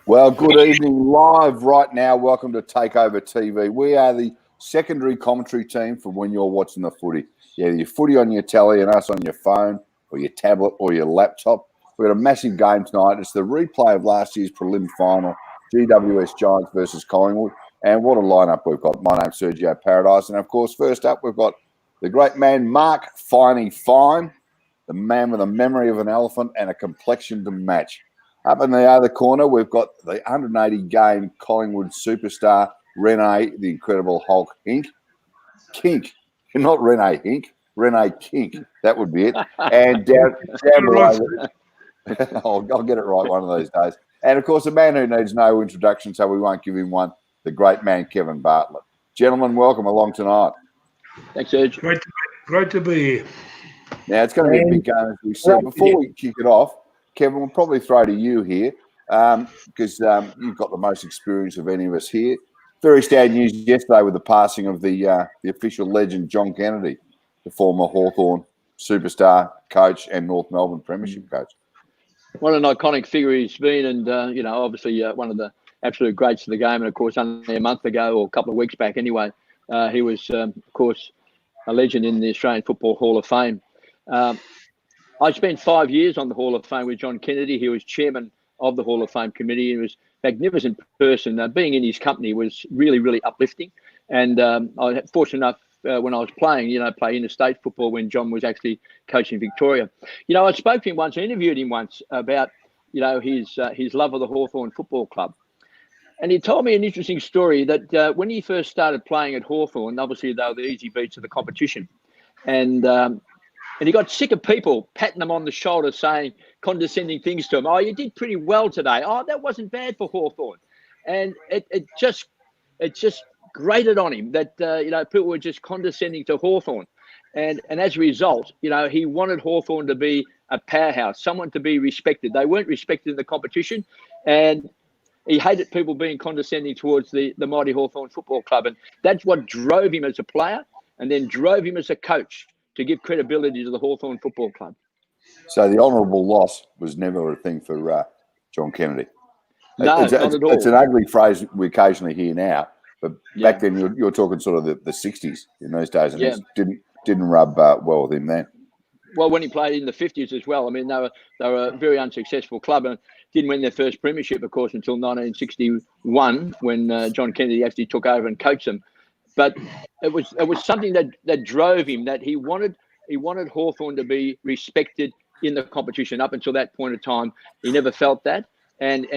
Well, good evening. Live right now. Welcome to Takeover TV. We are the secondary commentary team for when you're watching the footy. Yeah, your footy on your telly and us on your phone or your tablet or your laptop. We've got a massive game tonight. It's the replay of last year's prelim final, GWS Giants versus Collingwood. And what a lineup we've got. My name's Sergio Paradise. And, of course, first up, we've got the great man, Mark Finey Fine, the man with a memory of an elephant and a complexion to match. Up in the other corner, we've got the 180-game Collingwood superstar, Renee, the Incredible Hulk Kink. Not Renee Hink, Renee Kink. That would be it. And down below, I'll get it right one of these days. And, of course, a man who needs no introduction, so we won't give him one, the great man, Kevin Bartlett. Gentlemen, welcome along tonight. Thanks, Serge. Great to be here. Now, it's going to be a big game, as we said. Before we kick it off, Kevin, we'll probably throw to you here because you've got the most experience of any of us here. Very sad news yesterday with the passing of the official legend, John Kennedy, the former Hawthorn superstar coach and North Melbourne premiership coach. What an iconic figure he's been, and, obviously one of the absolute greats of the game. And, of course, only a month ago or a couple of weeks back anyway, he was, of course, a legend in the Australian Football Hall of Fame. I spent 5 years on the Hall of Fame with John Kennedy. He was chairman of the Hall of Fame committee. He was a magnificent person. Being in his company was really, really uplifting. And I was fortunate enough when I was playing, play interstate football when John was actually coaching Victoria. I spoke to him once, I interviewed him once about, his love of the Hawthorn Football Club. And he told me an interesting story that when he first started playing at Hawthorn, obviously they were the easy beats of the competition. And he got sick of people patting him on the shoulder, saying condescending things to him. Oh, you did pretty well today. Oh, that wasn't bad for Hawthorn. And it just grated on him that, people were just condescending to Hawthorn. And as a result, he wanted Hawthorn to be a powerhouse, someone to be respected. They weren't respected in the competition. And he hated people being condescending towards the mighty Hawthorn Football Club. And that's what drove him as a player and then drove him as a coach to give credibility to the Hawthorn Football Club. So the honourable loss was never a thing for John Kennedy. No, not at all. It's an ugly phrase we occasionally hear now, but back then you're talking sort of the 60s in those days, and it didn't rub well with him then. Well, when he played in the 50s as well, I mean, they were a very unsuccessful club and didn't win their first premiership, of course, until 1961 when John Kennedy actually took over and coached them. But it was something that drove him, that he wanted Hawthorn to be respected in the competition. Up until that point of time, he never felt that. And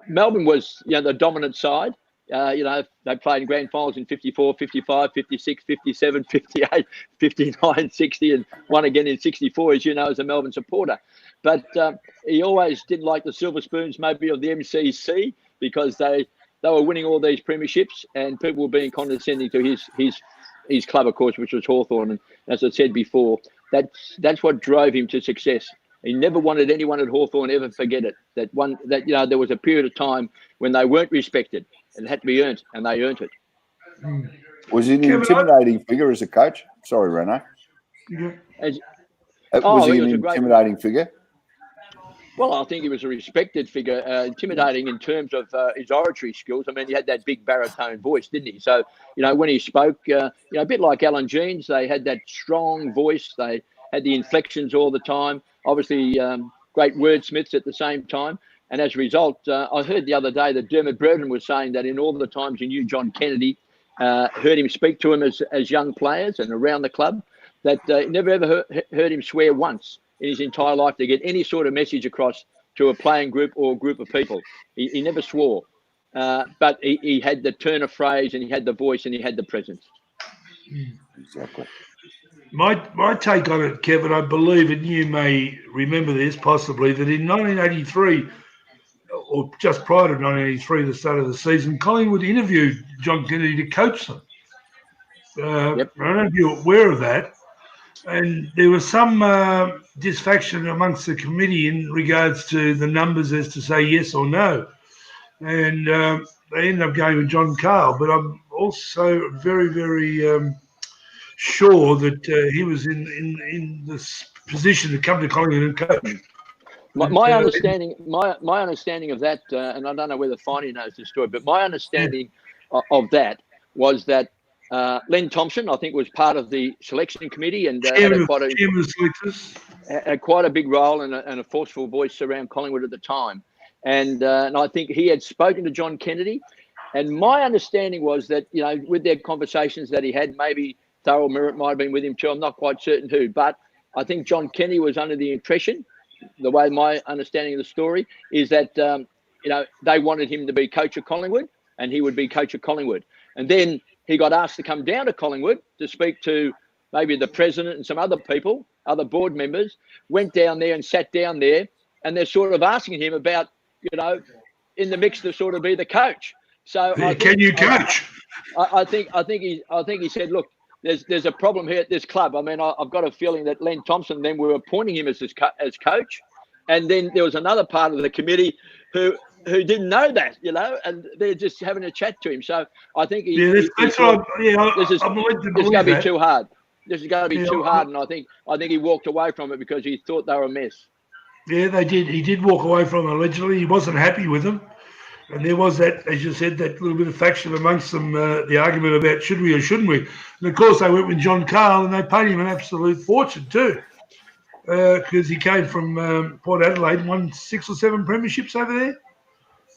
Melbourne was, the dominant side. They played in grand finals in 54, 55, 56, 57, 58, 59, 60, and won again in 64, as you know, as a Melbourne supporter. But he always didn't like the silver spoons, maybe, of the MCC, because they were winning all these premierships and people were being condescending to his club, of course, which was Hawthorn. And as I said before, that's what drove him to success. He never wanted anyone at Hawthorn ever forget it. That there was a period of time when they weren't respected and it had to be earned, and they earned it. Was he an intimidating figure as a coach? Sorry, Reno. Was he an intimidating figure? Well, I think he was a respected figure, intimidating in terms of his oratory skills. I mean, he had that big baritone voice, didn't he? So, when he spoke, a bit like Alan Jeans, they had that strong voice. They had the inflections all the time. Obviously, great wordsmiths at the same time. And as a result, I heard the other day that Dermot Brereton was saying that in all the times he knew John Kennedy, heard him speak to him as young players and around the club, that never ever heard him swear once in his entire life to get any sort of message across to a playing group or a group of people. He never swore, but he had the turn of phrase and he had the voice and he had the presence. Exactly. My take on it, Kevin, I believe, and you may remember this possibly, that in 1983, or just prior to 1983, the start of the season, Collingwood interviewed John Kennedy to coach them. Yep. I don't know if you're aware of that. And there was some disfaction amongst the committee in regards to the numbers as to say yes or no. And they ended up going with John Carl. But I'm also very, very sure that he was in this position to come to Collingwood and coach. My understanding, my understanding of that, and I don't know whether Finey knows the story, but my understanding of that was that Len Thompson, I think, was part of the selection committee and had quite a big role and a forceful voice around Collingwood at the time. And I think he had spoken to John Kennedy. And my understanding was that, you know, with their conversations that he had, maybe Thurl Merritt might have been with him too. I'm not quite certain who, but I think John Kennedy was under the impression, the way my understanding of the story is that, you know, they wanted him to be coach of Collingwood and he would be coach of Collingwood. And then he got asked to come down to Collingwood to speak to maybe the president and some other people, other board members, went down there and sat down there, and they're sort of asking him about, you know, in the mix to sort of be the coach. So can you coach? I think he said, look, there's a problem here at this club. I mean, I've got a feeling that Len Thompson then were appointing him as coach, and then there was another part of the committee who didn't know that, you know, and they're just having a chat to him. So I think this is going to be too hard. This is going to be too hard, and I think he walked away from it because he thought they were a mess. Yeah, they did. He did walk away from it allegedly. He wasn't happy with them. And there was that, as you said, that little bit of faction amongst them, the argument about should we or shouldn't we. And, of course, they went with John Carl and they paid him an absolute fortune too, because he came from Port Adelaide and won 6 or 7 premierships over there.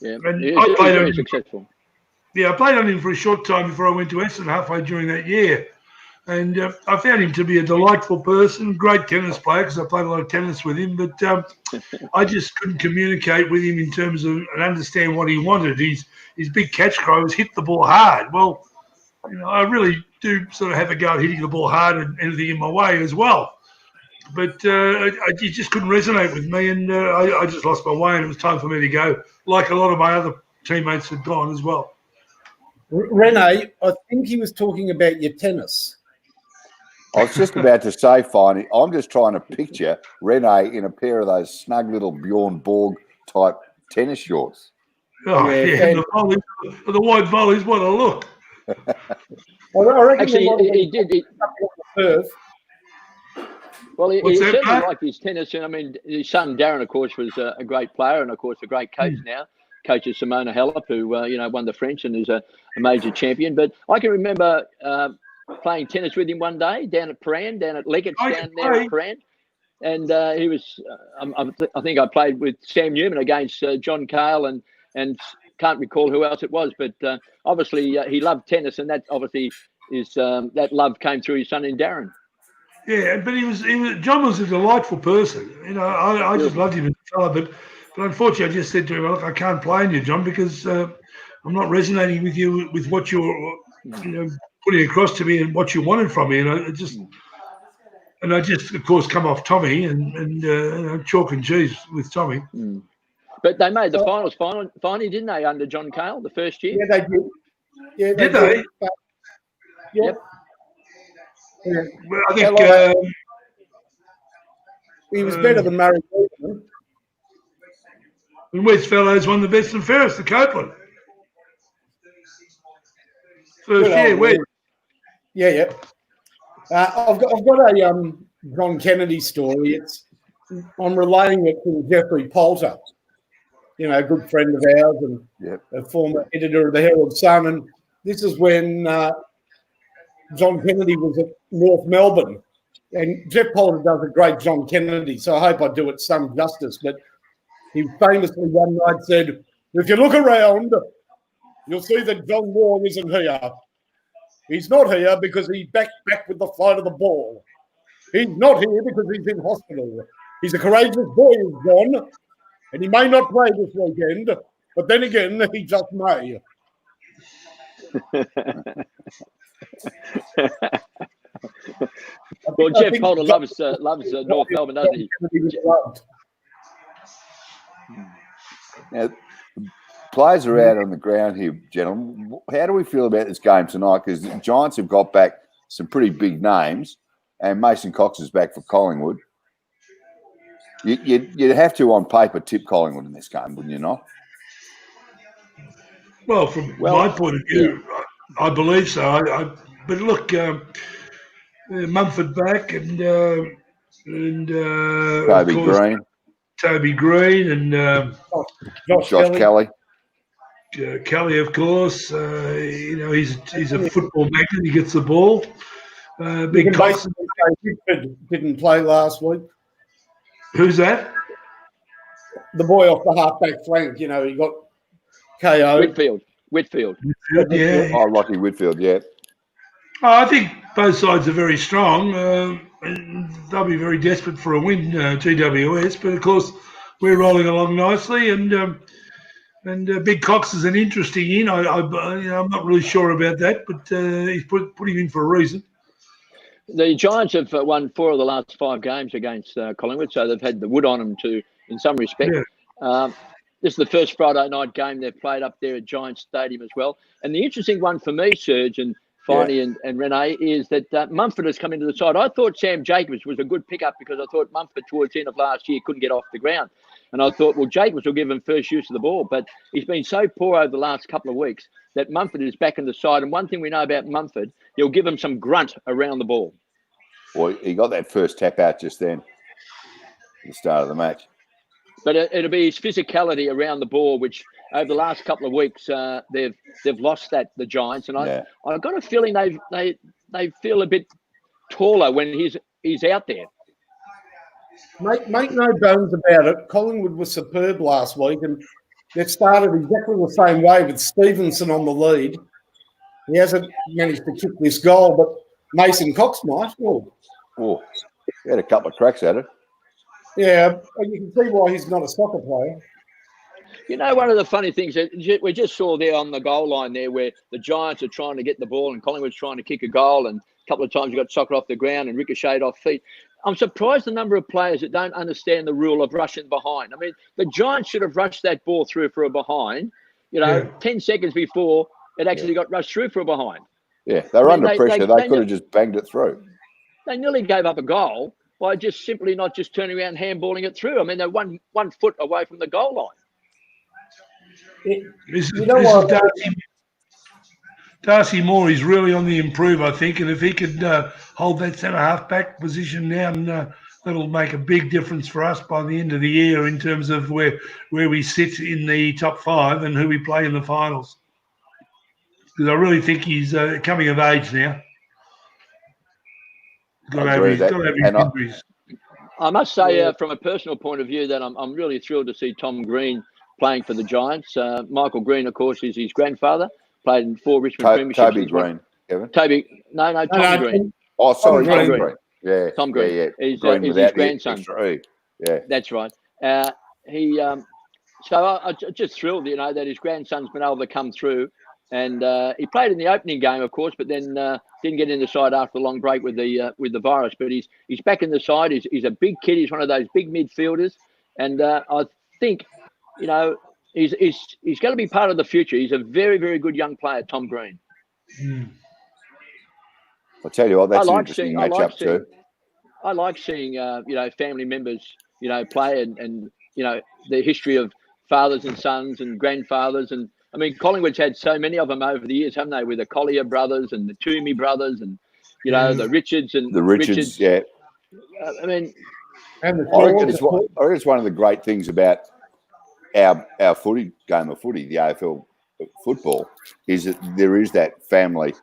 Yeah, and I played very successful. Yeah, I played on him for a short time before I went to Essendon halfway during that year. And I found him to be a delightful person, great tennis player because I played a lot of tennis with him. But I just couldn't communicate with him in terms of and understand what he wanted. His big catch cry was hit the ball hard. Well, you know, I really do sort of have a go at hitting the ball hard and anything in my way as well. But it just couldn't resonate with me, and I just lost my way, and it was time for me to go, like a lot of my other teammates had gone as well. Rene, I think he was talking about your tennis. I was just about to say, Finey, I'm just trying to picture Rene in a pair of those snug little Bjorn Borg type tennis shorts. Oh, yeah, the wide volleys, what a look. I reckon actually, he did. Well, he certainly liked his tennis. And I mean, his son, Darren, of course, was a great player and, of course, a great coach now. Coaches Simona Halep, who, you know, won the French and is a major champion. But I can remember playing tennis with him one day down at Paran, down at Leggett's down there at Paran. And he was, I think I played with Sam Newman against John Cale and can't recall who else it was. But obviously he loved tennis, and that obviously is that love came through his son in Darren. Yeah, but John was a delightful person. You know, I just loved him as a fella. But unfortunately, I just said to him, look, I can't play in you, John, because I'm not resonating with you with what you're, you know, putting across to me and what you wanted from me. And I just, of course, come off Tommy and you know, chalk and cheese with Tommy. Mm. But they made the finals finally, didn't they, under John Cale the first year? Yeah, they did. Yeah, did they? Yep. Yeah. Well, I think he was better than Murray. And West Fellows won the best and fairest, the Copeland. First year, West. Yeah. I've got a John Kennedy story. I'm relaying it to Jeffrey Poulter, you know, a good friend of ours and a former editor of the Herald Sun. And this is when John Kennedy was at North Melbourne. And Jeff Poulter does a great John Kennedy, so I hope I do it some justice. But he famously one night said, if you look around, you'll see that John Moore isn't here. He's not here because he's back with the flight of the ball. He's not here because he's in hospital. He's a courageous boy, is John, and he may not play this weekend, but then again, he just may. Well, Jeff Poulter loves North Melbourne, doesn't he? Now, players are out on the ground here, gentlemen. How do we feel about this game tonight? Because the Giants have got back some pretty big names, and Mason Cox is back for Collingwood. You'd have to, on paper, tip Collingwood in this game, wouldn't you not? Well, from my point of view, I believe so. But look, Mumford back and Kobe Green. Toby Green and Josh Kelly. Kelly, of course. He's a football magnet. He gets the ball. Big Cox. Whitford didn't play last week. Who's that? The boy off the halfback flank. He got KO. Whitfield. Yeah. Oh, Lockie Whitfield, yeah. I think both sides are very strong. And they'll be very desperate for a win, GWS. But of course, we're rolling along nicely, and Big Cox is an interesting in. I'm not really sure about that, but he's put him in for a reason. The Giants have won 4 of the last 5 games against Collingwood, so they've had the wood on them in some respect. Yeah. This is the first Friday night game they've played up there at Giants Stadium as well. And the interesting one for me, Serge and Finey and Renee, is that Mumford has come into the side. I thought Sam Jacobs was a good pickup because I thought Mumford towards the end of last year couldn't get off the ground. And I thought, well, Jacobs will give him first use of the ball. But he's been so poor over the last couple of weeks that Mumford is back in the side. And one thing we know about Mumford, he'll give him some grunt around the ball. Well, he got that first tap out just then at the start of the match. But it'll be his physicality around the ball, which over the last couple of weeks they've lost that, the Giants, and I've got a feeling they feel a bit taller when he's out there. Make no bones about it. Collingwood was superb last week, and they've started exactly the same way with Stevenson on the lead. He hasn't managed to kick this goal, but Mason Cox might. Oh, he had a couple of cracks at it. Yeah, you can see why he's not a soccer player. One of the funny things that we just saw there on the goal line there where the Giants are trying to get the ball and Collingwood's trying to kick a goal, and a couple of times you got socked off the ground and ricocheted off feet. I'm surprised the number of players that don't understand the rule of rushing behind. I mean, the Giants should have rushed that ball through for a behind, 10 seconds before it actually got rushed through for a behind. Yeah, they were under pressure. They could have just banged it through. They nearly gave up a goal by just simply not just turning around and handballing it through. I mean, they're one foot away from the goal line. Darcy Moore is really on the improve, I think, and if he could hold that centre half-back position now, that'll make a big difference for us by the end of the year in terms of where we sit in the top 5 and who we play in the finals. Because I really think he's coming of age now. Got to have his injuries. I must say, from a personal point of view, that I'm really thrilled to see Tom Green playing for the Giants. Michael Green, of course, is his grandfather. Played in 4 Richmond premierships. Toby Green, Kevin. Tom Green. Oh, sorry, Tom Green. Yeah, Tom Green. Yeah. He's his grandson. Yeah, that's right. So I'm just thrilled, that his grandson's been able to come through. And he played in the opening game, of course, but then didn't get in the side after the long break with the virus. But he's back in the side. He's a big kid. He's one of those big midfielders, and I think he's going to be part of the future. He's a very, very good young player, Tom Green. I'll tell you what, that's an interesting matchup too. I like seeing family members play and the history of fathers and sons and grandfathers. And I mean, Collingwood's had so many of them over the years, haven't they? With the Collier brothers and the Toomey brothers and the Richards and the Richards. Yeah. I mean, I reckon it's one of the great things about our game of footy, the AFL football, is that there is that family,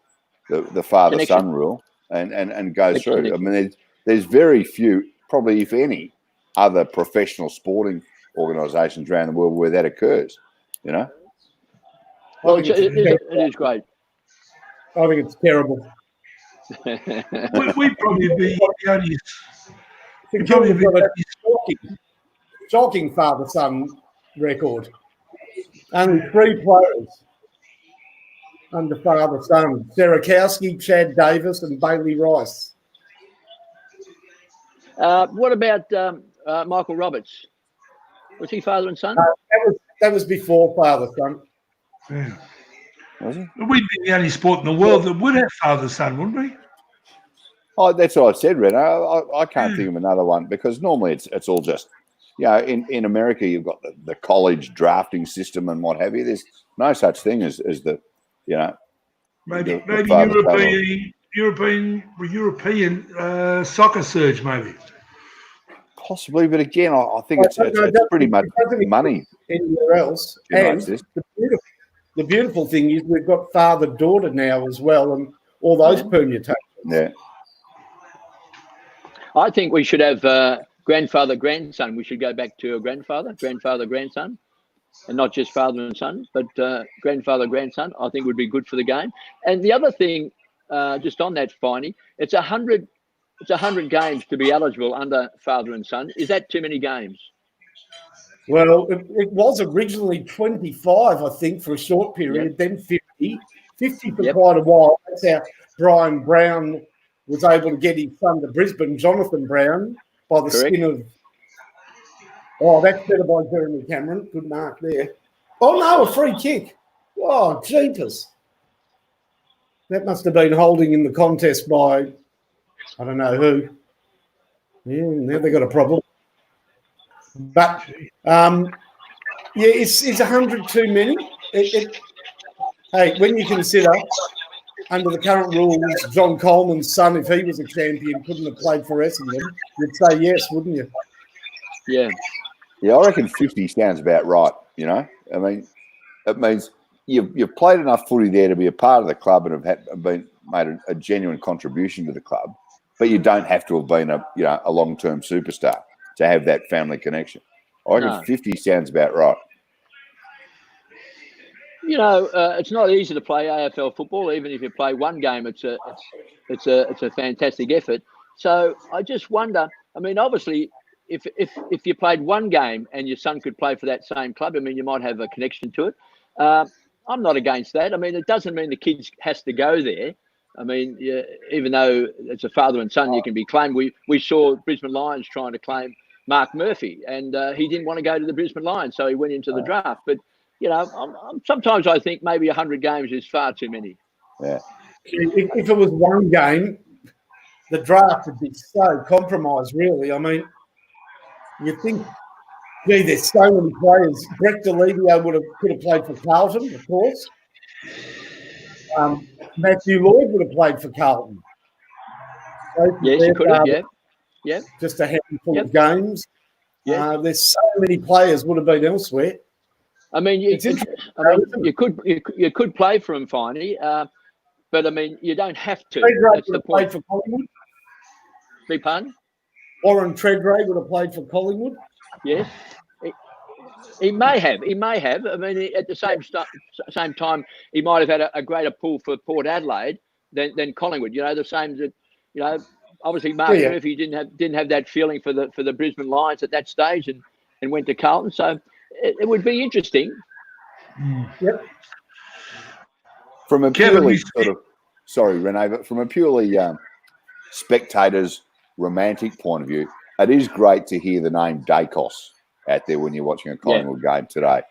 the father-son rule, and goes through. I mean, there's very few, probably if any, other professional sporting organisations around the world where that occurs. Well, it is great. I think it's terrible. We'd probably be the only. Shocking father-son record. Only 3 players under father-son: Serakowski, Chad Davis, and Bailey Rice. What about Michael Roberts? Was he father and son? That was before father-son. Yeah. Was he? We'd be the only sport in the world that would have father-son, wouldn't we? Oh, that's what I said, Renato. I can't think of another one because normally it's all just, in America you've got the college drafting system and what have you. There's no such thing as the, maybe European soccer surge, maybe. Possibly, but again, I think it's pretty much money. Anywhere else. And the beautiful thing is we've got father-daughter now as well, and all those permutations. Yeah. I think we should have grandfather-grandson. We should go back to a grandfather-grandson, and not just father and son, but grandfather-grandson. I think would be good for the game. And the other thing, just on that, Finey, it's 100 games to be eligible under father and son. Is that too many games? Well, it was originally 25, I think, for a short period, then 50 for quite a while. That's how Brian Brown was able to get his son to Brisbane, Jonathan Brown, by the skin of... Oh, that's better by Jeremy Cameron. Good mark there. Oh, no, a free kick. Oh, jeepers. That must have been holding in the contest by, I don't know who. Yeah, now they've got a problem. But, it's 100 too many. Hey, when you consider, under the current rules, John Coleman's son, if he was a champion, couldn't have played for Essendon, you'd say yes, wouldn't you? Yeah. Yeah, I reckon 50 sounds about right, you know. I mean, it means you've played enough footy there to be a part of the club and have made a genuine contribution to the club, but you don't have to have been a long-term superstar to have that family connection. I reckon 50 sounds about right. You know, it's not easy to play AFL football. Even if you play one game, it's a fantastic effort. So I just wonder. I mean, obviously, if you played one game and your son could play for that same club, I mean, you might have a connection to it. I'm not against that. I mean, it doesn't mean the kid has to go there. I mean, even though it's a father and son, you can be claimed. We saw Brisbane Lions trying to claim Mark Murphy, and he didn't want to go to the Brisbane Lions, so he went into the draft. But you know, sometimes I think maybe 100 games is far too many. Yeah. If it was one game, the draft would be so compromised, really. I mean, you think, gee, there's so many players. Brett DeLevio could have played for Carlton, of course. Matthew Lloyd would have played for Carlton. Yes, he could have, yeah. Just a handful of games. Yeah. There's so many players would have been elsewhere. I mean, you could play for him, Finey, but I mean, you don't have to. That's the point. Played for Collingwood. Big pardon? Warren Treadray would have played for Collingwood. Yes, he may have. I mean, at the same time, he might have had a greater pull for Port Adelaide than Collingwood. You know, the same that obviously Mark Murphy didn't have that feeling for the Brisbane Lions at that stage and went to Carlton. So it would be interesting. Yep. From a purely sorry, Renee, but from a purely spectator's romantic point of view, it is great to hear the name Dacos out there when you're watching a Collingwood game today.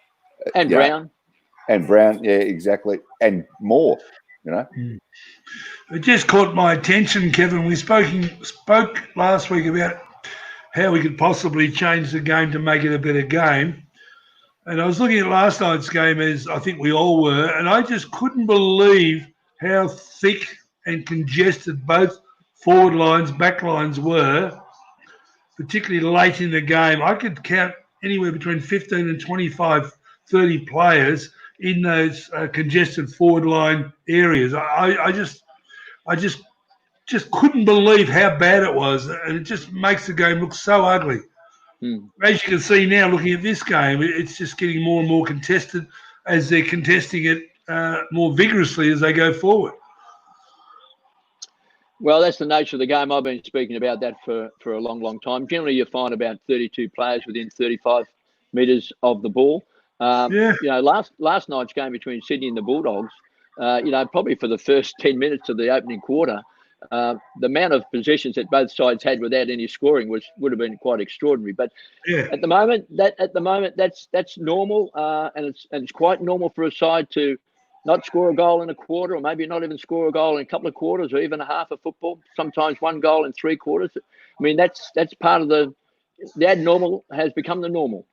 And Brown. And Brown, yeah, exactly. And more, you know. It just caught my attention, Kevin. We spoke last week about how we could possibly change the game to make it a better game. And I was looking at last night's game, as I think we all were, and I just couldn't believe how thick and congested both forward lines, back lines were, particularly late in the game. I could count anywhere between 15 and 25, 30 players in those congested forward line areas. I just couldn't believe how bad it was, and it just makes the game look so ugly. As you can see now, looking at this game, it's just getting more and more contested as they're contesting it more vigorously as they go forward. Well, that's the nature of the game. I've been speaking about that for a long, long time. Generally, you find about 32 players within 35 metres of the ball. You know, last night's game between Sydney and the Bulldogs, you know, probably for the first 10 minutes of the opening quarter, the amount of possessions that both sides had without any scoring would have been quite extraordinary. But at the moment, that's normal, and it's quite normal for a side to not score a goal in a quarter, or maybe not even score a goal in a couple of quarters, or even a half of football. Sometimes one goal in 3 quarters. I mean, that's part of the abnormal has become the normal.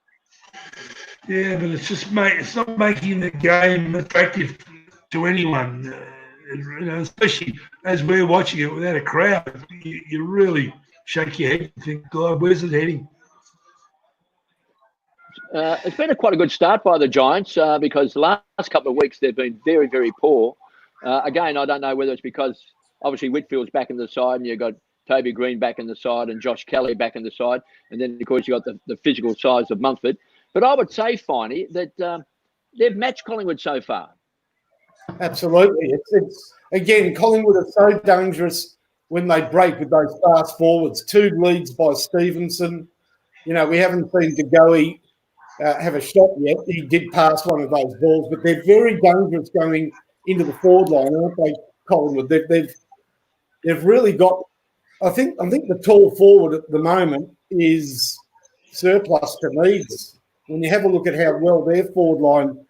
Yeah, but it's not making the game attractive to anyone. You know, especially as we're watching it without a crowd, you're really shake your head and think, God, where's it heading? It's been quite a good start by the Giants because the last couple of weeks they've been very, very poor. Again, I don't know whether it's because obviously Whitfield's back in the side and you've got Toby Green back in the side and Josh Kelly back in the side. And then, of course, you've got the physical size of Mumford. But I would say, Finey, that they've matched Collingwood so far. Absolutely. It's again, Collingwood are so dangerous when they break with those fast forwards. 2 leads by Stevenson. You know, we haven't seen DeGoey have a shot yet. He did pass one of those balls, but they're very dangerous going into the forward line, aren't they, Collingwood? They've really got. I think the tall forward at the moment is surplus to needs. When you have a look at how well their forward line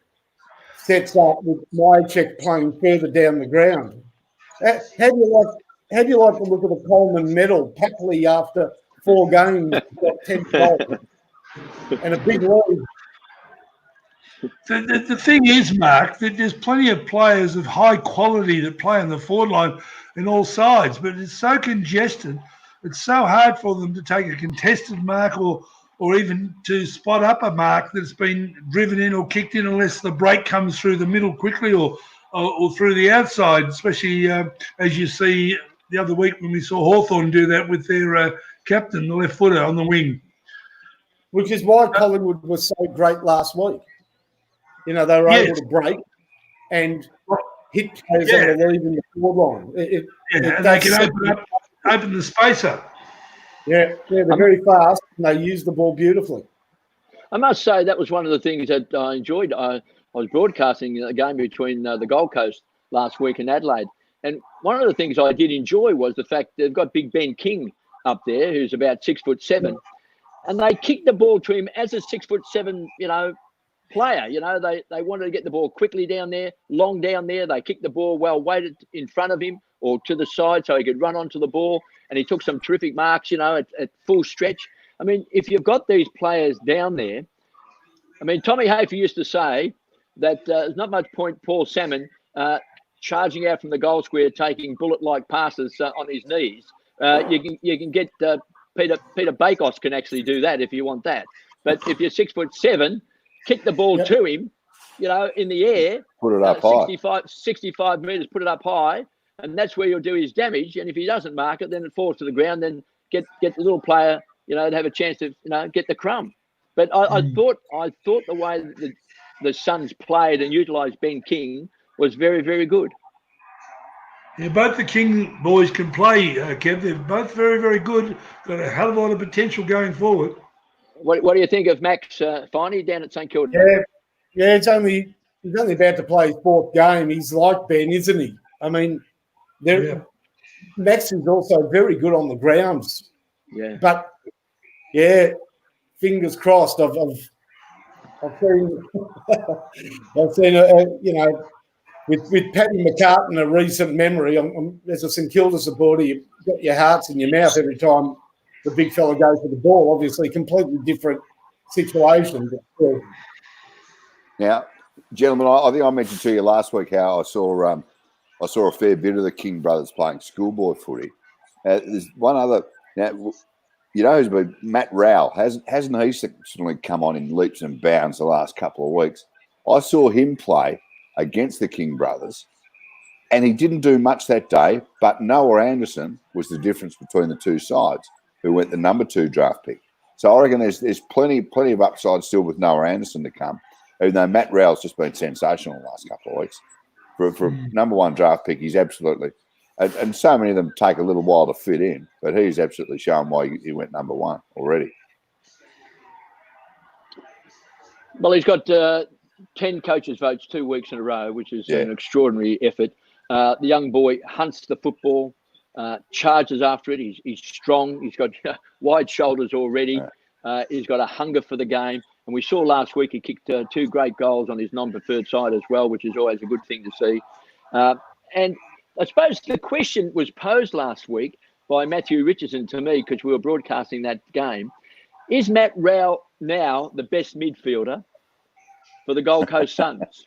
sets up with Mychek playing further down the ground. How do you like the look of the Coleman medal? Papley after 4 games got 10 goals and a big lead. The thing is, Mark, that there's plenty of players of high quality that play on the forward line in all sides, but it's so congested. It's so hard for them to take a contested mark or even to spot up a mark that's been driven in or kicked in unless the break comes through the middle quickly or through the outside, especially as you see the other week when we saw Hawthorn do that with their captain, the left footer on the wing. Which is why Collingwood was so great last week. You know, they were able to break and hit players on the lead in the forward line. And they can open the space up. Yeah, they're very fast and they use the ball beautifully. I must say that was one of the things that I enjoyed. I was broadcasting a game between the Gold Coast last week in Adelaide. And one of the things I did enjoy was the fact they've got Big Ben King up there, who's about 6'7", and they kicked the ball to him as a 6'7", player. They wanted to get the ball quickly down there, long down there. They kicked the ball well weighted in front of him or to the side so he could run onto the ball. And he took some terrific marks, at full stretch. I mean, if you've got these players down there, I mean, Tommy Hafer used to say that there's not much point Paul Salmon charging out from the goal square, taking bullet-like passes on his knees. You can get Peter Bakos can actually do that if you want that. But if you're 6'7", kick the ball to him, in the air. Put it up high. 65 metres, put it up high, and that's where you'll do his damage. And if he doesn't mark it, then it falls to the ground. Then get the little player, to have a chance to, get the crumb. But I thought the way that the Suns played and utilised Ben King was very, very good. Yeah, both the King boys can play, Kev. They're both very, very good. Got a hell of a lot of potential going forward. What do you think of Max Finey down at St Kilda? Yeah, he's only about to play his 4th game. He's like Ben, isn't he? I mean, Max is also very good on the grounds. Yeah. But fingers crossed. I've seen with Paddy McCartan, a recent memory. As a St Kilda supporter, you've got your hearts in your mouth every time the big fella goes for the ball. Obviously, completely different situation. Now, gentlemen, I think I mentioned to you last week how I saw a fair bit of the King brothers playing schoolboy footy. There's one other now, who's been Matt Rowell hasn't he suddenly come on in leaps and bounds the last couple of weeks? I saw him play against the King brothers, and he didn't do much that day. But Noah Anderson was the difference between the two sides, who went the number 2 draft pick. So I reckon there's plenty of upside still with Noah Anderson to come. Even though Matt Rowell's just been sensational the last couple of weeks. For number 1 draft pick, he's absolutely, and so many of them take a little while to fit in, but he's absolutely shown why he went number 1 already. Well, he's got 10 coaches' votes 2 weeks in a row, which is an extraordinary effort. The young boy hunts the football, charges after it. He's strong. He's got wide shoulders already. He's got a hunger for the game. And we saw last week he kicked 2 great goals on his non-preferred side as well, which is always a good thing to see. And I suppose the question was posed last week by Matthew Richardson to me, because we were broadcasting that game. Is Matt Rowell now the best midfielder for the Gold Coast Suns?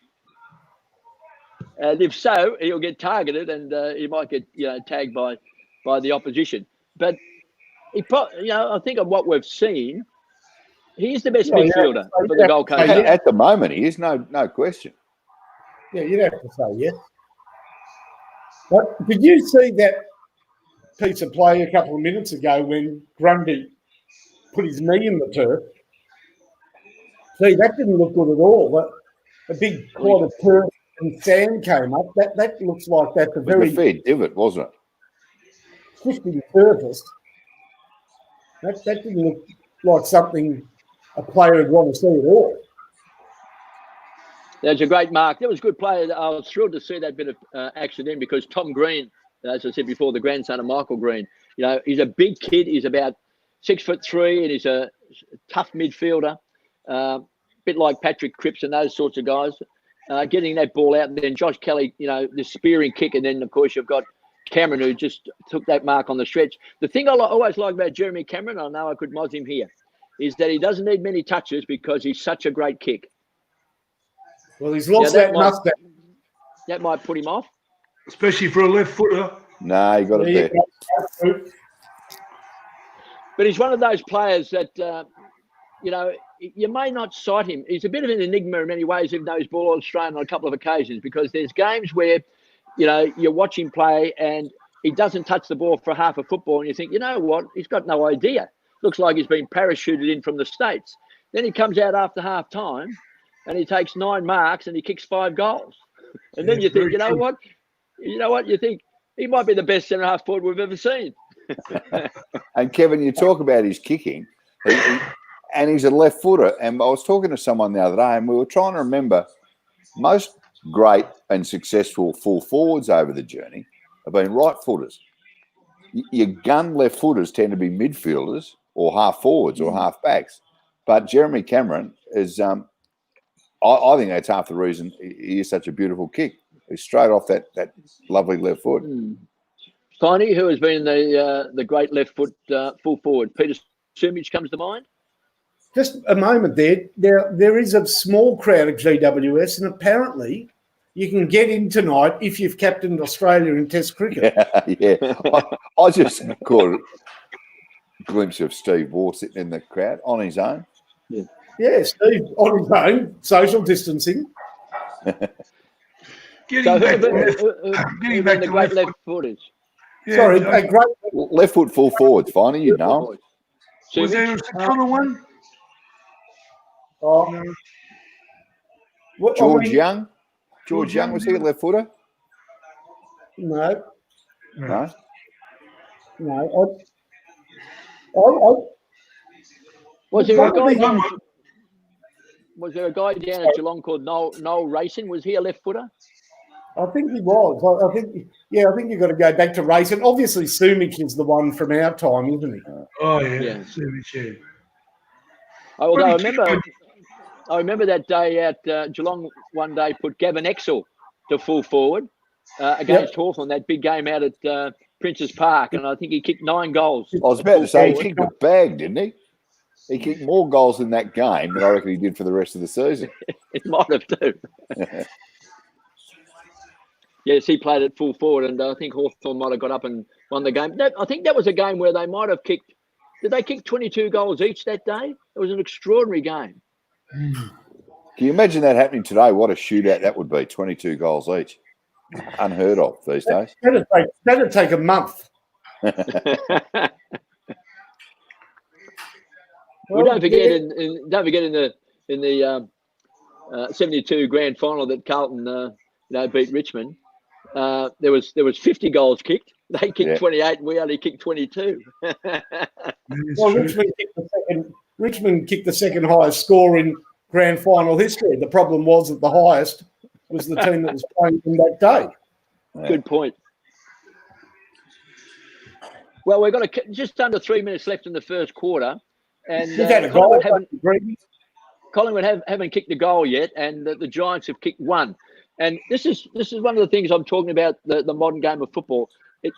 And if so, he'll get targeted and he might get tagged by the opposition. But I think of what we've seen, he's the best Well, midfielder for the Gold Coast. At the moment, he is no question. Yeah, you'd have to say yes. But did you see that piece of play a couple of minutes ago when Grundy put his knee in the turf? See, that didn't look good at all. But a big clod of turf and sand came up. That looks like that's a It very was a fair divot, wasn't it? shifting surface. That didn't look like something a player would want to see at all. That's a great mark. That was a good play. I was thrilled to see that bit of action in because Tom Green, as I said before, the grandson of Michael Green, he's a big kid. He's about 6'3" and he's a tough midfielder, bit like Patrick Cripps and those sorts of guys. Getting that ball out, and then Josh Kelly, the spearing kick, and then of course you've got Cameron who just took that mark on the stretch. The thing I always like about Jeremy Cameron, I know I could moz him here, is that he doesn't need many touches because he's such a great kick. Well, he's lost that mustache. That might put him off. Especially for a left footer. No, he got it there. But he's one of those players that, you may not sight him. He's a bit of an enigma in many ways, even though he's ball Australian on a couple of occasions, because there's games where, you watch him play and he doesn't touch the ball for half a football and you think, you know what, he's got no idea. Looks like he's been parachuted in from the States. Then he comes out after half time and he takes 9 marks and he kicks 5 goals. And then you think, you know what, you think he might be the best centre-half forward we've ever seen. And Kevin, you talk about his kicking, and he's a left footer. And I was talking to someone the other day, and we were trying to remember most great and successful full forwards over the journey have been right footers. Your gun left footers tend to be midfielders or half forwards or half backs. But Jeremy Cameron is, I think that's half the reason he is such a beautiful kick. He's straight off that lovely left foot. Tiny, who has been the great left foot full forward? Peter Sumich comes to mind. Just a moment there. There is a small crowd at GWS, and apparently you can get in tonight if you've captained Australia in Test cricket. Yeah. I just caught a glimpse of Steve Waugh sitting in the crowd on his own. Yeah, Steve on his own, social distancing. Getting back to the great left footers. Yeah, Sorry, a great Left foot full forwards, finally, you know. Was there a Connor one? Oh, what, George Young? George Young, was he a left footer? No. No. Was there a guy down at Geelong called Noel Racing? Was he a left footer? I think he was. I think you've got to go back to racing. Obviously, Sumich is the one from our time, isn't he? Oh, yeah. Sumich, yeah. I remember that day at Geelong one day put Gavin Exel to full forward against Hawthorn, that big game out at Princes Park, and I think he kicked 9 goals. I was about to say, he kicked a bag, didn't he? He kicked more goals in that game than I reckon he did for the rest of the season. It might have too. Yes, he played at full forward, and I think Hawthorn might have got up and won the game. I think that was a game where they might have kicked. Did they kick 22 goals each that day? It was an extraordinary game. Can you imagine that happening today? What a shootout that would be, 22 goals each. Unheard of these days. That'd take a month. Well, don't forget in the 72 grand final that Carlton beat Richmond. There was 50 goals kicked. They kicked 28, and we only kicked 22. Well, Richmond kicked the second highest score in grand final history. The problem was that the highest was the team that was playing on that day. Yeah. Good point. Well, we've got just under 3 minutes left in the first quarter, and Collingwood haven't kicked a goal yet, and the Giants have kicked 1. And this is one of the things I'm talking about, the modern game of football.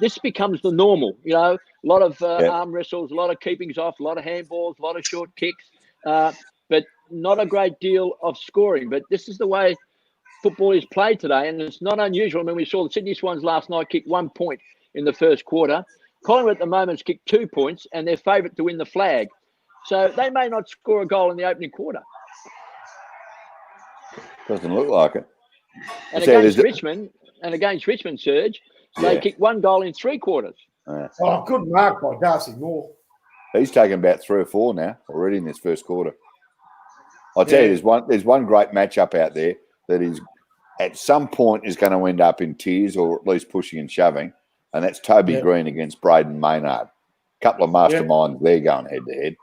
This becomes the normal, a lot of arm wrestles, a lot of keepings off, a lot of handballs, a lot of short kicks, but not a great deal of scoring. But this is the way football is played today, and it's not unusual. I mean, we saw the Sydney Swans last night kick 1 point in the first quarter. Collingwood at the moment's kicked 2 points and they're favourite to win the flag. So they may not score a goal in the opening quarter. Doesn't look like it. And against Richmond, Serge, they kicked 1 goal in 3 quarters. Oh, good mark by Darcy Moore. He's taken about 3 or 4 now already in this first quarter. I'll tell you, there's one great matchup out there that is at some point is going to end up in tears or at least pushing and shoving, and that's Toby Green against Braden Maynard. A couple of masterminds there going head-to-head.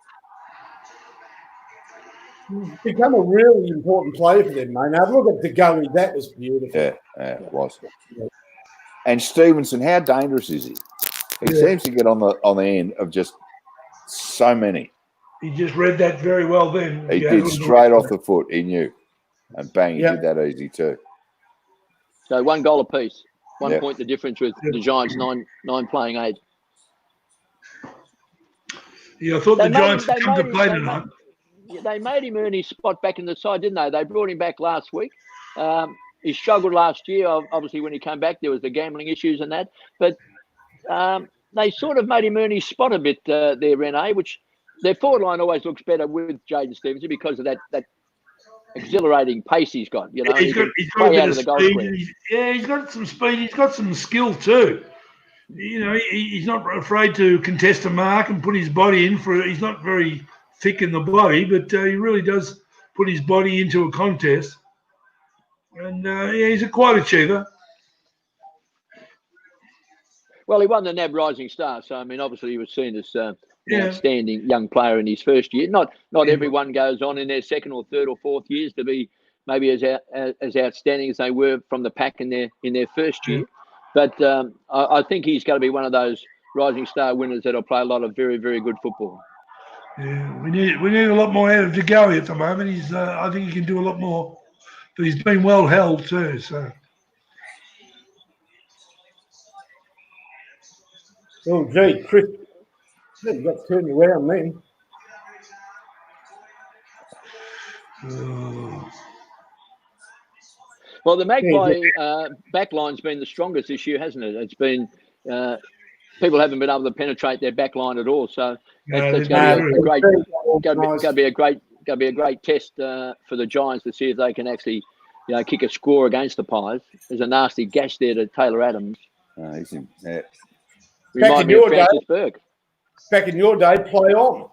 Become a really important player for them, Maynard. Look at the gully. That was beautiful. Yeah, it was. And Stevenson, how dangerous is he? He seems to get on the end of just so many. He just read that very well then. He did straight off the foot. He knew. And bang, he did that easy too. So 1 goal apiece. 1 point the difference with the Giants, 9 playing 8. Yeah, I thought the Giants had come to play tonight. They made him earn his spot back in the side, didn't they? They brought him back last week. He struggled last year. Obviously, when he came back, there was the gambling issues and that. But they sort of made him earn his spot a bit there, Renee, which their forward line always looks better with Jaden Stevenson because of that exhilarating pace he's got. You know, he's got a bit of speed. He's got some speed. He's got some skill too. You know, he's not afraid to contest a mark and put his body in for. He's not very thick in the body, but he really does put his body into a contest. And he's a quite achiever. Well, he won the NAB Rising Star, so I mean, obviously he was seen as an outstanding young player in his first year. Not everyone goes on in their second or third or fourth years to be maybe as outstanding as they were from the pack in their first year. But I think he's going to be one of those Rising Star winners that'll play a lot of very, very good football. Yeah, we need a lot more out of Jagowie at the moment. I think he can do a lot more, but he's been well held too. So. Oh, gee, Chris, you got turned around then. Well, the Magpie backline's been the strongest this year, hasn't it? It's been people haven't been able to penetrate their backline at all. So that's going to be a great test for the Giants to see if they can actually, kick a score against the Pies. There's a nasty gash there to Taylor Adams. Remind me of Francis Burke. Back in your day, play on.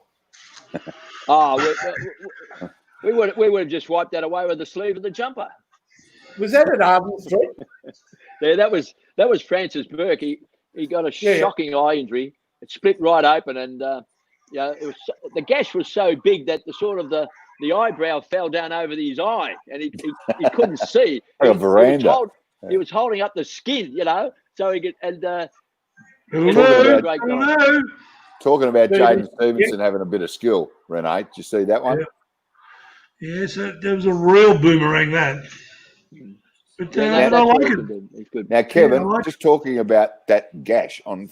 We would have just wiped that away with the sleeve of the jumper. Was that at Arden Street? Yeah, that was Francis Burke. He got a shocking eye injury. It split right open, and it was the gash was so big that the eyebrow fell down over his eye, and he couldn't see. Like a veranda. He was holding up the skin, so he could and. Talking about Jaden Stevenson having a bit of skill, Renee. Did you see that one? Yeah, so there was a real boomerang that. But I like it. Now, Kevin, just talking about that gash on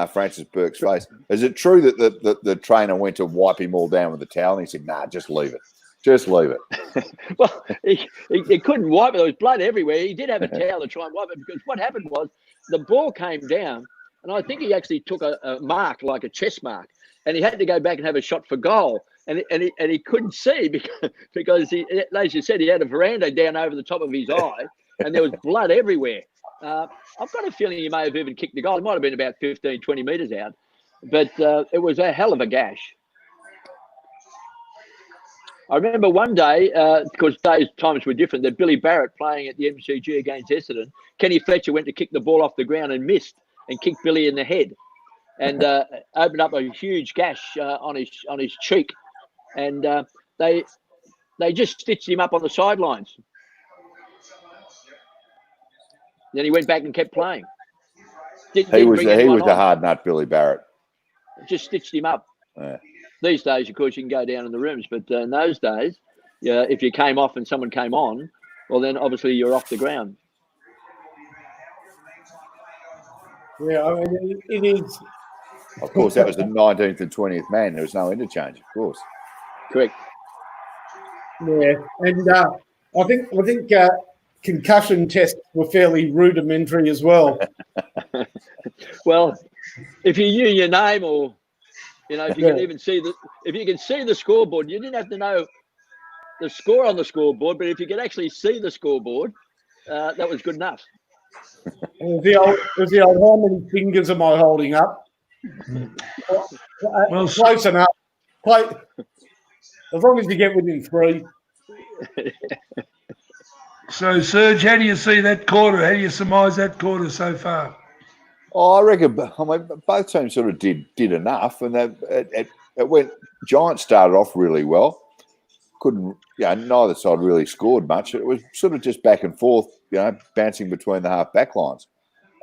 Francis Burke's face, is it true that the trainer went to wipe him all down with a towel and he said, "Nah, just leave it. Just leave it." Well, he couldn't wipe it. There was blood everywhere. He did have a towel to try and wipe it because what happened was the ball came down, and I think he actually took a mark, like a chest mark, and he had to go back and have a shot for goal. And he couldn't see because he, as you said, he had a veranda down over the top of his eye, and there was blood everywhere. I've got a feeling he may have even kicked the goal. It might have been about 15, 20 metres out, but it was a hell of a gash. I remember one day, because those times were different, that Billy Barrett playing at the MCG against Essendon, Kenny Fletcher went to kick the ball off the ground and missed and kicked Billy in the head and opened up a huge gash on his cheek. And they just stitched him up on the sidelines. Then he went back and kept playing. He was a hard nut, Billy Barrett. Just stitched him up. Yeah. These days, of course, you can go down in the rooms, but in those days, if you came off and someone came on, well, then obviously you're off the ground. Yeah, I mean, it is. Of course, that was the 19th and 20th man. There was no interchange, of course. Correct. Yeah, and I think concussion tests were fairly rudimentary as well. Well, if you knew your name, or if you can even see the scoreboard, you didn't have to know the score on the scoreboard, but if you could actually see the scoreboard, that was good enough. It was the old, how many fingers am I holding up? Well, close enough. As long as you get within 3. So, Serge, how do you see that quarter? How do you surmise that quarter so far? Oh, I reckon. Both teams sort of did enough, and it went. Giants started off really well. Neither side really scored much. It was sort of just back and forth, bouncing between the half back lines.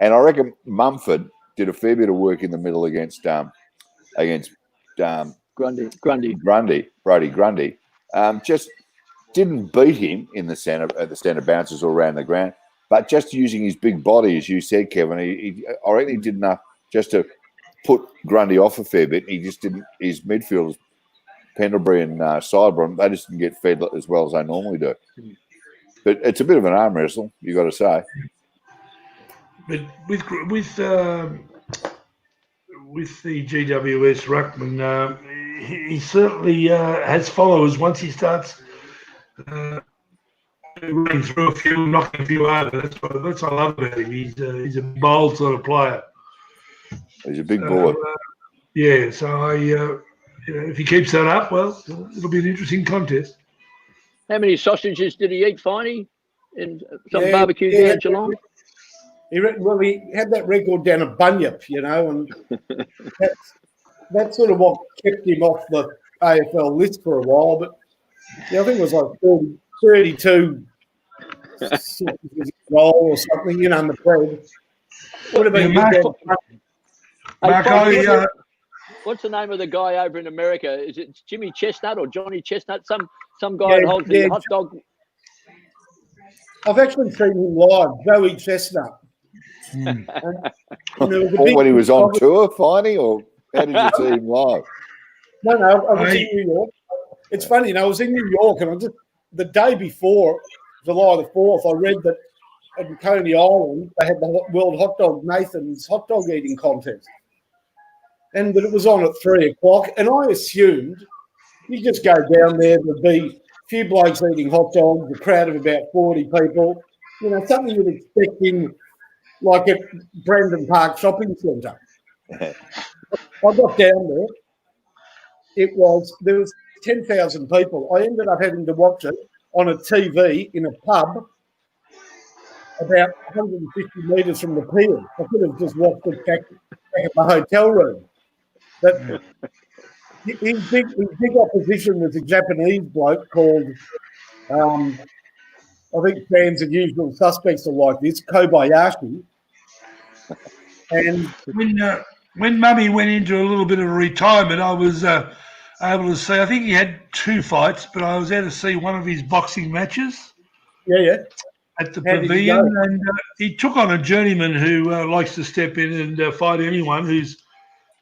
And I reckon Mumford did a fair bit of work in the middle against Brody Grundy. Just didn't beat him in the centre at the centre bounces or around the ground, but just using his big body, as you said, Kevin. I reckon he did enough just to put Grundy off a fair bit. He just didn't. His midfielders, Pendlebury and Cyborn, they just didn't get fed as well as they normally do. But it's a bit of an arm wrestle, you got to say. But with the GWS ruckman, he certainly has followers once he starts running through a few, knocking a few over. That's what I love about him. He's a bold sort of player. He's a big boy. So if he keeps that up, well, it'll be an interesting contest. How many sausages did he eat, Finey, in some barbecue down at Geelong? He had that record down at Bunyip, and that's sort of what kept him off the AFL list for a while. But I think it was like 32 roll or something, in the bread. Would have been what's the name of the guy over in America? Is it Jimmy Chestnut or Johnny Chestnut? Some guy that holds the hot dog. I've actually seen him live, Joey Chestnut. When he was on tour, Finey, or how did you see him live? No, I was in New York. It's funny, I was in New York, and the day before, July the 4th, I read that at Coney Island they had the World Hot Dog Nathan's hot dog eating contest, and that it was on at 3:00. And I assumed you just go down there, there'd be a few blokes eating hot dogs, a crowd of about 40 people, something you'd expect in like at Brandon Park Shopping Centre. I got down there. There was 10,000 people. I ended up having to watch it on a TV in a pub about 150 metres from the pier. I could have just watched it back at the hotel room. But his big opposition was a Japanese bloke called, I think fans of Usual Suspects are like this, Kobayashi. And when Mummy went into a little bit of a retirement, I was able to see, I think he had 2 fights, but I was able to see one of his boxing matches. Yeah. At the pavilion, and he took on a journeyman who likes to step in and fight anyone,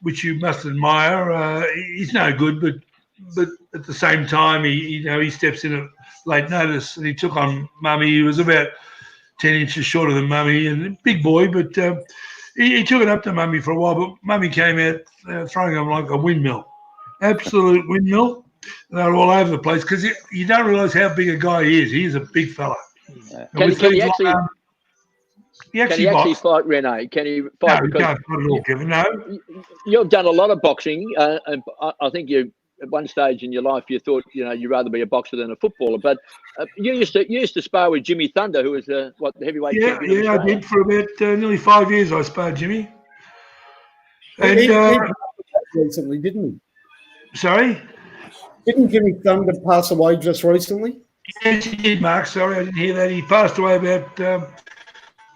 which you must admire. He's no good, but at the same time, he steps in at late notice, and he took on Mummy. He was about 10 inches shorter than Mummy, and a big boy, but he took it up to Mummy for a while. But Mummy came out throwing him like a windmill, absolute windmill. And they were all over the place because you don't realise how big a guy he is. He is a big fella. Can he actually fight, Rene? Can he fight? No, he can't fight at all, Kevin. No. You've done a lot of boxing, and I think you, at one stage in your life, you thought you'd rather be a boxer than a footballer. But you used to spar with Jimmy Thunder, who was the heavyweight champion. Yeah, I did for about nearly 5 years. I sparred Jimmy. And he recently, didn't he? Sorry. Didn't Jimmy Thunder pass away just recently? Yes, he did, Mark. Sorry, I didn't hear that. He passed away about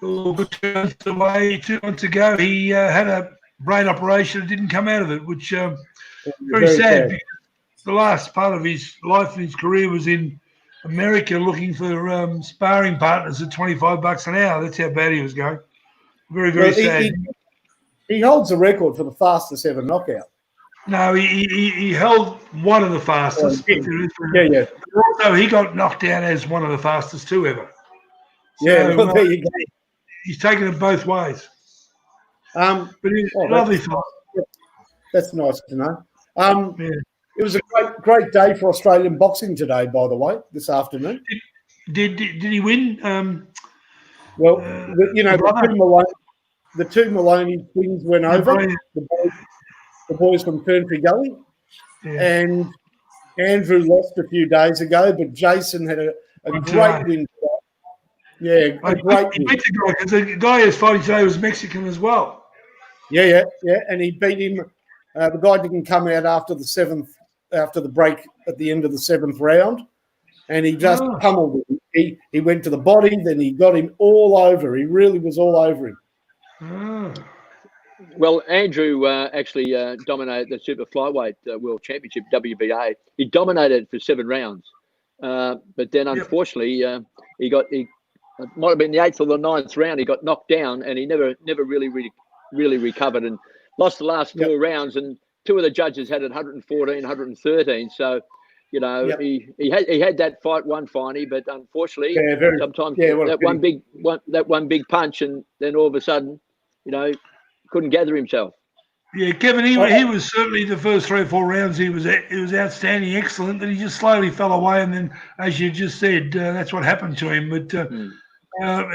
2 months ago. He had a brain operation and didn't come out of it, which very sad. Because the last part of his life and his career was in America looking for sparring partners at $25 an hour. That's how bad he was going. Very, very sad. He holds the record for the fastest ever knockout. No, he held one of the fastest. Yeah. Also, he got knocked down as one of the fastest too ever. So, there you go. He's taken it both ways. But he's oh, a lovely fight. That's nice to know. Yeah. It was a great day for Australian boxing today, by the way, this afternoon. Did he win? Well, the two Maloney twins went over, the boys from Ferntree Gully, and Andrew lost a few days ago, but Jason had a great win. Yeah, a great he win. beat the guy, because the guy who's fighting today was Mexican as well. Yeah, and he beat him. The guy didn't come out after the break at the end of the 7th round, and he just pummeled him. He went to the body, then he got him all over. He really was all over him. Well, Andrew actually dominated the super flyweight world championship, WBA. He dominated for 7 rounds, but then unfortunately he it might have been the 8th or the 9th round. He got knocked down, and he never really recovered, and lost the last 4 rounds. And 2 of the judges had it 114, 113. So, you know, he had that fight won finally, but unfortunately, sometimes that one big punch, and then all of a sudden, you know, couldn't gather himself. Yeah, Kevin, he was certainly the first 3 or 4 rounds. He was outstanding, excellent. Then he just slowly fell away, and then, as you just said, that's what happened to him. But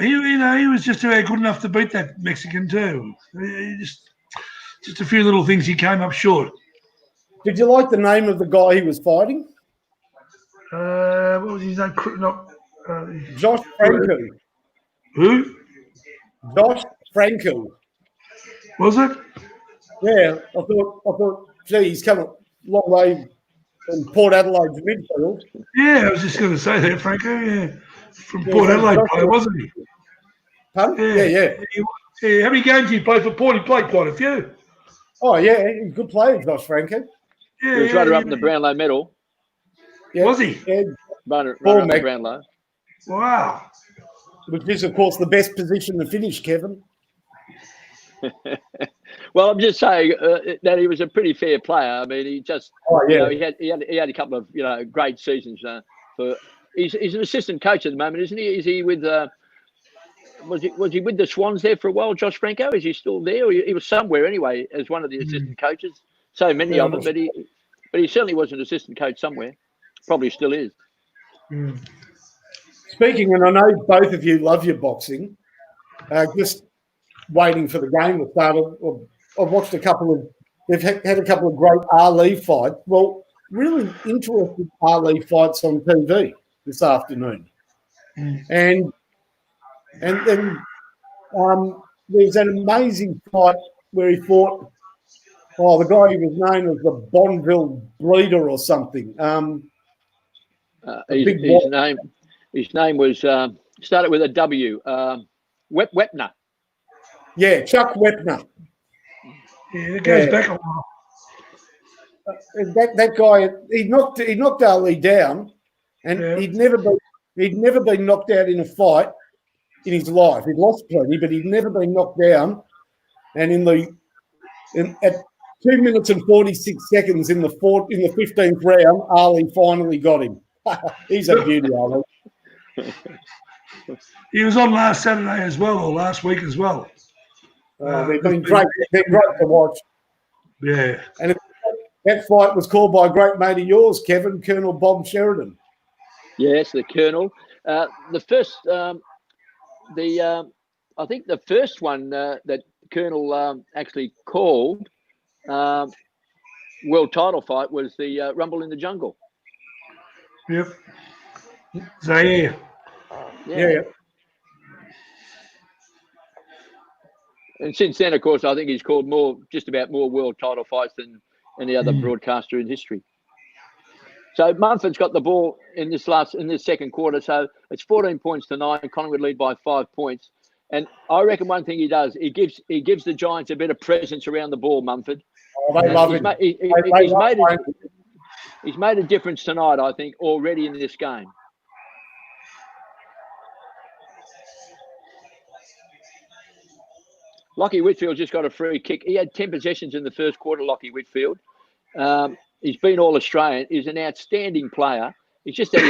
he was just about good enough to beat that Mexican too. Just a few little things he came up short. Did you like the name of the guy he was fighting? What was his name? Josh Franco. Who? Josh Franco. Was it? Yeah, I thought, gee, he's come a long way from Port Adelaide's midfield. Yeah, I was just going to say that, Franco. Yeah, from Port Adelaide player, wasn't he? Pardon? Yeah. How many games did he play for Port? He played quite a few. Oh, yeah, he's a good player, Josh Franco. Yeah, he was runner-up in the Brownlow medal. Yeah. Was he? Yeah. Runner-up in the Brownlow. Wow. Which is, of course, the best position to finish, Kevin. Well, I'm just saying that he was a pretty fair player. I mean, he just, you know, he had a couple of, you know, great seasons. He's an assistant coach at the moment, isn't he? Is he with? Was he with the Swans there for a while, Josh Franco? Is he still there? Or he was somewhere anyway as one of the assistant coaches. So many of them, but he certainly was an assistant coach somewhere. Probably still is. Speaking, and I know both of you love your boxing. Just waiting for the game to start. I've watched they've had a couple of great Ali fights. Well, really interesting Ali fights on TV this afternoon. And then there's an amazing fight where he fought, the guy who was known as the Bonville Bleeder or something. His name was, started with a W, Wepner. Yeah, Chuck Wepner. Yeah, it goes back a while. That guy, he knocked Ali down, and he'd never been knocked out in a fight in his life. He'd lost plenty, but he'd never been knocked down. And at 2 minutes and 46 seconds in the 15th round, Ali finally got him. He's a beauty, Ali. He was on last Saturday as well, or last week as well. They've been great. They're great to watch. Yeah. And that fight was called by a great mate of yours, Kevin, Colonel Bob Sheridan. Yes, the Colonel. The first, I think the first one that Colonel actually called world title fight was the Rumble in the Jungle. Yep. Zaire. Yeah. And since then, of course, I think he's called just about more world title fights than any other broadcaster in history. So Mumford's got the ball in this second quarter. So it's 14 points to 9. Collingwood lead by 5 points. And I reckon one thing he does, he gives the Giants a bit of presence around the ball, Mumford. Oh, they love him. He's made a difference tonight, I think, already in this game. Lockie Whitfield just got a free kick. He had 10 possessions in the first quarter, Lockie Whitfield. He's been All-Australian. He's an outstanding player. It's just that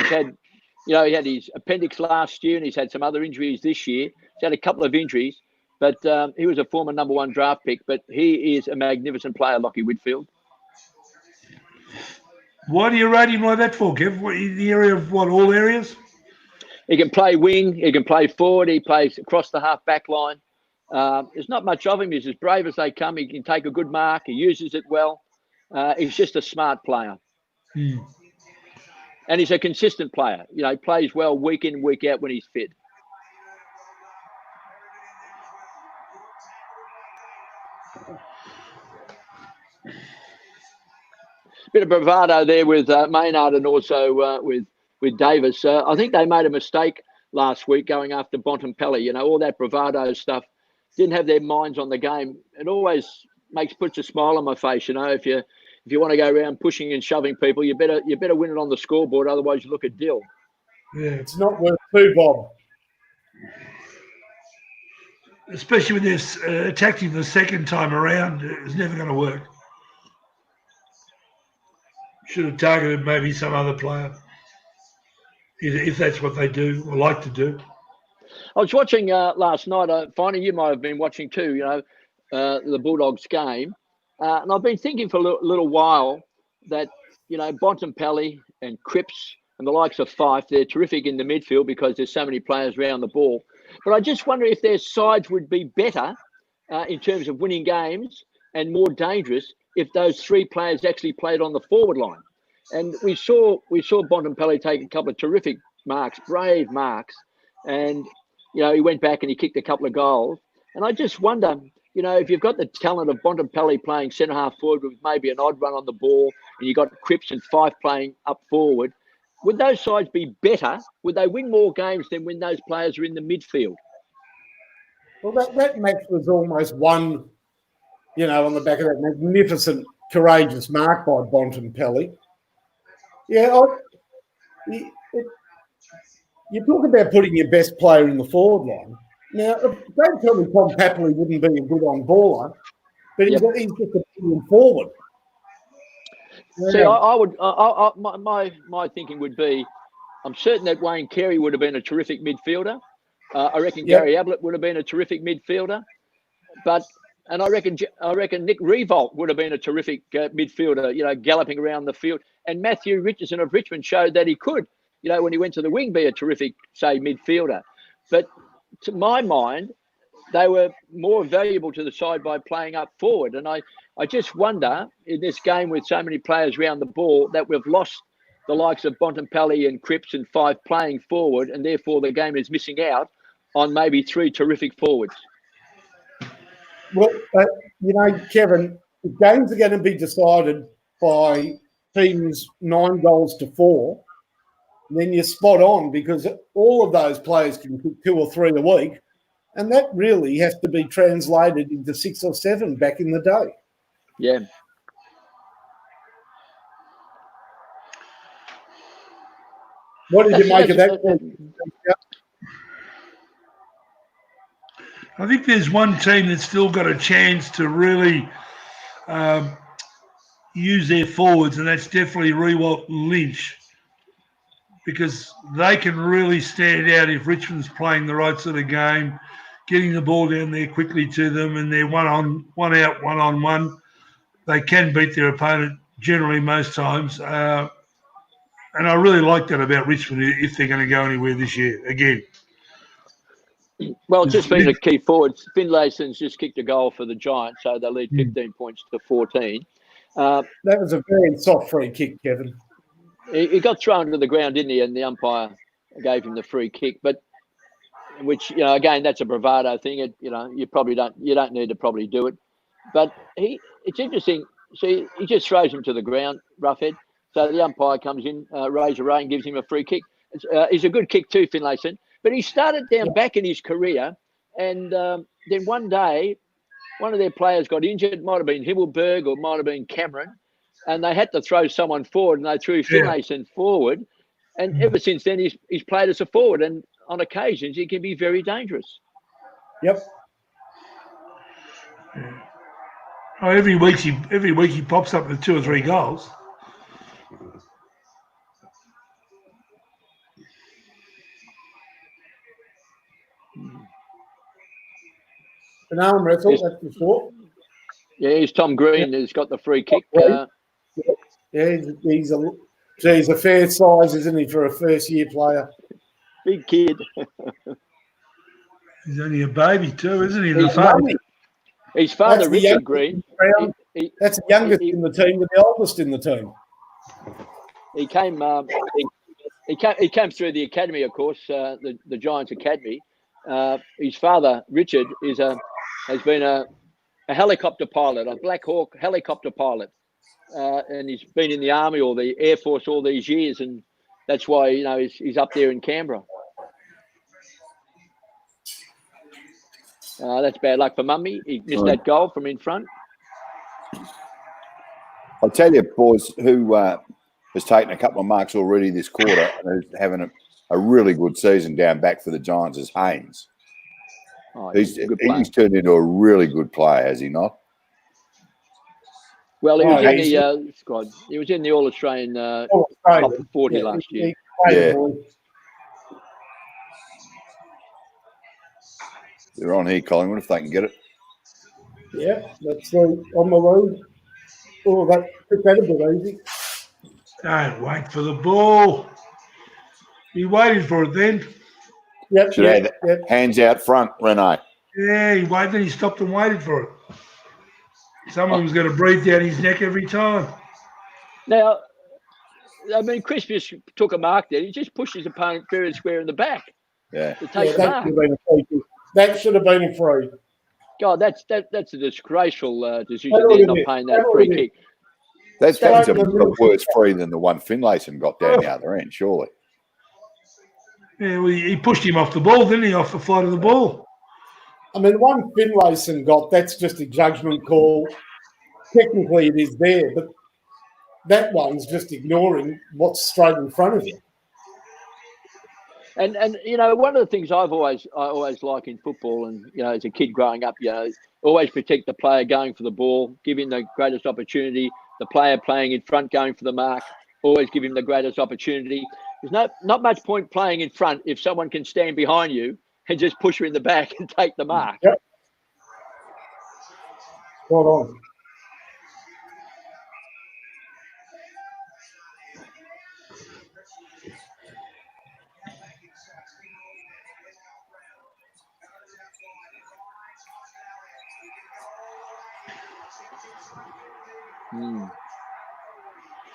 he had his appendix last year and he's had some other injuries this year. He's had a couple of injuries, But he was a former #1 draft pick, but he is a magnificent player, Lockie Whitfield. Why do you rate him like that for, Kev? What, in the area of what, all areas? He can play wing. He can play forward. He plays across the half-back line. There's not much of him. He's as brave as they come. He can take a good mark. He uses it well. He's just a smart player. And he's a consistent player. You know, he plays well week in, week out when he's fit. Bit of bravado there with Maynard and also with Davis. I think they made a mistake last week going after Bontempelli. You know, all that bravado stuff, didn't have their minds on the game. It always puts a smile on my face. You know, if you want to go around pushing and shoving people, you better win it on the scoreboard. Otherwise, you look at Dill. Yeah, It's not worth two, Bob. especially when they're attacking the second time around. It's never going to work. Should have targeted maybe some other player, if that's what they do or like to do. I was watching last night. Finally, you might have been watching too. You know, the Bulldogs game, and I've been thinking for a little while that Bontempelli and Cripps and the likes of Fife, they're terrific in the midfield because there's so many players around the ball. But I just wonder if their sides would be better in terms of winning games and more dangerous if those three players actually played on the forward line. And we saw Bontempelli take a couple of terrific marks, brave marks, and he went back and he kicked a couple of goals. And I just wonder, if you've got the talent of Bontempelli playing centre half forward with maybe an odd run on the ball, and you've got Cripps and Fife playing up forward, would those sides be better? Would they win more games than when those players are in the midfield? Well, that match was almost won, on the back of that magnificent, courageous mark by Bontempelli. Yeah, you talk about putting your best player in the forward line. Now, don't tell me Tom Papley wouldn't be a good on-baller, but he's just a brilliant forward. See, I would. My thinking would be, I'm certain that Wayne Carey would have been a terrific midfielder. I reckon Gary Ablett would have been a terrific midfielder, and I reckon Nick Revolt would have been a terrific midfielder. Galloping around the field. And Matthew Richardson of Richmond showed that he could. When he went to the wing, be a terrific, say, midfielder. But to my mind, they were more valuable to the side by playing up forward. And I just wonder, in this game with so many players around the ball, that we've lost the likes of Bontempelli and Cripps and Fife playing forward, and therefore the game is missing out on maybe three terrific forwards. Well, Kevin, the games are going to be decided by teams 9-4. Then you're spot on because all of those players can kick 2 or 3 a week. And that really has to be translated into 6 or 7 back in the day. Yeah. What did you make of that? I think there's one team that's still got a chance to really use their forwards, and that's definitely Rewalt and Lynch, because they can really stand out if Richmond's playing the right sort of game, getting the ball down there quickly to them, and they're one on one. They can beat their opponent generally most times. And I really like that about Richmond if they're going to go anywhere this year again. Well, just being a key forward, Finlayson's just kicked a goal for the Giants, so they lead 15 points to 14. That was a very soft free kick, Kevin. He got thrown to the ground, didn't he? And the umpire gave him the free kick. But which, again, that's a bravado thing. You don't need to probably do it. But it's interesting. See, he just throws him to the ground, roughhead. So the umpire comes in, Razor Ray, and gives him a free kick. He's a good kick too, Finlayson. But he started down back in his career, and then one day, one of their players got injured. It might have been Himmelberg or might have been Cameron, and they had to throw someone forward, and they threw Finlayson forward. And ever since then, he's played as a forward, and on occasions he can be very dangerous. Yep. Oh, every week he pops up with 2 or 3 goals. An arm wrestle, that's for sure. Yeah, he's Tom Green who's got the free kick. Yeah, he's a fair size, isn't he, for a first-year player? Big kid. He's only a baby too, isn't he? His father, That's the Richard Green. That's the youngest in the team, but the oldest in the team. He came. He came through the academy, of course, the Giants Academy. His father, Richard, has been a helicopter pilot, a Black Hawk helicopter pilot, and he's been in the Army or the Air Force all these years, and that's why he's up there in Canberra. That's bad luck for Mummy. He missed that goal from in front. I'll tell you, boys, who has taken a couple of marks already this quarter and is having a really good season down back for the Giants is Haynes. Oh, he's turned into a really good player, has he not? Well, he was in the squad. He was in the All-Australian top 40 last year. They're on here, Collingwood, if they can get it. Yeah, that's on the road. Oh, that took that a bit easy. Don't wait for the ball. He waited for it then. Yep. Hands out front, Rene. Yeah, he waited. Then he stopped and waited for it. Someone was going to breathe down his neck every time. Now, I mean, Chris just took a mark there. He just pushed his opponent fair and square in the back. Yeah. To take the mark. That should have been a free. God, that's a disgraceful decision there, not paying that free kick. That's a worse free than the one Finlayson got down the other end, surely. Yeah, well, he pushed him off the ball, didn't he? Off the flight of the ball. I mean, one Finlayson got, that's just a judgment call. Technically, it is there, but that one's just ignoring what's straight in front of you. And one of the things I always like in football, and as a kid growing up, always protect the player going for the ball, give him the greatest opportunity. The player playing in front going for the mark, always give him the greatest opportunity. There's not much point playing in front if someone can stand behind you and just push you in the back and take the mark. Yep. Spot on.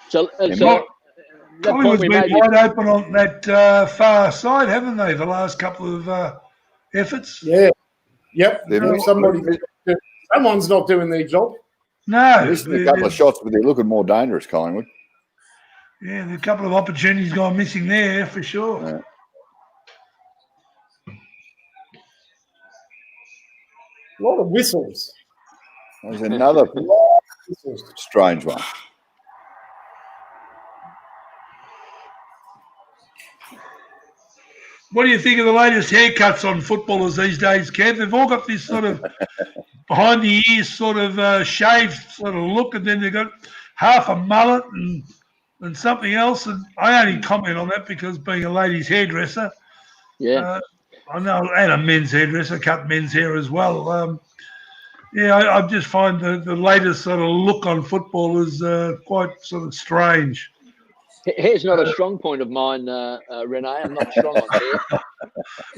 So Collingwood's been wide open on that far side, haven't they, the last couple of efforts? Yeah. Yep. Someone's not doing their job. No. Missing a couple of shots, but they're looking more dangerous, Collingwood. Yeah, there's a couple of opportunities gone missing there, for sure. Yeah. A lot of whistles. There's another strange one. What do you think of the latest haircuts on footballers these days, Kev? They've all got this sort of behind the ears sort of shaved sort of look, and then they've got half a mullet and something else. And I only comment on that because being a ladies' hairdresser, I know, and a men's hairdresser, cut men's hair as well. I just find the latest sort of look on footballers quite sort of strange. Hair's not a strong point of mine, Rene. I'm not strong on hair.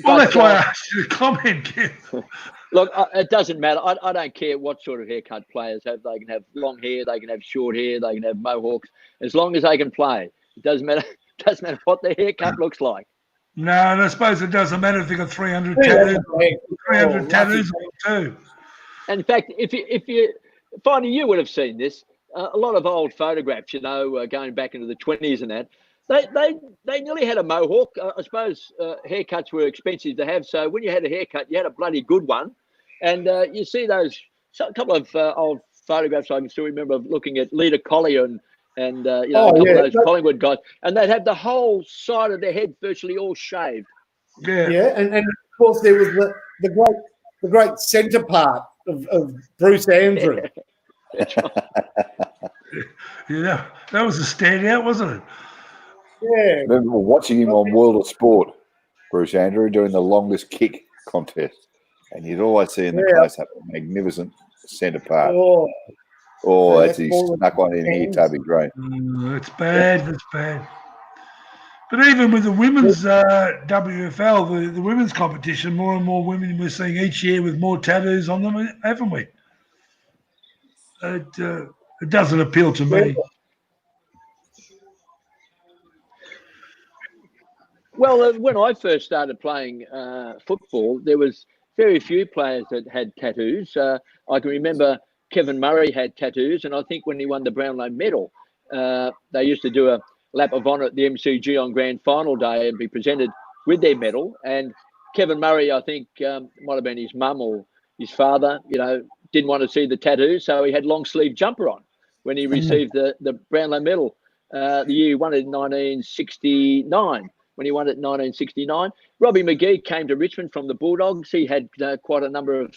Well, that's why I asked you to comment, Kev. Look, it doesn't matter. I don't care what sort of haircut players have. They can have long hair, they can have short hair, they can have mohawks. As long as they can play, it doesn't matter. It doesn't matter what their haircut looks like. No, and I suppose it doesn't matter if they've got 300 tattoos. 300 tattoos on them too. And in fact, Finey, you would have seen this. A lot of old photographs, going back into the 20s and that, they nearly had a mohawk. I suppose haircuts were expensive to have, so when you had a haircut, you had a bloody good one. And you see a couple of old photographs I can still remember looking at Lita Collier and a couple of those Collingwood guys, and they'd have the whole side of their head virtually all shaved. Yeah, and of course there was the great centre part of Bruce Andrew. That's right. Yeah, that was a standout, wasn't it? Yeah. I remember watching him on World of Sport, Bruce Andrew, doing the longest kick contest. And you'd always see in the Yeah. close-up a magnificent centre part. Oh, That's that's he more snuck one in here, Toby Green. That's bad. That's bad. But even with the women's WFL, the women's competition, more and more women we're seeing each year with more tattoos on them, haven't we? It doesn't appeal to me. Well, when I first started playing football, there was very few players that had tattoos. I can remember Kevin Murray had tattoos, and I think when he won the Brownlow medal, they used to do a lap of honour at the MCG on grand final day and be presented with their medal. And Kevin Murray, I think, might have been his mum or his father, didn't want to see the tattoo, so he had long sleeve jumper on when he received the Brownlow medal the year he won it in 1969. When he won it in 1969, Robbie McGee came to Richmond from the Bulldogs. He had quite a number of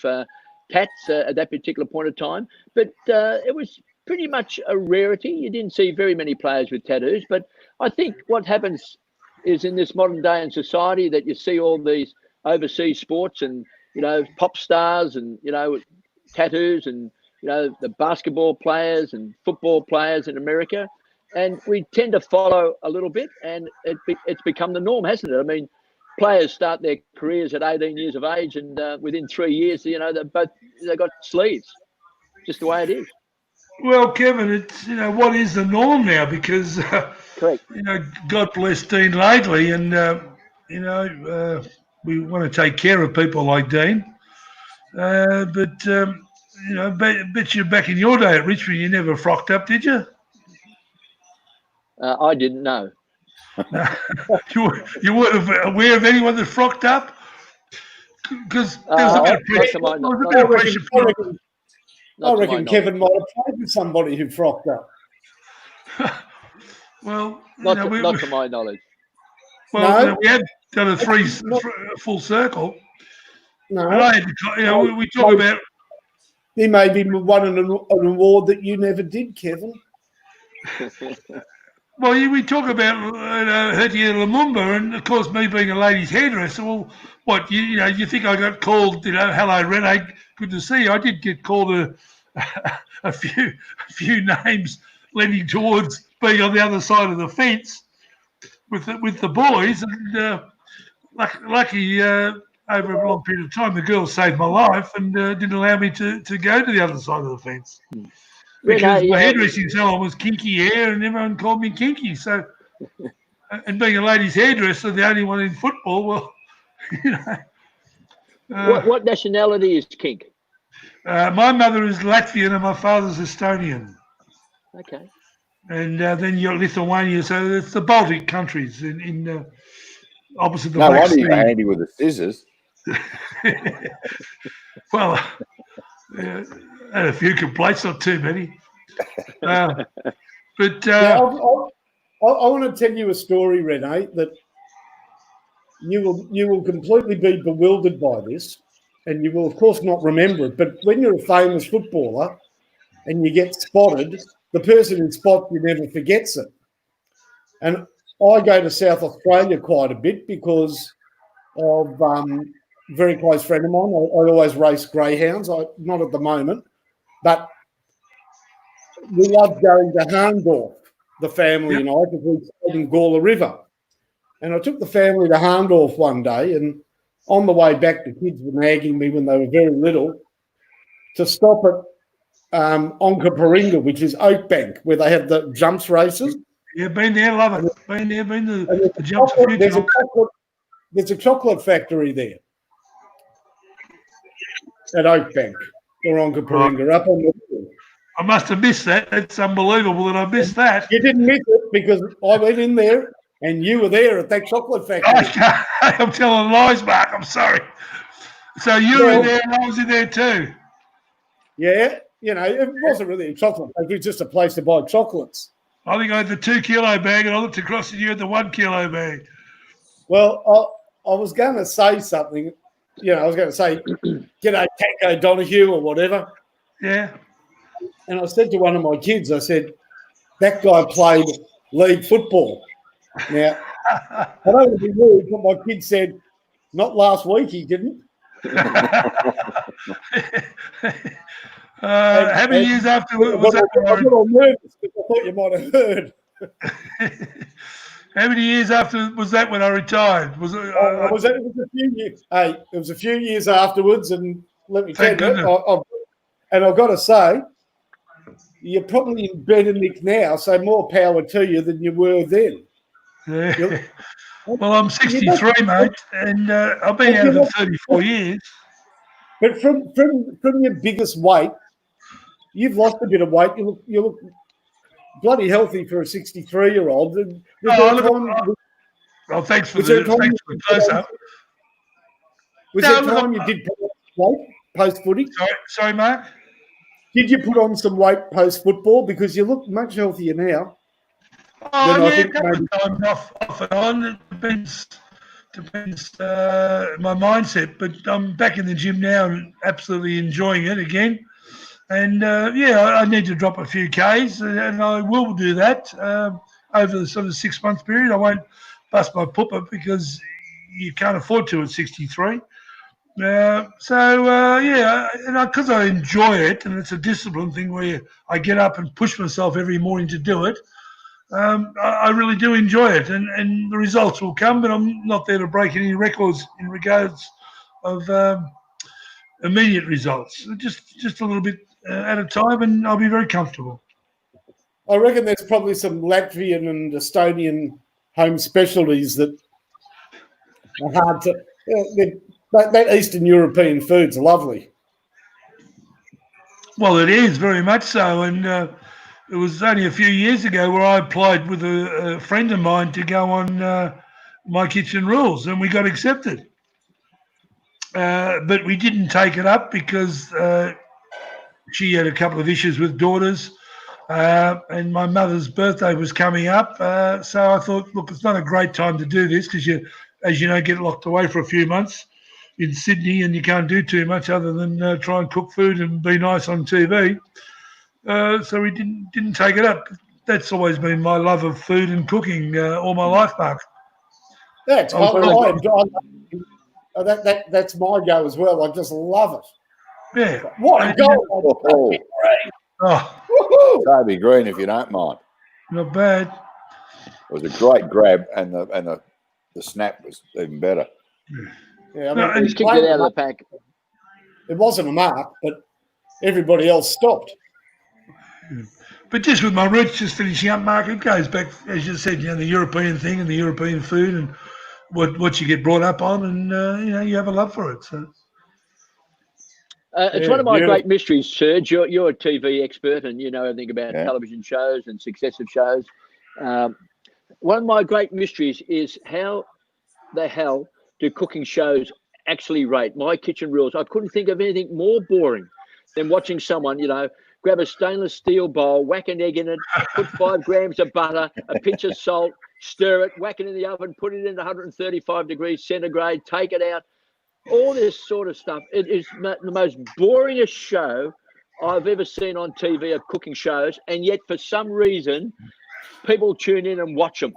tats at that particular point of time, but it was pretty much a rarity. You didn't see very many players with tattoos, but I think what happens is in this modern day in society that you see all these overseas sports and, pop stars and, tattoos and, the basketball players and football players in America. And we tend to follow a little bit, and it's become the norm, hasn't it? I mean, players start their careers at 18 years of age, and within 3 years, they got sleeves. Just the way it is. Well, Kevin, it's what is the norm now? Because Correct. God bless Dean Laidley, and we want to take care of people like Dean. But bet you back in your day at Richmond, you never frocked up, did you? I didn't know. No. You weren't aware of anyone that frocked up? Because there was a bit of pressure. I reckon Kevin might have played with somebody who frocked up. Well, not to my knowledge. Well, no. We had done a full circle. No, and I had we talk about. He maybe won an award that you never did, Kevin. Well, we talk about Hertia Lumumba, and of course, me being a ladies' hairdresser. Well, what you think I got called? Hello, Renee, good to see you. I did get called a few names leaning towards being on the other side of the fence with the boys, and lucky over a long period of time, the girls saved my life and didn't allow me to go to the other side of the fence. Because my hairdressing salon was kinky hair, and everyone called me kinky. So, and being a ladies' hairdresser, the only one in football, well, what nationality is kink? My mother is Latvian and my father's Estonian. Okay. And then you're Lithuania, so it's the Baltic countries in opposite the No Black wonder Sea. you're handy with the scissors. Well, had a few complaints, not too many. But I want to tell you a story, Renee, that you will completely be bewildered by this, and you will of course not remember it. But when you're a famous footballer and you get spotted, the person who spots you never forgets it. And I go to South Australia quite a bit because of a very close friend of mine. I always race greyhounds. Not at the moment, but we love going to Harndorf, the family and I, because we stayed in Gawler River. And I took the family to Harndorf one day, and on the way back, the kids were nagging me when they were very little to stop at Onkaparinga, which is Oakbank, where they have the jumps races. Yeah, been there, love it. Been to the jumps a few times. There's a chocolate factory there at Oakbank or Onkaparinga, up on the hill. I must have missed that. It's unbelievable that I missed that. You didn't miss it because I went in there and you were there at that chocolate factory. I'm telling lies, Mark. I'm sorry. So you were in there and I was in there too. Yeah, it wasn't really a chocolate factory, it was just a place to buy chocolates. I think I had the 2 kilo bag and I looked across at you at the 1 kilo bag. Well, I was going to say something. I was going to say, "G'day, Taco Donahue," or whatever. Yeah. And I said to one of my kids, I said, "That guy played league football." Now, I don't want to be rude, but my kid said, "Not last week, he didn't." How many years after was that? I got all nervous because I thought you might have heard. How many years after was that when I retired? Was it? It was a few years. Hey, it was a few years afterwards, and let me tell you, I've got to say, you're probably in better nick now, so more power to you than you were then. Yeah. Well, I'm 63, mate, and I've been out for 34 years. But from your biggest weight, you've lost a bit of weight. You look bloody healthy for a 63-year-old. Thanks for the close-up. Was there time you did put on weight post-footy? Sorry, Mark? Did you put on some weight post-football? Because you look much healthier now. Oh, yeah, a couple of times off and on. It depends my mindset. But I'm back in the gym now and absolutely enjoying it again. And, I need to drop a few Ks, and I will do that over the sort of 6-month period. I won't bust my pupper because you can't afford to at 63. And because I enjoy it, and it's a discipline thing where I get up and push myself every morning to do it, I really do enjoy it, and the results will come, but I'm not there to break any records in regards of immediate results. Just a little bit at a time, and I'll be very comfortable. I reckon there's probably some Latvian and Estonian home specialties that are hard to... that Eastern European food's lovely. Well, it is very much so, and it was only a few years ago where I applied with a friend of mine to go on My Kitchen Rules, and we got accepted. But we didn't take it up because she had a couple of issues with daughters, and my mother's birthday was coming up. So I thought, look, it's not a great time to do this because you, as you know, get locked away for a few months in Sydney, and you can't do too much other than try and cook food and be nice on TV. So we didn't take it up. That's always been my love of food and cooking all my life, Mark. That's my go as well. I just love it. Yeah. What a goal! Toby Green, if you don't mind. Not bad. It was a great grab, and the snap was even better. Yeah, I mean, he kicked it out of the pack. It wasn't a mark, but everybody else stopped. But just with my roots, just finishing up, Mark, it goes back, as you said, the European thing and the European food and what you get brought up on, and you have a love for it. So it's one of my great mysteries, Serge. You're a TV expert, and you know everything about television shows and successive shows. One of my great mysteries is how the hell do cooking shows actually rate? My Kitchen Rules. I couldn't think of anything more boring than watching someone, grab a stainless steel bowl, whack an egg in it, put 5 grams of butter, a pinch of salt, stir it, whack it in the oven, put it in 135 degrees centigrade, take it out. All this sort of stuff. It is the most boringest show I've ever seen on TV of cooking shows, and yet for some reason, people tune in and watch them.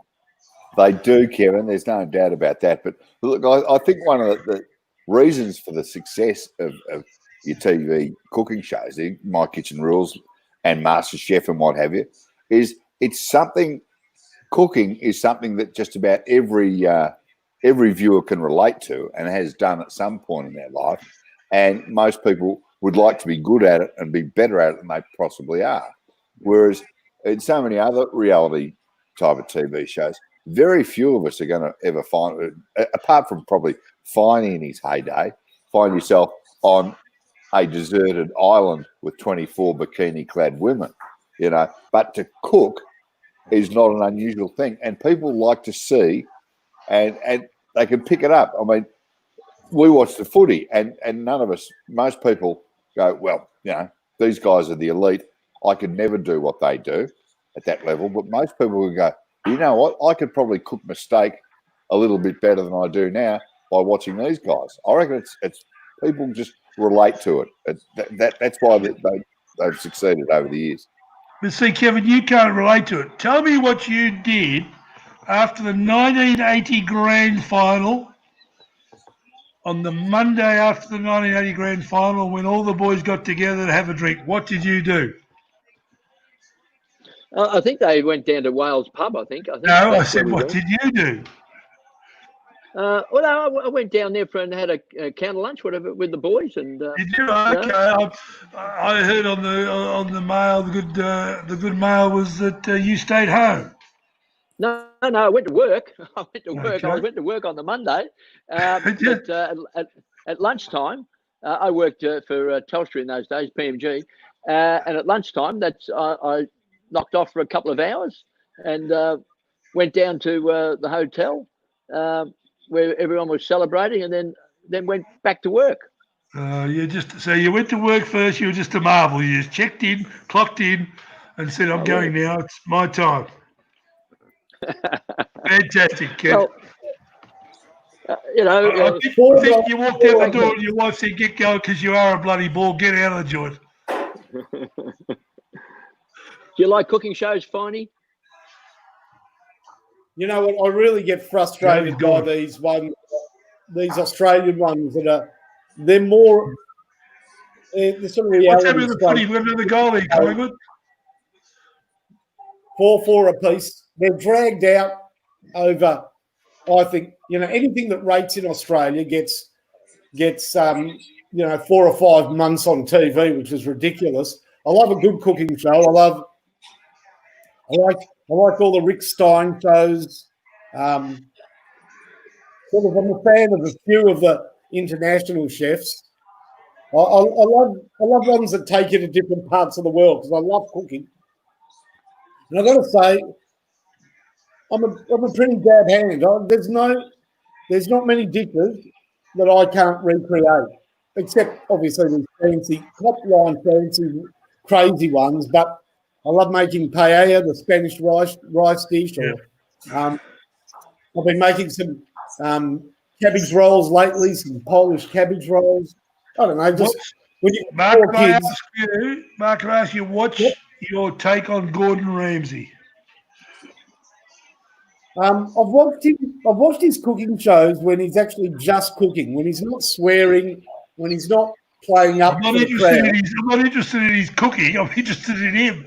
They do, Kevin. There's no doubt about that. But look, I think one of the reasons for the success of your TV cooking shows, My Kitchen Rules and MasterChef and what have you, is it's something. Cooking is something that just about every viewer can relate to and has done at some point in their life. And most people would like to be good at it and be better at it than they possibly are. Whereas in so many other reality type of TV shows, very few of us are going to ever find, apart from probably Finey in his heyday, find yourself on a deserted island with 24 bikini-clad women, But to cook is not an unusual thing, and people like to see, and they can pick it up. I mean, we watch the footy, and none of us, most people go, well, these guys are the elite. I could never do what they do at that level, but most people will go, you know what? I could probably cook my steak a little bit better than I do now by watching these guys. I reckon it's people just relate to it. That's why they've succeeded over the years. But see, Kevin, you can't relate to it. Tell me what you did after the 1980 grand final on the Monday after the 1980 grand final, when all the boys got together to have a drink, what did you do? I think they went down to Wales pub. I think No, I that's where said, we what went. did you do? Well, no, I went down there and had a counter lunch, whatever, with the boys. And Did you? Okay. I heard on the mail, the good mail was that you stayed home. No, I went to work. I went to work. Okay. I went to work on the Monday, but at lunchtime, I worked for Telstra in those days, PMG, and at lunchtime, I knocked off for a couple of hours and went down to the hotel where everyone was celebrating, and then went back to work. So you went to work first. You were just a marvel. You just checked in, clocked in, and said, "I'm going now. It's my time." Fantastic, Ken. Well, I think you walked out the door and your wife said, "Get going, because you are a bloody ball. Get out of the joint." Do you like cooking shows, Finey? You know what? I really get frustrated by these Australian ones that they're more. They're sort of reality. What's happening with the footy? We've got another goal here, Collingwood. 4-4 apiece. They're dragged out over. I think anything that rates in Australia gets 4 or 5 months on TV, which is ridiculous. I love a good cooking show. I like all the Rick Stein shows. I'm a fan of a few of the international chefs. I love ones that take you to different parts of the world because I love cooking. And I've got to say, I'm a pretty dab hand. There's not many dishes that I can't recreate, except obviously these fancy top line, fancy, crazy ones. But I love making paella, the Spanish rice dish. I've been making some cabbage rolls lately, some Polish cabbage rolls. I don't know. Just when you Mark, can I ask you, what's your take on Gordon Ramsay? I've watched his cooking shows when he's actually just cooking, when he's not swearing, when he's not playing up. I'm not interested in his cooking. I'm interested in him.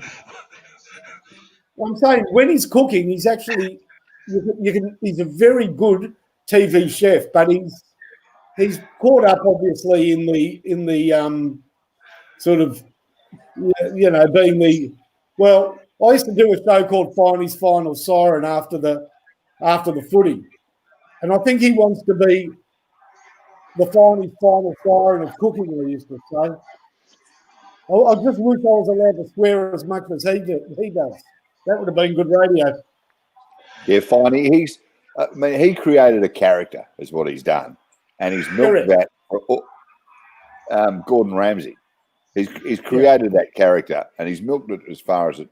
I'm saying when he's cooking, he's actually he's a very good TV chef, but he's caught up obviously in the sort of being the I used to do a show called Finey's Final Siren after the footy, and I think he wants to be the Finey's Final Siren of cooking. We used to say. I just wish I was allowed to swear as much as he does. That would have been good radio. Yeah, Finey. He created a character, is what he's done, and he's milked that. Gordon Ramsay, he's created that character, and he's milked it as far as it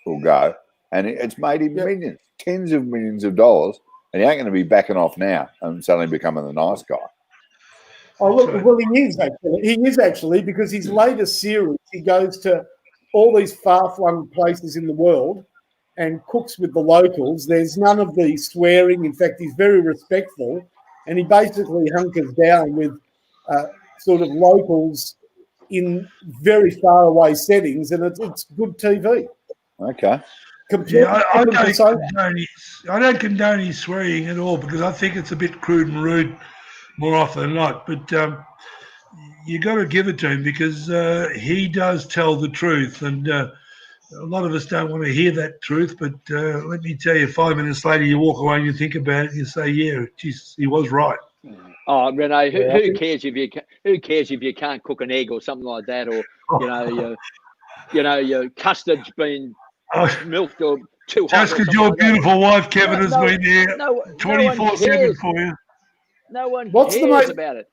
will go, and it's made him millions, tens of millions of dollars, and he ain't going to be backing off now and suddenly becoming the nice guy. Oh, look, well, he is actually, because his latest series, he goes to all these far-flung places in the world and cooks with the locals. There's none of the swearing. In fact, he's very respectful, and he basically hunkers down with sort of locals in very faraway settings, and it's good TV. Okay. I don't condone his swearing at all, because I think it's a bit crude and rude more often than not. But you got to give it to him, because he does tell the truth, and a lot of us don't want to hear that truth. But let me tell you, 5 minutes later, you walk away and you think about it, and you say, "Yeah, geez, he was right." Oh, Renee, who cares if you can't cook an egg or something like that, or your custard's been milked or too hot. Just because your beautiful wife Kevin has been there 24/7 for you. No one cares about it.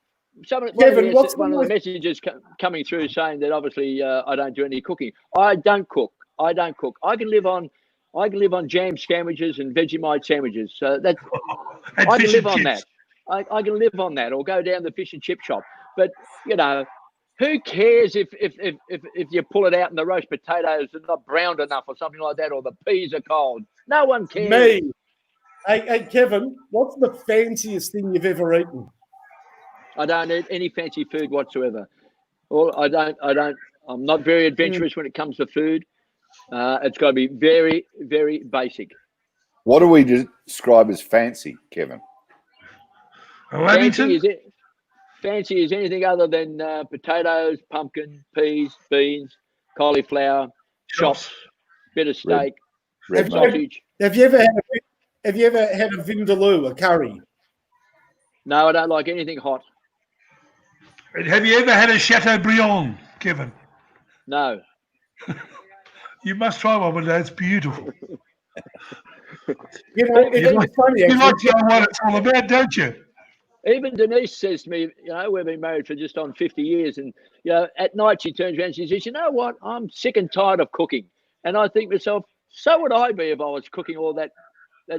One of the messages coming through saying that obviously I don't do any cooking. I don't cook. I can live on jam sandwiches and Vegemite sandwiches. So that's I can live on that. I can live on that, or go down the fish and chip shop. But who cares if you pull it out and the roast potatoes are not browned enough or something like that, or the peas are cold? No one cares. Me. Hey, Kevin, what's the fanciest thing you've ever eaten? I don't eat any fancy food whatsoever. I'm not very adventurous when it comes to food. It's got to be very, very basic. What do we describe as fancy, Kevin? Fancy is anything other than potatoes, pumpkin, peas, beans, cauliflower, chops, bit of steak, sausage. Have you ever had a vindaloo, a curry? No, I don't like anything hot. Have you ever had a Chateaubriand, Kevin? No. You must try one day. It's beautiful. You know, it's funny. You like to know what it's all about, don't you? Even Denise says to me, we've been married for just on 50 years. And, at night she turns around and she says, you know what? I'm sick and tired of cooking. And I think to myself, so would I be if I was cooking all that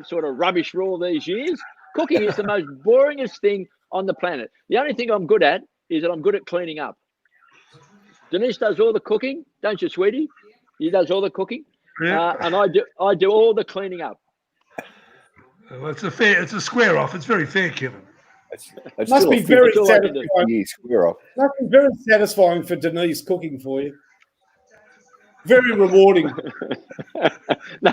sort of rubbish for all these years. Cooking is the most boringest thing on the planet. The only thing I'm good at is that I'm good at cleaning up. Denise does all the cooking, don't you, sweetie? He does all the cooking. Yeah. And I do all the cleaning up. Well, it's a square off. It's very fair, Kevin. It's must be very satisfying. Square Must be very satisfying for Denise cooking for you. Very rewarding. No,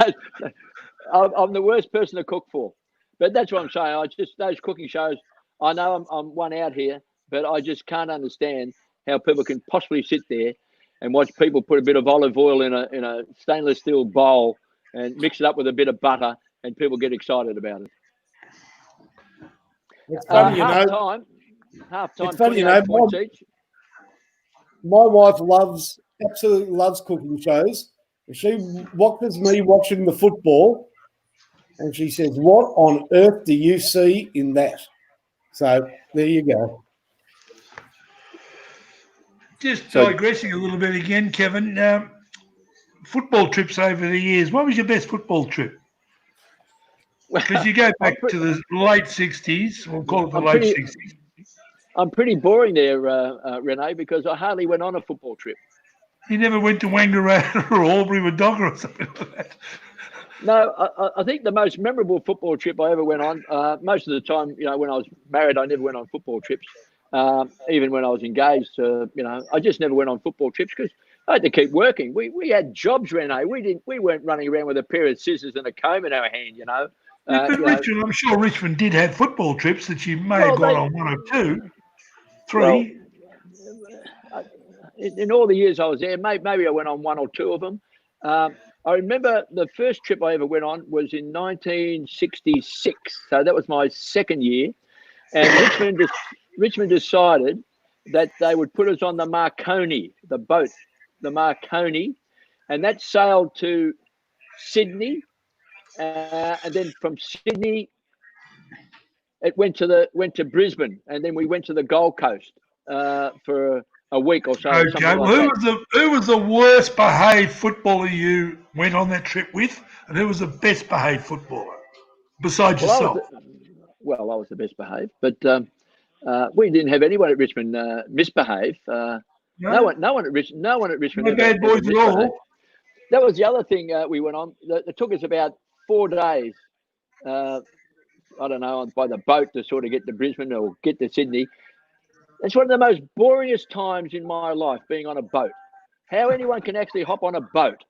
I'm the worst person to cook for, but that's what I'm saying. Those cooking shows. I know I'm one out here, but I just can't understand how people can possibly sit there and watch people put a bit of olive oil in a stainless steel bowl and mix it up with a bit of butter, and people get excited about it. It's funny, half time. It's funny, points each. My wife absolutely loves cooking shows. She watches me watching the football, and she says, "What on earth do you see in that?" So there you go. Just digressing a little bit again, Kevin. Football trips over the years. What was your best football trip? Because you go back to the late 60s, we'll call it the late 60s. I'm pretty boring there, Renee, because I hardly went on a football trip. You never went to Wangaratta or Albury with Dogger or something like that? No, I think the most memorable football trip I ever went on, most of the time, when I was married, I never went on football trips. Even when I was engaged, I just never went on football trips because I had to keep working. We had jobs, Renee. We weren't running around with a pair of scissors and a comb in our hand, But Richmond, I'm sure Richmond did have football trips that you may have gone on one or two, three. Well, in all the years I was there, maybe I went on one or two of them. I remember the first trip I ever went on was in 1966. So that was my second year. And Richmond decided that they would put us on the Marconi, the boat, the Marconi, and that sailed to Sydney. And then from Sydney, it went to Brisbane, and then we went to the Gold Coast for a week or so. Okay, who was the worst behaved footballer you went on that trip with, and who was the best behaved footballer besides yourself? I was the best behaved, but we didn't have anyone at Richmond misbehave. No one at Richmond. No bad boys at all. That was the other thing we went on. It took us about 4 days. I don't know, by the boat to sort of get to Brisbane or get to Sydney. It's one of the most boringest times in my life, being on a boat. How anyone can actually hop on a boat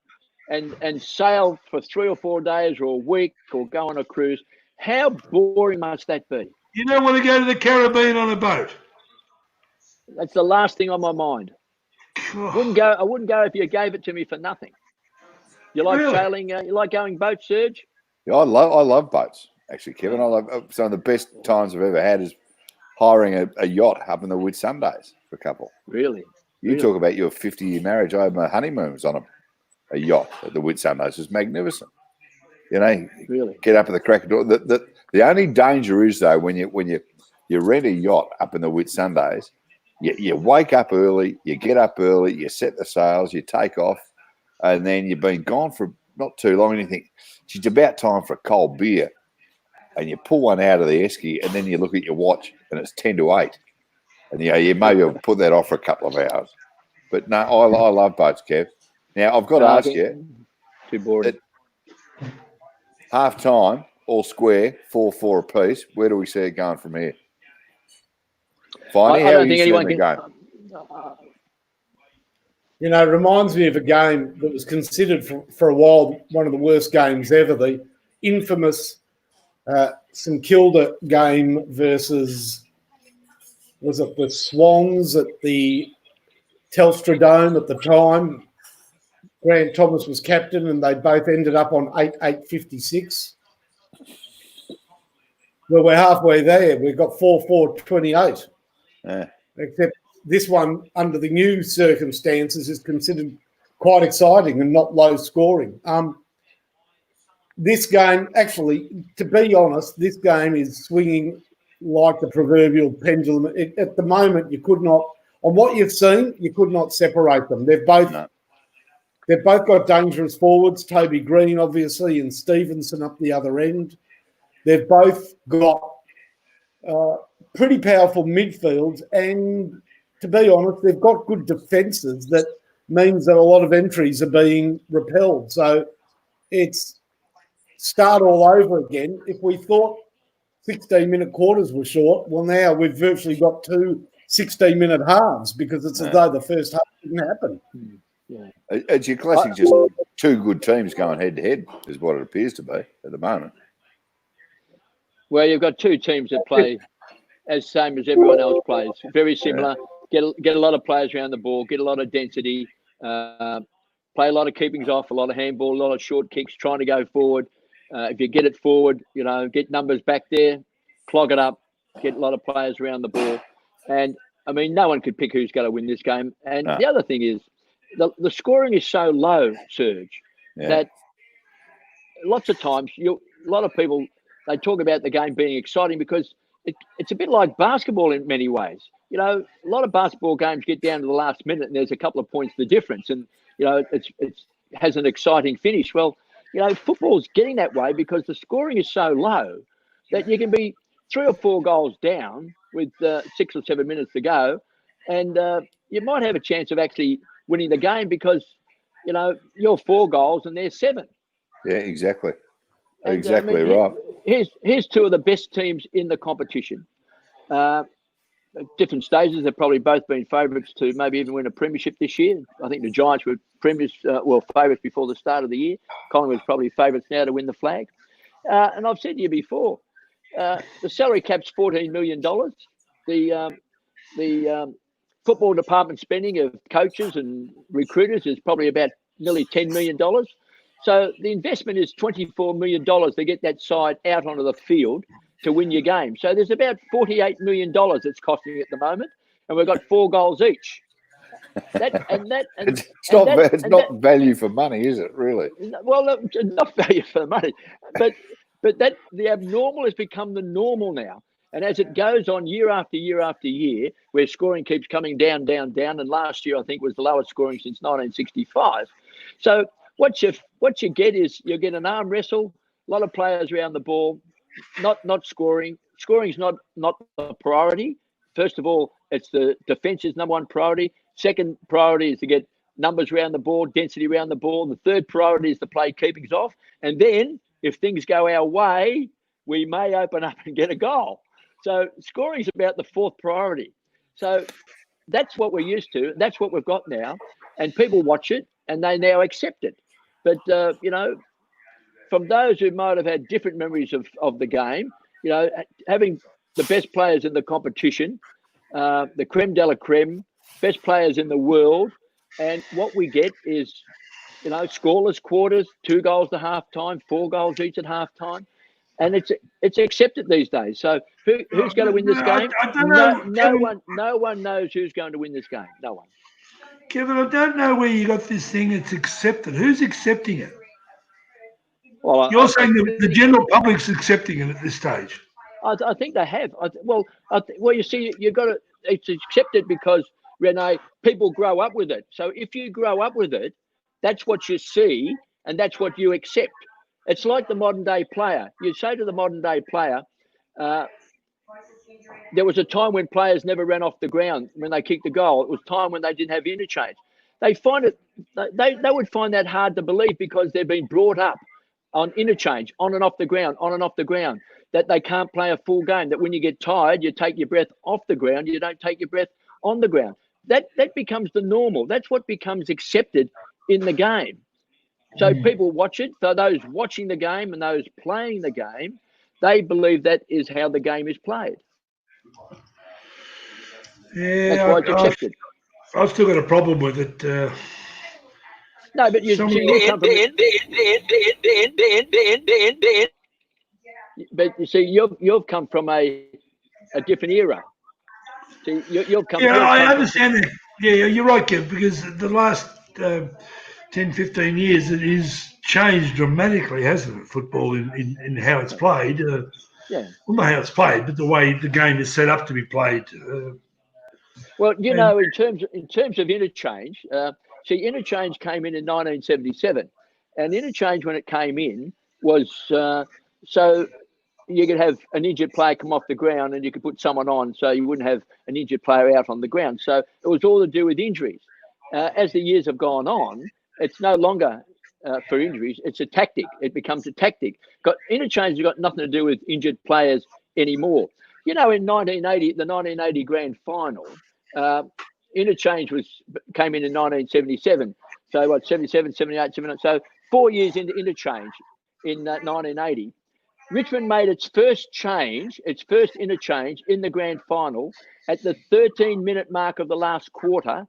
and sail for 3 or 4 days or a week or go on a cruise. How boring must that be? You don't want to go to the Caribbean on a boat? That's the last thing on my mind. I wouldn't go if you gave it to me for nothing. You like sailing? You like going boat, Serge? Yeah, I love boats. Actually, Kevin, I love some of the best times I've ever had is hiring a yacht up in the Whitsundays for a couple. Really? You talk about your 50-year marriage. I had my honeymoon was on a yacht at the Whitsundays. It was magnificent. Really get up at the crack of dawn. The only danger is though when you rent a yacht up in the Whitsundays, you wake up early, you get up early, you set the sails, you take off, and then you've been gone for not too long, and you think it's about time for a cold beer. And you pull one out of the esky, and then you look at your watch, and it's 10 to 8. And you maybe have put that off for a couple of hours. But no, I love boats, Kev. Now I've got to ask you, too boring. Half time, all square, 4-4 apiece. Where do we see it going from here? Finey, I how don't are you think seeing anyone the can. game? You know, it reminds me of a game that was considered for a while one of the worst games ever, the infamous St Kilda game versus, was it the Swans at the Telstra Dome at the time? Grant Thomas was captain and they both ended up on 8-8-56. Well, we're halfway there. We've got 4-4-28. Yeah. Except this one, under the new circumstances, is considered quite exciting and not low scoring. This game, actually, to be honest, this game is swinging like the proverbial pendulum. At the moment, you could not, on what you've seen, you could not separate them. They've both got dangerous forwards, Toby Green, obviously, and Stevenson up the other end. They've both got pretty powerful midfields, and to be honest, they've got good defences. That means that a lot of entries are being repelled. So it's start all over again. If we thought 16-minute quarters were short, well, now we've virtually got two 16-minute halves because it's as though the first half didn't happen. Yeah. It's your classic, just two good teams going head-to-head is what it appears to be at the moment. Well, you've got two teams that play as same as everyone else plays. Very similar. Get a lot of players around the ball, get a lot of density, play a lot of keepings off, a lot of handball, a lot of short kicks, trying to go forward. If you get it forward, you know, get numbers back there, clog it up, get a lot of players around the ball. And, I mean, no one could pick who's going to win this game. And the other thing is the scoring is so low, Serge, that lots of times a lot of people, they talk about the game being exciting because it's a bit like basketball in many ways. You know, a lot of basketball games get down to the last minute and there's a couple of points the difference. And, you know, it has an exciting finish. Well, you know, football's getting that way because the scoring is so low that you can be 3 or 4 goals down with 6 or 7 minutes to go. And you might have a chance of actually winning the game because, you know, you're 4 goals and they're 7. Yeah, exactly. And, exactly right. Here's two of the best teams in the competition. At different stages, they've probably both been favourites to maybe even win a premiership this year. I think the Giants were favourites before the start of the year. Collingwood's probably favourites now to win the flag. And I've said to you before, the salary cap's $14 million. The football department spending of coaches and recruiters is probably about nearly $10 million. So the investment is $24 million to get that side out onto the field to win your game. So there's about $48 million it's costing at the moment, and we've got 4 goals each. It's not value for money, is it? Really? Well, not value for the money, but that the abnormal has become the normal now. And as it goes on year after year after year, where scoring keeps coming down, and last year I think was the lowest scoring since 1965. So what you get is you get an arm wrestle, a lot of players around the ball, not scoring. Scoring's not the priority. First of all, it's the defence's number one priority. Second priority is to get numbers around the ball, density around the ball. The third priority is to play keepings off. And then if things go our way, we may open up and get a goal. So scoring is about the 4th priority. So that's what we're used to. That's what we've got now. And people watch it and they now accept it. But, you know, from those who might have had different memories of the game, you know, having the best players in the competition, the creme de la creme, best players in the world, and what we get is, you know, scoreless quarters, 2 goals to half time, 4 goals each at half time, and it's accepted these days. So who's going to win this game? I don't know. No one knows who's going to win this game. No one. Kevin, I don't know where you got this thing. It's accepted. Who's accepting it? Well, You're saying the general public's accepting it at this stage. I think they have. Well, you see, you've got to. It's accepted because, Renee, people grow up with it. So if you grow up with it, that's what you see and that's what you accept. It's like the modern day player. You say to the modern day player, there was a time when players never ran off the ground when they kicked the goal. It was time when they didn't have interchange. They would find that hard to believe because they've been brought up on interchange, on and off the ground, that they can't play a full game, that when you get tired, you take your breath off the ground, you don't take your breath on the ground. That becomes the normal. That's what becomes accepted in the game. So people watch it. So those watching the game and those playing the game, they believe that is how the game is played. Yeah, that's why it's accepted. I've still got a problem with it. No, but you come from. But you see, you've come from a different era. See, you've come. Yeah, I understand that. Yeah, you're right, Kev, because the last 10, 15 years, it has changed dramatically, hasn't it? Football in how it's played. Yeah. Well, not how it's played, but the way the game is set up to be played. Well, know, in terms of interchange, see, interchange came in 1977, and interchange when it came in was so you could have an injured player come off the ground and you could put someone on, so you wouldn't have an injured player out on the ground. So it was all to do with injuries. As the years have gone on, it's no longer for injuries. It's a tactic. It becomes a tactic. Interchange has got nothing to do with injured players anymore. In 1980, the 1980 grand final, interchange came in 1977. So what, 77, 78, 79. So 4 years into interchange in 1980. Richmond made its first interchange in the grand final at the 13-minute mark of the last quarter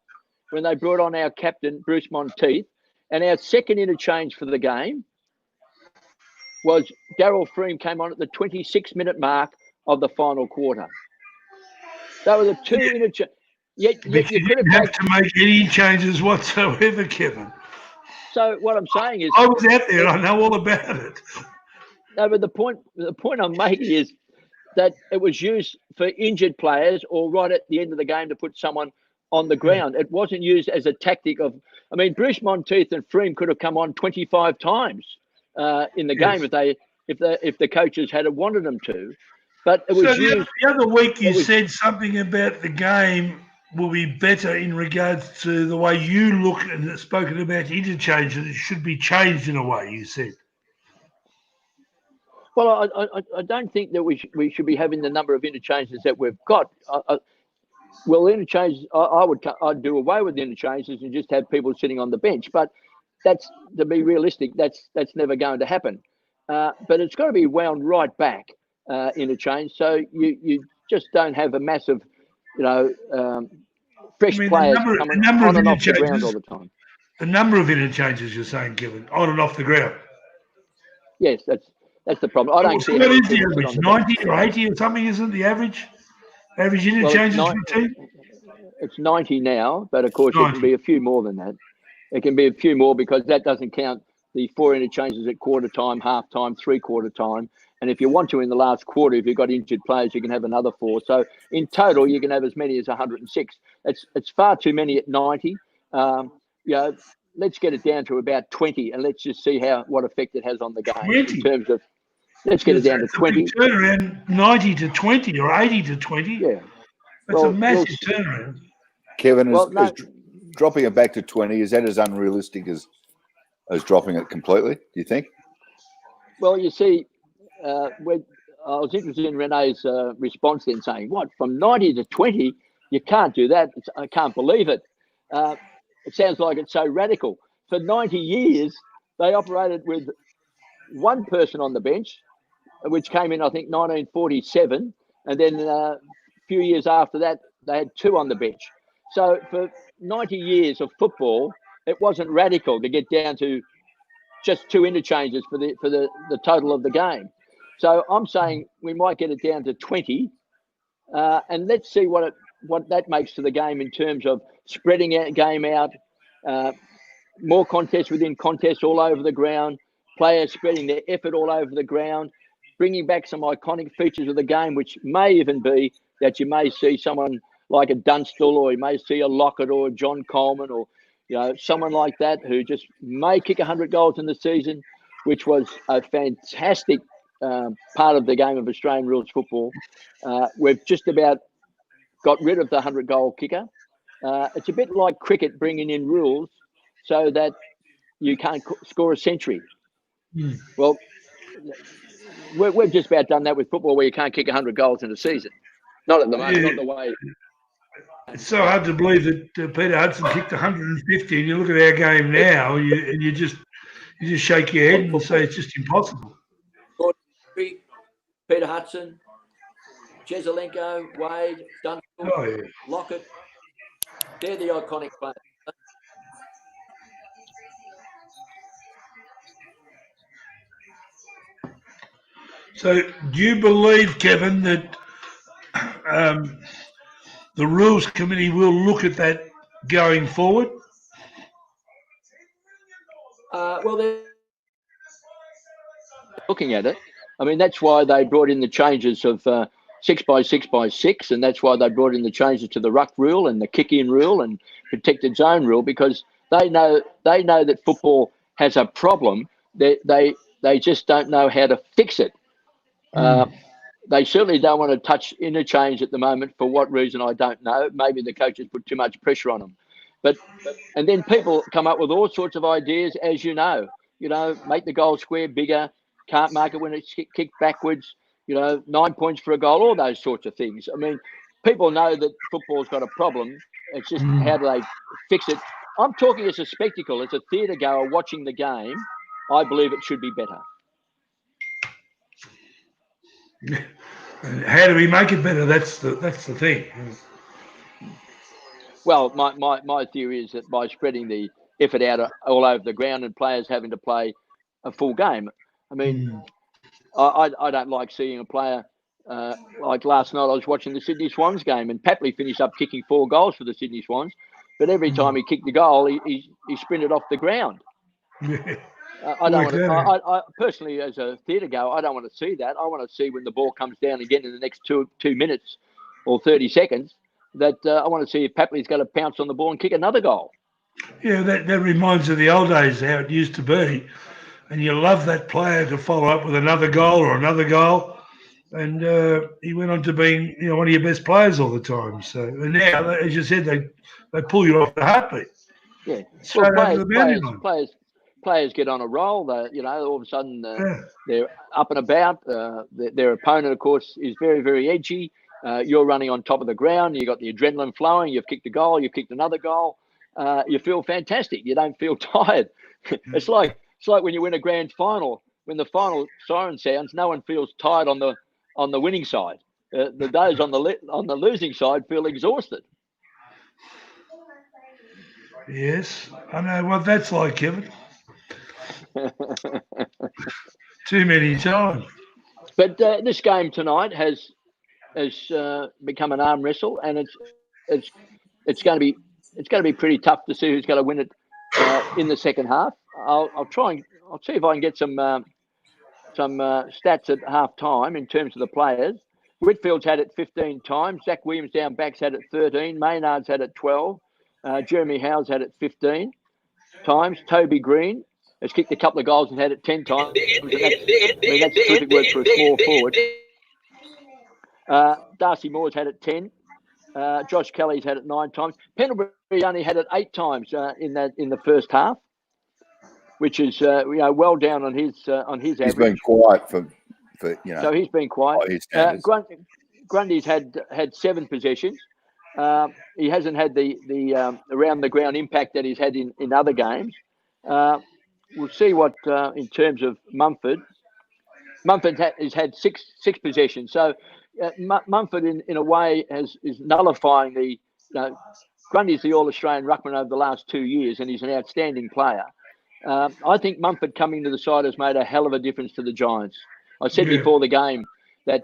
when they brought on our captain, Bruce Monteith. And our second interchange for the game was Darryl Freem came on at the 26-minute mark of the final quarter. That was the two interchange. Yet you could have to make any changes whatsoever, Kevin. So what I'm saying is, I was out there. I know all about it. No, but the point I'm making is that it was used for injured players or right at the end of the game to put someone on the ground. It wasn't used as a tactic of. I mean, Bruce Monteith and Freem could have come on 25 times in the game if the coaches had wanted them to. But it was used. The other week you said something about the game will be better in regards to the way you look and spoken about interchange, and it should be changed in a way, you said. Well, I don't think that we should be having the number of interchanges that we've got. Interchanges, I'd do away with the interchanges and just have people sitting on the bench. But that's, to be realistic, that's never going to happen. But it's got to be wound right back, interchange, so you just don't have a massive, fresh players coming on and off the ground all the time. The number of interchanges you're saying, Kevin, on and off the ground. Yes, that's the problem. I don't see. What is the average? 90 or 80 or something, isn't the average? Average interchanges for a team? It's 90 now, but of course it can be a few more than that. It can be a few more because that doesn't count the 4 interchanges at quarter time, half time, 3/4 time. And if you want to in the last quarter, if you've got injured players, you can have another 4. So in total, you can have as many as 106. It's far too many at 90. Let's get it down to about 20, and let's just see what effect it has on the game 20. In terms of. Let's get it down to 20. Turnaround 90 to 20 or 80 to 20. Yeah, that's a massive turnaround. Kevin, is dropping it back to 20, is that as unrealistic as dropping it completely? Do you think? Well, you see, I was interested in Renee's response then, saying, "What, from 90 to 20? You can't do that. I can't believe it. It sounds like it's so radical." For 90 years, they operated with one person on the bench, which came in, I think, 1947. And then a few years after that, they had 2 on the bench. So for 90 years of football, it wasn't radical to get down to just 2 interchanges for the total of the game. So I'm saying we might get it down to 20, and let's see what that makes to the game in terms of spreading out game out, more contests within contests all over the ground, players spreading their effort all over the ground, bringing back some iconic features of the game, which may even be that you may see someone like a Dunstall, or you may see a Lockett or a John Coleman, or someone like that who just may kick 100 goals in the season, which was a fantastic part of the game of Australian rules football. We've just about got rid of the 100-goal kicker. It's a bit like cricket bringing in rules so that you can't score a century. Well, we've just about done that with football, where you can't kick 100 goals in a season. Not at the moment, not the way. It's so hard to believe that Peter Hudson kicked 150, and you look at our game now, and you just shake your head and say it's just impossible. Peter Hudson, Jezelenko, Wade, Dunstall, Lockett. They're the iconic players. So do you believe, Kevin, that the Rules Committee will look at that going forward? Well, they're looking at it. I mean, that's why they brought in the changes of 6x6x6, and that's why they brought in the changes to the ruck rule and the kick-in rule and protected zone rule, because they know that football has a problem. They just don't know how to fix it. They certainly don't want to touch interchange at the moment. For what reason, I don't know. Maybe the coaches put too much pressure on them. And then people come up with all sorts of ideas, as you know. Make the goal square bigger, can't mark it when it's kicked backwards, 9 points for a goal, all those sorts of things. I mean, people know that football's got a problem. It's just how do they fix it? I'm talking as a spectacle, as a theatre goer watching the game. I believe it should be better. How do we make it better? That's the thing. Well, my theory is that by spreading the effort out all over the ground and players having to play a full game. I mean, I don't like seeing a player like last night. I was watching the Sydney Swans game, and Papley finished up kicking 4 goals for the Sydney Swans, but every time he kicked the goal, he sprinted off the ground. I don't want to. I personally, as a theatre goer, I don't want to see that. I want to see when the ball comes down again in the next 2 minutes or 30 seconds. That I want to see if Papley's going to pounce on the ball and kick another goal. Yeah, that reminds of the old days, how it used to be. And you love that player to follow up with another goal or another goal. And he went on to being one of your best players all the time. So and now, as you said, they pull you off the heartbeat. Yeah. Straight over the boundary line. Players get on a roll. All of a sudden they're up and about. Their opponent, of course, is very, very edgy. You're running on top of the ground. You've got the adrenaline flowing. You've kicked a goal. You've kicked another goal. You feel fantastic. You don't feel tired. It's like when you win a grand final. When the final siren sounds, no one feels tired on the winning side. The those on the losing side feel exhausted. Yes, I know what that's like, Kevin. Too many times. But this game tonight has become an arm wrestle, and it's going to be pretty tough to see who's going to win it in the second half. I'll see if I can get some stats at half time in terms of the players. Whitfield's had it 15 times. Zach Williams down back's had it 13. Maynard's had it 12. Jeremy Howe's had it 15 times. Toby Green has kicked a couple of goals and had it 10 times. That's terrific work for a small forward. Darcy Moore's had it 10. Josh Kelly's had it 9 times. Pendlebury only had it 8 times in the first half, which is well down on his average. He's been quiet for. So he's been quiet. Grundy's had 7 possessions. He hasn't had the around the ground impact that he's had in other games. We'll see what in terms of Mumford. Mumford has had six possessions. So Mumford in a way is nullifying the. Grundy's the All-Australian ruckman over the last 2 years, and he's an outstanding player. I think Mumford coming to the side has made a hell of a difference to the Giants. I said before the game that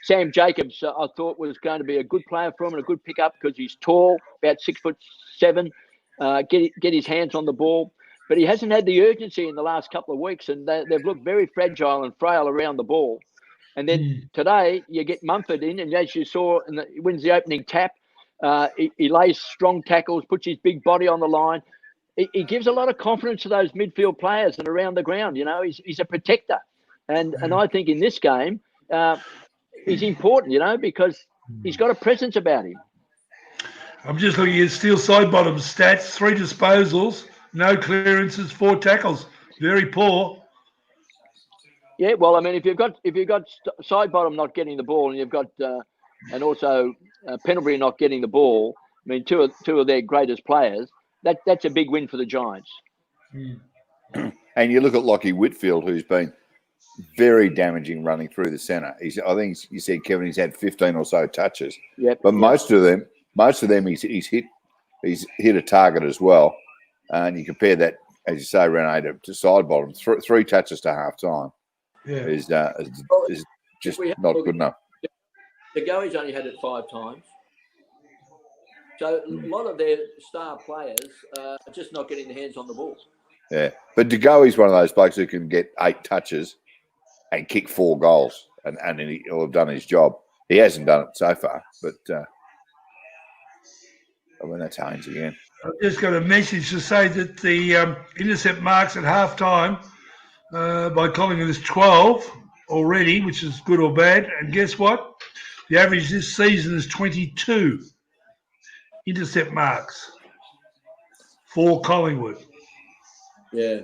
Sam Jacobs, I thought, was going to be a good player for him and a good pickup because he's tall, about 6'7", get his hands on the ball. But he hasn't had the urgency in the last couple of weeks, and they've looked very fragile and frail around the ball. And then today you get Mumford in, and as you saw, he wins the opening tap. He lays strong tackles, puts his big body on the line. He gives a lot of confidence to those midfield players and around the ground. He's a protector. And I think in this game, he's important, because he's got a presence about him. I'm just looking at Steel Sidebottom stats: 3 disposals, no clearances, 4 tackles. Very poor. Yeah, well, I mean, if you've got side bottom not getting the ball, and you've got and also Pendlebury not getting the ball, I mean, two of their greatest players. That's a big win for the Giants. And you look at Lockie Whitfield, who's been very damaging running through the centre. I think you said, Kevin, he's had 15 or so touches. Yep. But most of them, he's hit a target as well. And you compare that, as you say, Renee, to side bottom, three touches to half time is just not good enough. The Goey's only had it 5 times. So a lot of their star players are just not getting their hands on the ball. Yeah, but De Goey's one of those blokes who can get 8 touches and kick 4 goals, and he'll have done his job. He hasn't done it so far, but I mean, that's Haynes again. I've just got a message to say that the intercept marks at half time by Collingwood is 12 already, which is good or bad. And guess what? The average this season is 22 intercept marks for Collingwood. Yeah.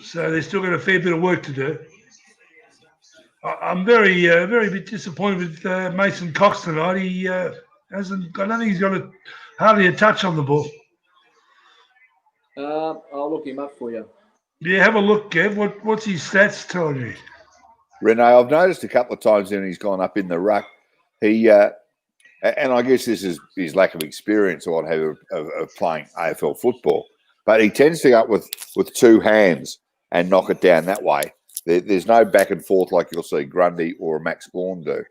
So they've still got a fair bit of work to do. I'm very bit disappointed with Mason Cox tonight. He hasn't. I don't think he's got hardly a touch on the ball. I'll look him up for you. Yeah, have a look, Kev. What's his stats telling you? Renee, I've noticed a couple of times when he's gone up in the ruck, he and I guess this is his lack of experience or what have you of playing AFL football, but he tends to go up with 2 hands and knock it down that way. There's no back and forth like you'll see Grundy or Max Gawn do.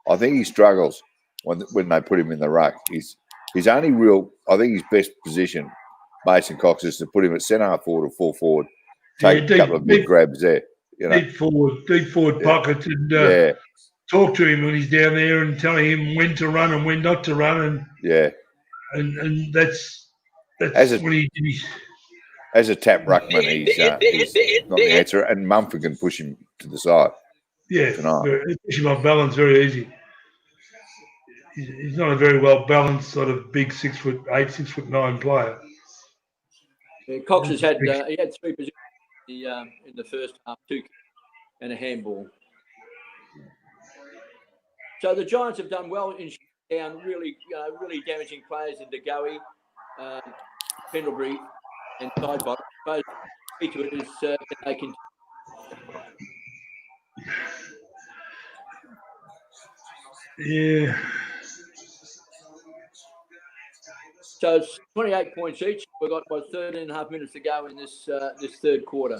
I think he struggles when they put him in the ruck. His only real, I think his best position, Mason Cox, is to put him at centre half forward or full forward, take a couple of big grabs there. You know? Deep forward pocket, and talk to him when he's down there and tell him when to run and when not to run, and that's when he's. As a tap ruckman, he's not the answer, and Mumford can push him to the side. Yeah, push him off balance very easy. He's not a very well balanced sort of big 6'8", 6'9" player. Yeah, Cox has had 3 positions in the first half, 2 and a handball. So the Giants have done well in down really damaging players in De Goey, Pendlebury, and Sidebot. Both key to it is that they can. Yeah. So it's 28 points each. We've got 13 and a half minutes to go in this third quarter.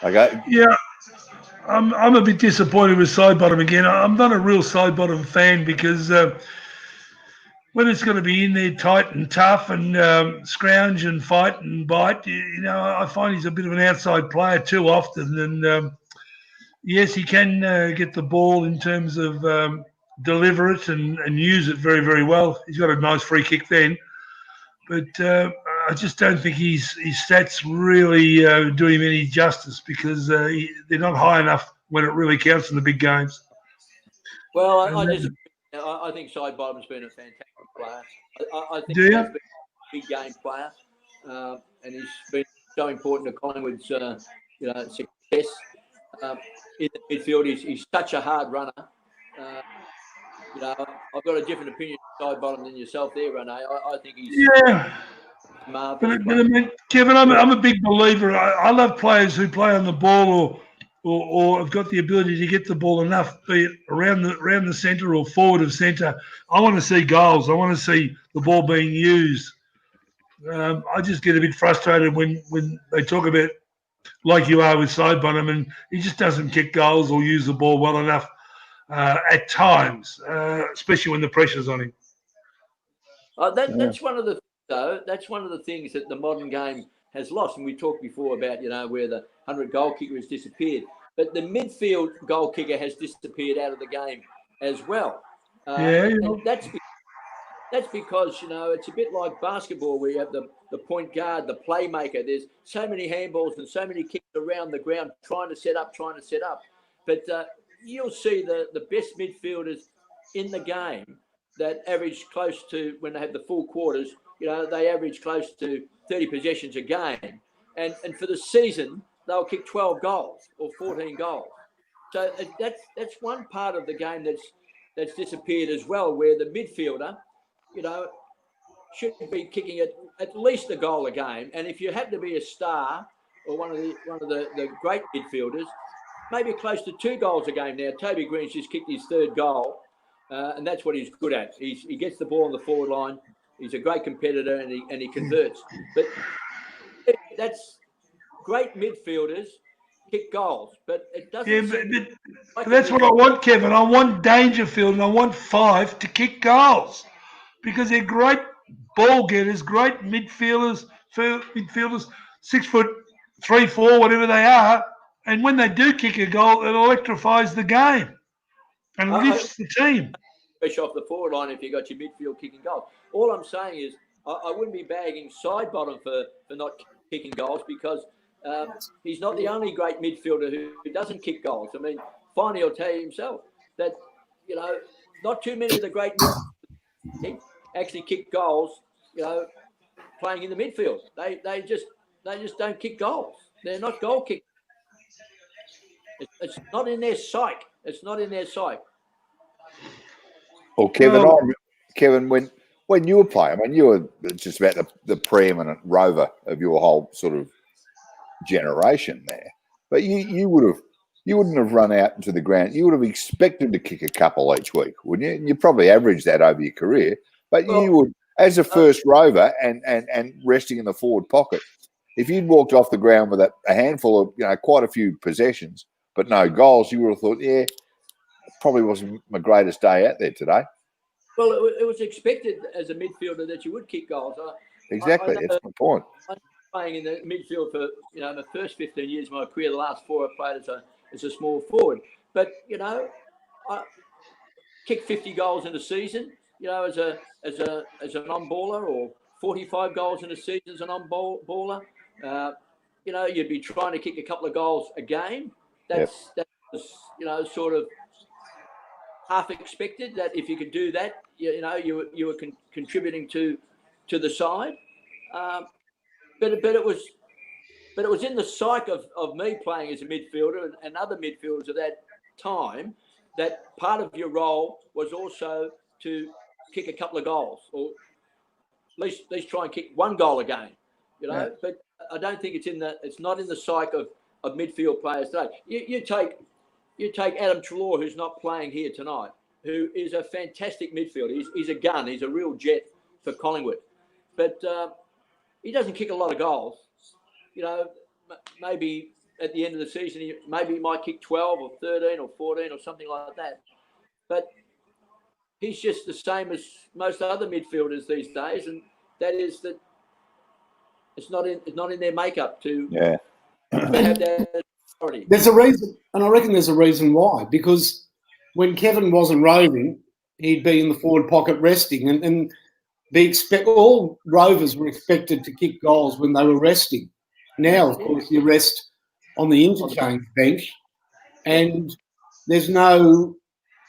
Okay. Yeah, I'm a bit disappointed with Sidebottom again. I'm not a real Sidebottom fan because when it's going to be in there tight and tough and scrounge and fight and bite, I find he's a bit of an outside player too often. And yes, he can get the ball in terms of deliver it and use it very, very well. He's got a nice free kick then. But I just don't think his stats really do him any justice because they're not high enough when it really counts in the big games. Well, I think Sidebottom's been a fantastic player. I think he's been a big game player, and he's been so important to Collingwood's success. In the midfield, he's such a hard runner. I've got a different opinion of Sidebottom than yourself there, Renee. I think he's marvellous. But I mean, Kevin, I'm a big believer. I love players who play on the ball or have got the ability to get the ball enough, be it around the centre or forward of centre. I want to see goals. I want to see the ball being used. I just get a bit frustrated when they talk about, like you are with Sidebottom, and he just doesn't kick goals or use the ball well enough at times, especially when the pressure's on him. That's one of the things that the modern game has lost. And we talked before about, where the 100 goal kicker has disappeared. But the midfield goal kicker has disappeared out of the game as well. And that's because, it's a bit like basketball where you have the point guard, the playmaker. There's so many handballs and so many kicks around the ground trying to set up. But you'll see the best midfielders in the game that average close to, when they have the full quarters, they average close to 30 possessions a game. And for the season, they'll kick 12 goals or 14 goals. So that's one part of the game that's disappeared as well, where the midfielder, should be kicking at least a goal a game. And if you happen to be a star or one of the great midfielders, maybe close to 2 goals a game now. Toby Green's just kicked his 3rd goal, and that's what he's good at. He gets the ball on the forward line. He's a great competitor, and he converts. But that's great midfielders kick goals, but it doesn't. Yeah, but that's what I want, Kevin. I want Dangerfield and I want Fife to kick goals because they're great ball getters, great midfielders, 6'3", 4", whatever they are. And when they do kick a goal, it electrifies the game and lifts the team. Fresh off the forward line if you got your midfield kicking goals. All I'm saying is I wouldn't be bagging Sidebottom for not kicking goals because he's not the only great midfielder who doesn't kick goals. I mean, finally, he'll tell you himself that, not too many of the great midfielders actually kick goals, playing in the midfield. They just don't kick goals. They're not goal kickers. It's not in their psyche. It's not in their psyche. Well, Kevin, when you were playing, I mean, you were just about the preeminent rover of your whole sort of generation there. But you wouldn't have run out into the ground. You would have expected to kick a couple each week, wouldn't you? And you probably averaged that over your career. But you would, as a first rover and resting in the forward pocket, if you'd walked off the ground with a handful of, quite a few possessions, but no goals, you would have thought, yeah, probably wasn't my greatest day out there today. Well, it was expected as a midfielder that you would kick goals. Exactly, that's my point. I'm playing in the midfield for the first 15 years of my career. The last 4 I played as a small forward. But I kicked 50 goals in a season. As a non-baller, or 45 goals in a season as a non-baller. You'd be trying to kick a couple of goals a game. That was sort of half expected that if you could do that, you were contributing to the side. But it was in the psyche of me playing as a midfielder and other midfielders at that time that part of your role was also to kick a couple of goals, or at least try and kick 1 goal a game. But I don't think it's not in the psyche of midfield players today. You take Adam Treloar, who's not playing here tonight, who is a fantastic midfielder. He's a gun. He's a real jet for Collingwood. But he doesn't kick a lot of goals. Maybe at the end of the season, he might kick 12 or 13 or 14 or something like that. But he's just the same as most other midfielders these days, and that is that it's not in their makeup to have that authority. There's a reason, and I reckon there's a reason why. Because when Kevin wasn't roving, he'd be in the forward pocket resting, and all rovers were expected to kick goals when they were resting. Now, of course, you rest on the interchange bench, and there's no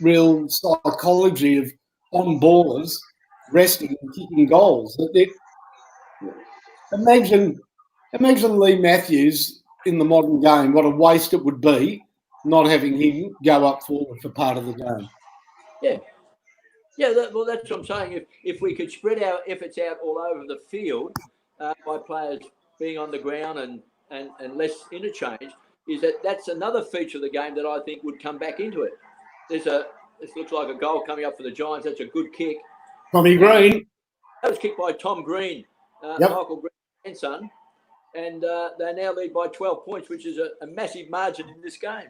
real psychology of on-ballers resting and kicking goals. Imagine Lee Matthews in the modern game, what a waste it would be not having him go up forward for part of the game. Yeah, that's what I'm saying. If we could spread our efforts out all over the field by players being on the ground and less interchange, that's another feature of the game that I think would come back into it. This looks like a goal coming up for the Giants. That's a good kick. Tommy Green. That was kicked by Tom Green, Michael Green's grandson. And they now lead by 12 points, which is a massive margin in this game.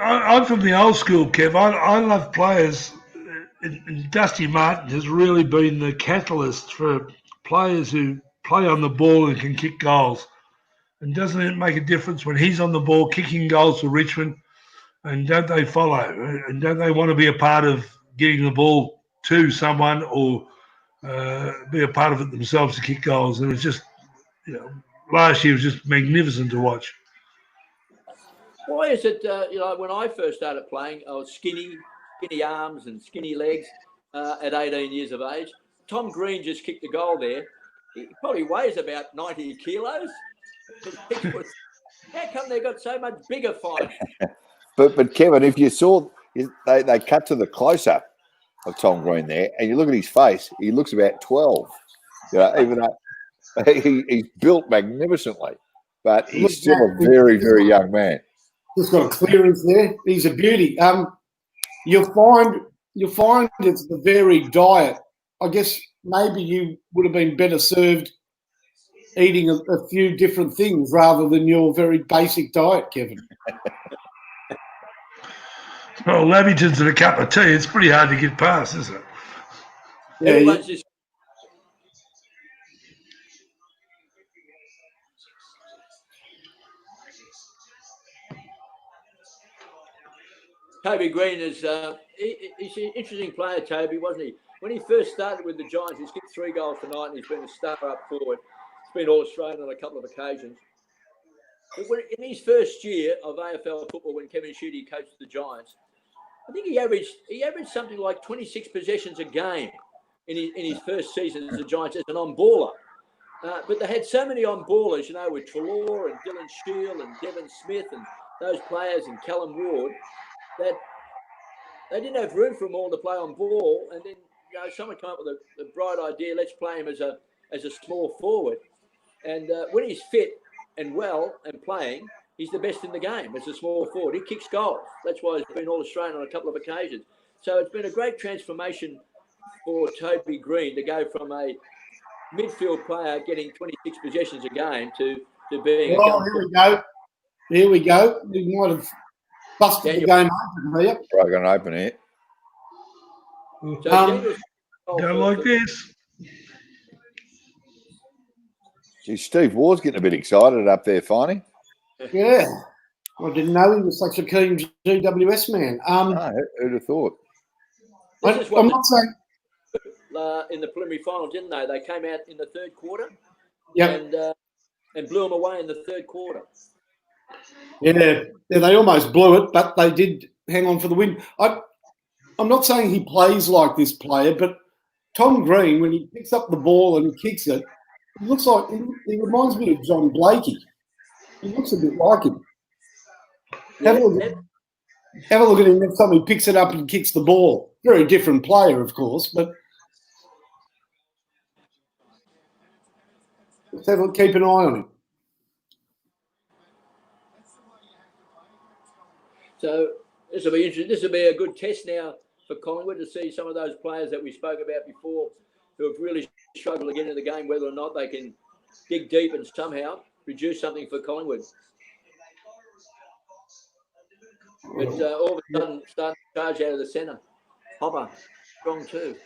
I'm from the old school, Kev. I love players. And Dusty Martin has really been the catalyst for players who play on the ball and can kick goals. And doesn't it make a difference when he's on the ball kicking goals for Richmond? And don't they follow? And don't they want to be a part of getting the ball to someone or be a part of it themselves to kick goals? And it's just, last year was just magnificent to watch. Why is it, when I first started playing, I was skinny arms and skinny legs. at 18 years of age. Tom Green just kicked a goal there. He probably weighs about 90 kilos. How come they got so much bigger fight? But Kevin, if you saw, they cut to the close-up of Tom Green there, and you look at his face, he looks about 12. You know, even though he's built magnificently, but he's still a very, very young man. Just got a clearance there. He's a beauty. You'll find it's the varied diet. I guess maybe you would have been better served eating a few different things rather than your very basic diet, Kevin. Well, Lamingtons and a cup of tea, it's pretty hard to get past, isn't it? Yeah, Toby Green is he's an interesting player, Toby, wasn't he? When he first started with the Giants, he's kicked 3 goals tonight and he's been a star up forward. He's been All-Australian on a couple of occasions. But in his first year of AFL football, when Kevin Sheedy coached the Giants, I think he averaged something like 26 possessions a game in his first season as the Giants as an on-baller. But they had so many on-ballers, you know, with Treloar and Dylan Shield and Devon Smith and those players and Callum Ward, that they didn't have room for them all to play on ball. And then, you know, someone came up with a bright idea, let's play him as a small forward. And when he's fit and well and playing, he's the best in the game as a small forward. He kicks goals. That's why he's been All-Australian on a couple of occasions. So it's been a great transformation for Toby Green to go from a midfield player getting 26 possessions a game to being Here we go. We might have busted the game open here. Probably going to open it. So Go like this. Gee, Steve Ward's getting a bit excited up there, Finey. Yeah. I didn't know he was such a keen GWS man. No, who'd have thought? I'm not saying... in the preliminary final, didn't they? They came out in the third quarter and blew them away in the third quarter. Yeah, they almost blew it, but they did hang on for the win. I'm not saying he plays like this player, but Tom Green, when he picks up the ball and kicks it, it looks like he reminds me of John Blakey. He looks a bit like him. Have a look at him next time he picks it up and kicks the ball. Very different player, of course, but let's keep an eye on him. So this will be interesting. This will be a good test now for Collingwood to see some of those players that we spoke about before who have really struggled to get into the game, whether or not they can dig deep and somehow produce something for Collingwood. But all of a sudden, starting to charge out of the centre. Hopper, strong too.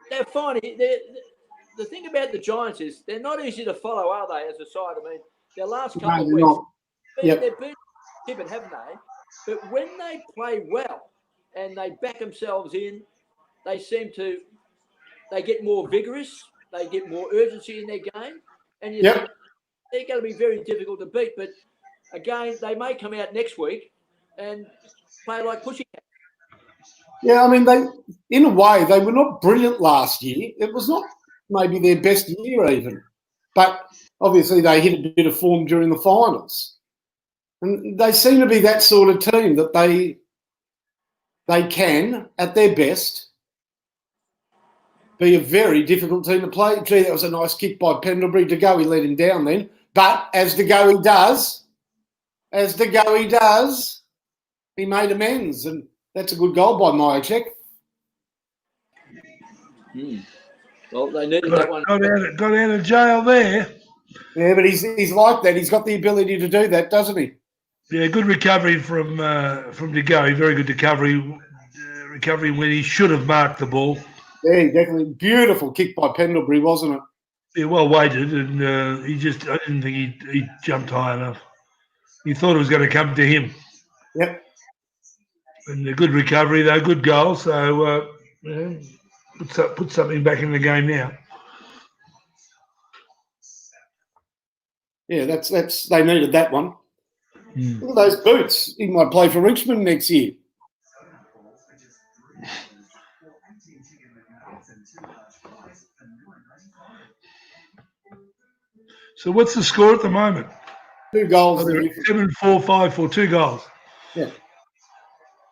They're fine. The thing about the Giants is they're not easy to follow, are they, as a side? I mean, their last couple of weeks, they've been tipping, haven't they? But when they play well and they back themselves in, they get more vigorous, they get more urgency in their game, and you think they're going to be very difficult to beat. But again, they may come out next week and play like pussycat. Yeah, I mean, in a way, they were not brilliant last year. It was not maybe their best year even. But obviously they hit a bit of form during the finals. And they seem to be that sort of team that they can, at their best, be a very difficult team to play. Gee, that was a nice kick by Pendlebury. De Goey let him down then. But as De Goey does, he made amends. And that's a good goal by Myercheck. Well, they needed that one. Got out of jail there. Yeah, but he's like that. He's got the ability to do that, doesn't he? Yeah, good recovery from De Goey. Very good recovery when he should have marked the ball. Yeah, definitely. Beautiful kick by Pendlebury, wasn't it? Yeah, well weighted, and I didn't think he jumped high enough. He thought it was going to come to him. Yep. And a good recovery, though, good goal. So, put something back in the game now. Yeah, that's they needed that one. Look at those boots. He might play for Richmond next year. So what's the score at the moment? 2 goals. 7-4-5 2 goals. Yeah.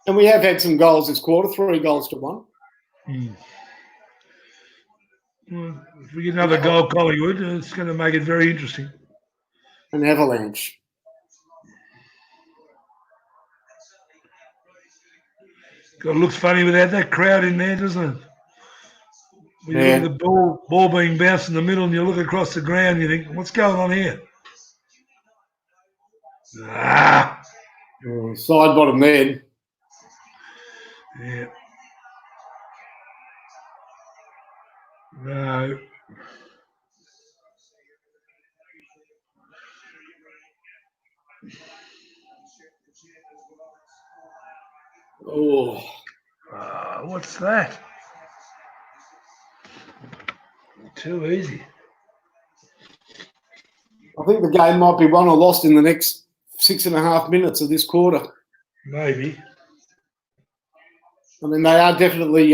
And we have had some goals this quarter, 3 goals to 1. Well, if we get another goal, Collingwood, it's going to make it very interesting. An avalanche. God, it looks funny without that crowd in there, doesn't it? When you look at the ball being bounced in the middle and you look across the ground, you think, what's going on here? Side bottom man. Yeah. No. Oh. What's that? Too easy. I think the game might be won or lost in the next 6.5 minutes of this quarter. Maybe. I mean, they are definitely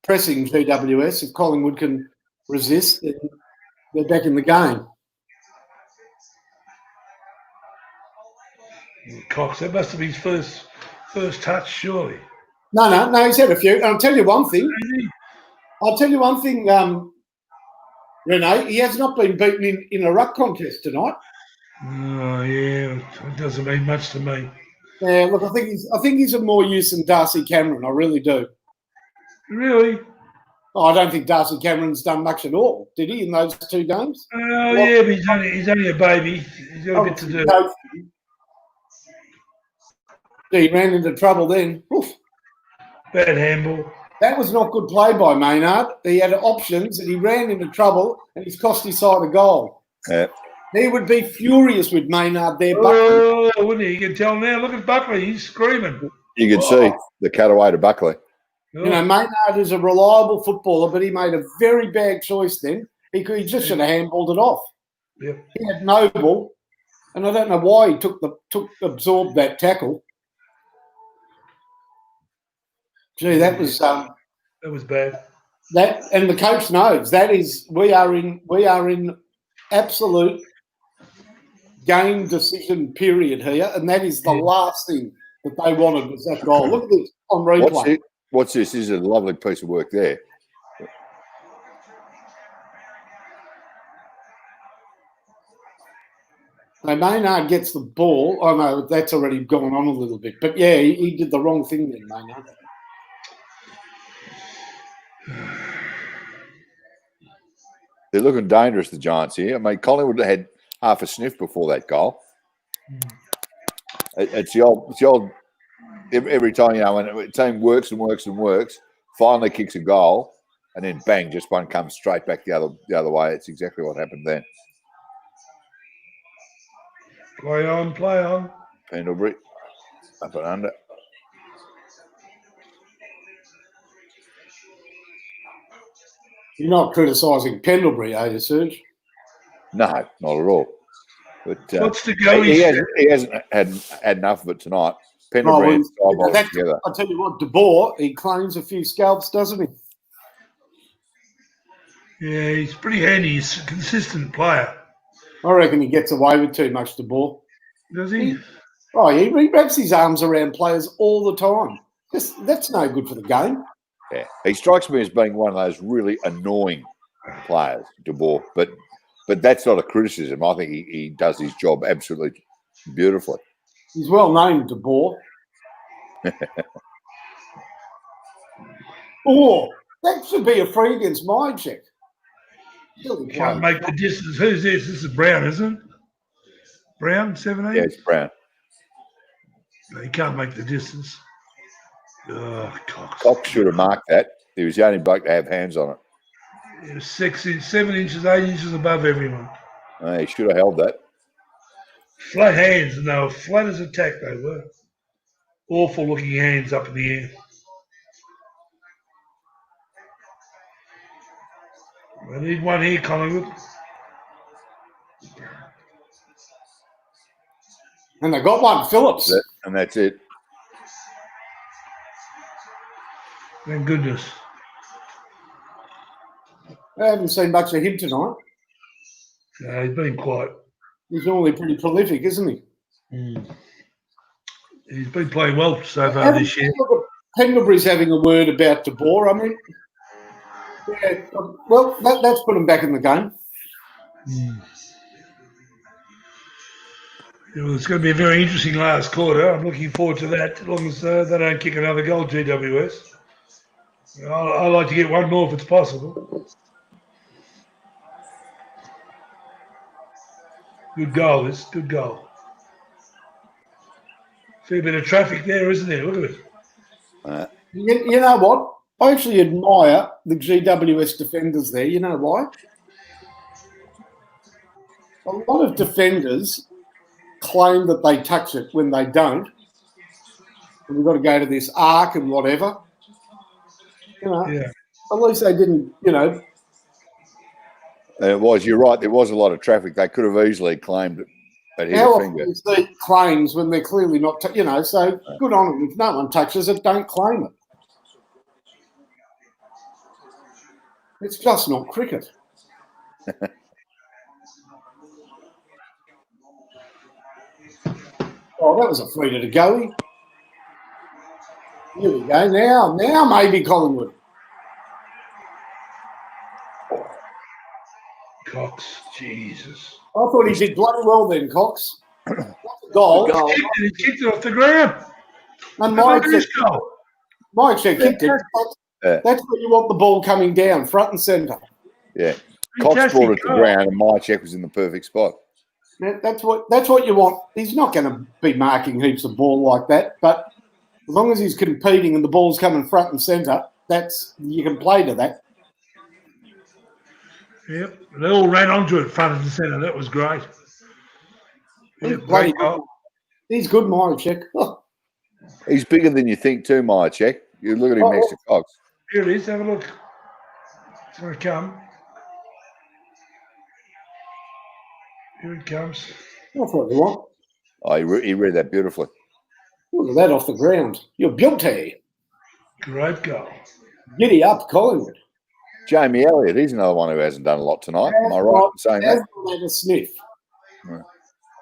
pressing GWS. If Collingwood can resist, then they're back in the game. Cox, that must have been his first touch, surely. No, he's had a few. And I'll tell you one thing. Renee, he has not been beaten in a ruck contest tonight. Oh, yeah. It doesn't mean much to me. Yeah, look, I think he's of more use than Darcy Cameron. I really do. Really? Oh, I don't think Darcy Cameron's done much at all, did he, in those 2 games? Oh, yeah, but he's only a baby. He's got a bit to do. He ran into trouble then. Oof. Bad handball. That was not good play by Maynard. He had options and he ran into trouble and he's cost his side a goal. Yeah. He would be furious with Maynard there. Oh, wouldn't he? You can tell now. Look at Buckley. He's screaming. You can see the cutaway to Buckley. You know, Maynard is a reliable footballer, but he made a very bad choice then. He just should have handballed it off. Yep. He had Noble, and I don't know why he absorbed that tackle. Gee, that was bad. That, and the coach knows we are in absolute game decision period here, and that is the last thing that they wanted was that goal. Look at this on replay. What's this? This is a lovely piece of work there. So Maynard gets the ball. Oh no, that's already gone on a little bit. But yeah, he did the wrong thing then, Maynard. They're looking dangerous, the Giants here. I mean, Collingwood had half a sniff before that goal. It's the old. Every time, you know, when a team works and works and works, finally kicks a goal, and then bang, just one comes straight back the other way. It's exactly what happened then. Play on. Pendlebury up and under. You're not criticising Pendlebury, are you, Serge? No, not at all. But what's the go? He hasn't had enough of it tonight. Pendlebury and Skybolt together. I'll tell you what, De Boer, he claims a few scalps, doesn't he? Yeah, he's pretty handy. He's a consistent player. I reckon he gets away with too much, De Boer. Does he? He wraps his arms around players all the time. That's no good for the game. Yeah, he strikes me as being one of those really annoying players, De Boer. But that's not a criticism. I think he does his job absolutely beautifully. He's well known, De Boer. Oh, that should be a free against my check. Can't make the distance. Who's this? This is Brown, isn't it? Brown, 17? Yeah, it's Brown. No, he can't make the distance. Oh, Cox should have marked that. He was the only bloke to have hands on it. He was 7 inches, 8 inches above everyone. He should have held that. Flat hands, and they were flat as a tack, they were. Awful looking hands up in the air. I need one here, Collingwood. And they got one, Phillips. And that's it. Thank goodness. I haven't seen much of him tonight. No, he's been quiet. He's normally pretty prolific, isn't he? He's been playing well so far this year. Pendlebury's having a word about De Boer. I mean, yeah, well, that's put him back in the game. Well, it's going to be a very interesting last quarter. I'm looking forward to that, as long as they don't kick another goal, GWS. I like to get one more if it's possible. Good goal, this. Good goal. Fair bit of traffic there, isn't there? Look at it. You know what? I actually admire the GWS defenders there. You know why? A lot of defenders claim that they touch it when they don't. And we've got to go to this arc and whatever. You know, At least they didn't, you know. You're right, there was a lot of traffic. They could have easily claimed it. How often do you see claims when they're clearly not, you know, so good on them. If no one touches it, don't claim it. It's just not cricket. Oh, that was a free to go. Here we go. Now maybe Collingwood. Cox, Jesus. I thought he did bloody well then, Cox. Goal. He kicked it off the ground. And Mike said kicked it. That's what you want the ball coming down, front and centre. Yeah. Cox brought it to ground and Mychek was in the perfect spot. That's what you want. He's not going to be marking heaps of ball like that, but as long as he's competing and the ball's coming front and centre, you can play to that. Yep, they all ran onto it front and centre. That was great. Yep, great goal. He's good, Mychek. Oh. He's bigger than you think too, Mychek. You look at him next to Cox. Here it is. Have a look. It's going to come. Here it comes. That's what you want. Oh, he read that beautifully. Look at that off the ground. You're guilty. Great goal. Giddy up, Collingwood. Jamie Elliott, he's another one who hasn't done a lot tonight. Am I right in saying that? Hasn't had a sniff. I'd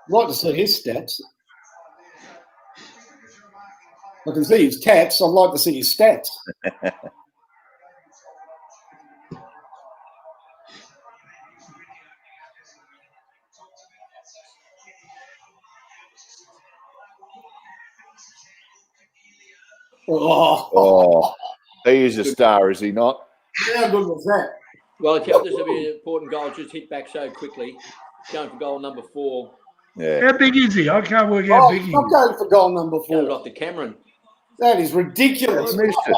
like to see his stats. I can see his tats. I'd like to see his stats. Oh, he is a star, is he not? How good was that? Well, I tell this will be an important goal. Just hit back so quickly. Going for goal number 4. Yeah. How big is he? I can't work out how big he is. I'm going for goal number 4. Going off to Cameron. That is ridiculous. Missed it.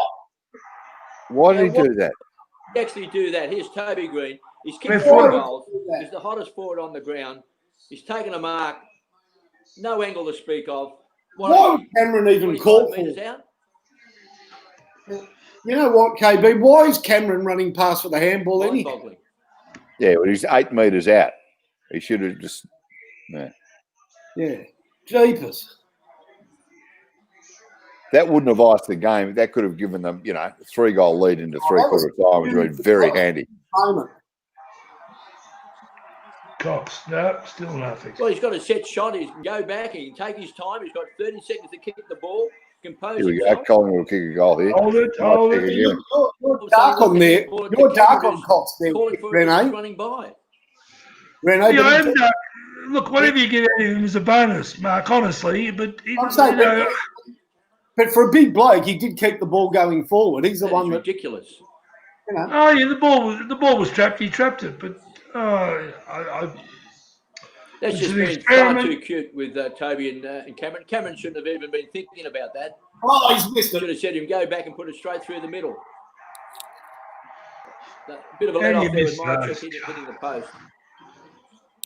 Why did he do that? He actually do that. Here's Toby Green. He's kicked 4 goals. He's the hottest forward on the ground. He's taken a mark. No angle to speak of. Why would Cameron even call for it? Out? You know what, KB? Why is Cameron running past for the handball anyway? Yeah, well, he's 8 metres out. He should have just... Yeah. Jeepers. That wouldn't have iced the game. That could have given them, 3-goal lead into three-quarter time, which would be very handy. Cox, no, still nothing. Well, he's got a set shot. He can go back. He can take his time. He's got 30 seconds to kick the ball. Compose here we himself. go. Collingwood will kick a goal here. Hold it. You're dark on there. You're dark on Cox there, Rene. Running by. Rene, look, whatever you get out of him is a bonus, Mark, honestly. But, but for a big bloke, he did keep the ball going forward. He's the one that... ridiculous. Oh, yeah, the ball was trapped. He trapped it. But, that's just been far too cute with Toby and Cameron. Cameron shouldn't have even been thinking about that. Oh, he's missed it. Should have said him go back and put it straight through the middle. A bit of a let off there with Mychek hitting the post.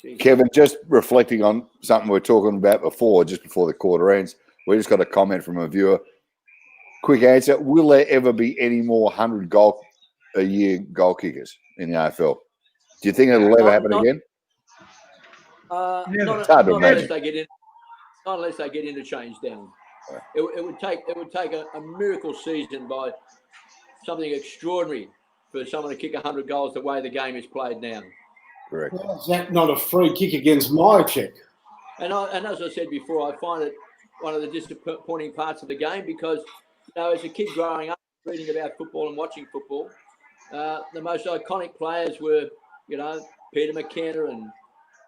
Jeez. Kevin, just reflecting on something we were talking about before, just before the quarter ends, we just got a comment from a viewer. Quick answer: will there ever be any more 100-goal-a-year goal kickers in the AFL? Do you think it'll ever happen again? Not hard to unless imagine. they get in. not unless they get interchange down. It would take a miracle season by something extraordinary for someone to kick 100 goals the way the game is played now. Correct. Well, is that not a free kick against my check? And as I said before, I find it one of the disappointing parts of the game because, as a kid growing up, reading about football and watching football, the most iconic players were, Peter McKenna and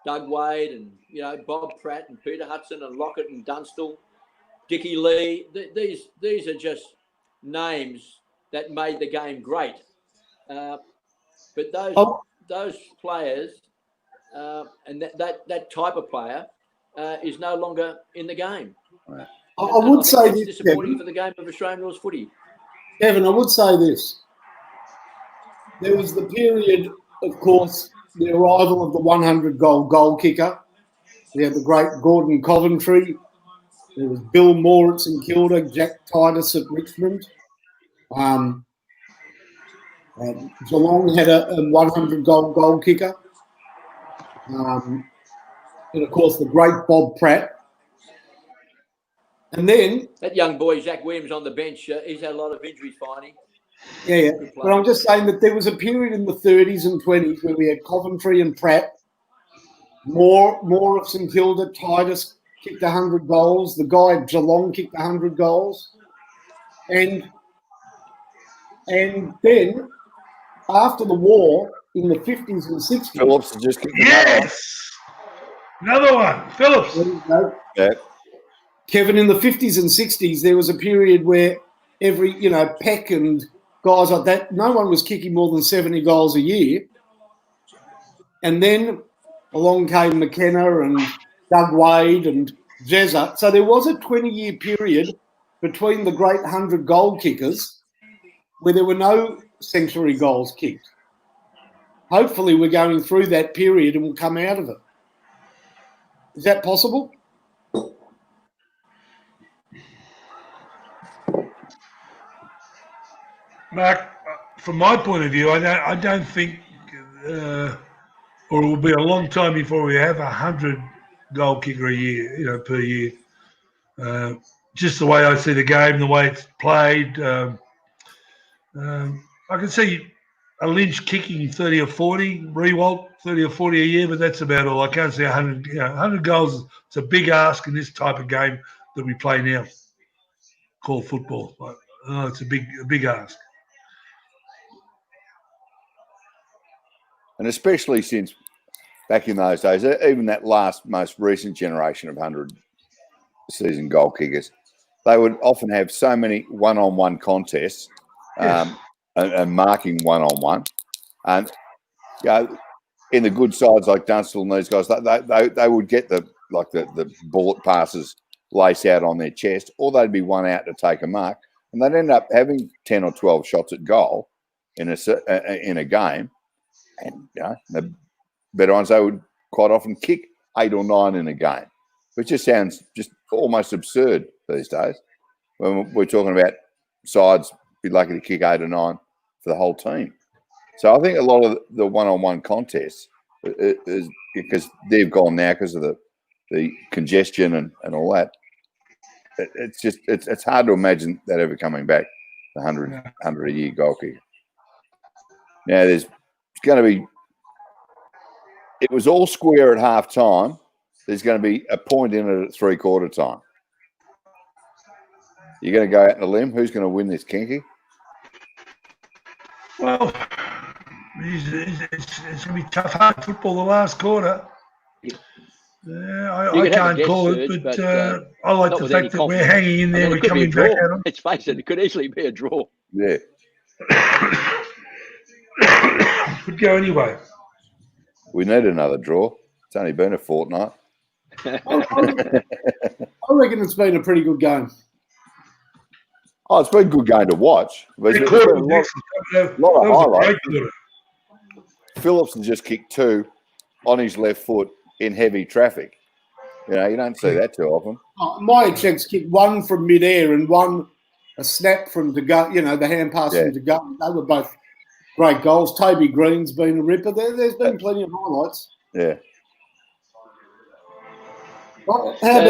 Doug Wade and, Bob Pratt and Peter Hudson and Lockett and Dunstall, Dickie Lee. These are just names that made the game great. But those players and that type of player is no longer in the game. I would say this, disappointing Kevin, for the game of Australian rules footy. Kevin, I would say this. There was the period, of course, the arrival of the 100-goal kicker. We had the great Gordon Coventry. There was Bill Moore at St Kilda, Jack Titus at Richmond. Geelong had a 100-goal kicker. And, of course, the great Bob Pratt. And then... That young boy, Zach Williams, on the bench, he's had a lot of injuries, finding. Yeah. But I'm just saying that there was a period in the 30s and 20s where we had Coventry and Pratt, Moore of St Kilda, Titus kicked 100 goals. The guy at Geelong kicked 100 goals. And then, after the war, in the 50s and 60s... Phillips has just kicked Another one. Phillips. Yeah. Kevin, in the 50s and 60s, there was a period where every, Peck and guys like that, no one was kicking more than 70 goals a year. And then along came McKenna and Doug Wade and Jezza. So there was a 20-year period between the great 100-goal kickers where there were no century goals kicked. Hopefully we're going through that period and we'll come out of it. Is that possible? Mark, from my point of view, I don't think, or it will be a long time before we have 100-goal kicker a year, per year. Just the way I see the game, the way it's played. I can see a Lynch kicking 30 or 40, Rewalt 30 or 40 a year, but that's about all. I can't see 100. 100 goals. It's a big ask in this type of game that we play now, called football. It's a big ask. And especially since back in those days, even that most recent generation of 100-season goal kickers, they would often have so many one-on-one contests and marking one-on-one. And in the good sides like Dunstall and these guys, they would get the bullet passes lace out on their chest, or they'd be one out to take a mark, and they'd end up having 10 or 12 shots at goal in a game. And the better ones, they would quite often kick 8 or 9 in a game, which just sounds just almost absurd these days. When we're talking about sides be lucky to kick 8 or 9 for the whole team. So I think a lot of the one-on-one contests is because they've gone now because of the congestion and all that. It's hard to imagine that ever coming back. The 100 a year goal kicker. Now it's going to be. It was all square at half time. There's going to be a point in it at 3/4 time. You're going to go out on a limb. Who's going to win this, Kinky? Well, it's going to be tough hard football the last quarter. I can't call it, but I like the fact that we're hanging in there. We're coming back at them. Let's face it could easily be a draw. Yeah. Could go anyway. We need another draw. It's only been a fortnight. I reckon it's been a pretty good game. Oh, it's been a good game to watch. There's been a lot of highlights. Phillips has just kicked 2 on his left foot in heavy traffic. You don't see that too often. Myercheck's kicked 1 from mid-air and 1 a snap from to go. The hand pass from to go. They were both great goals. Toby Green's been a ripper. There's been plenty of highlights. Yeah. How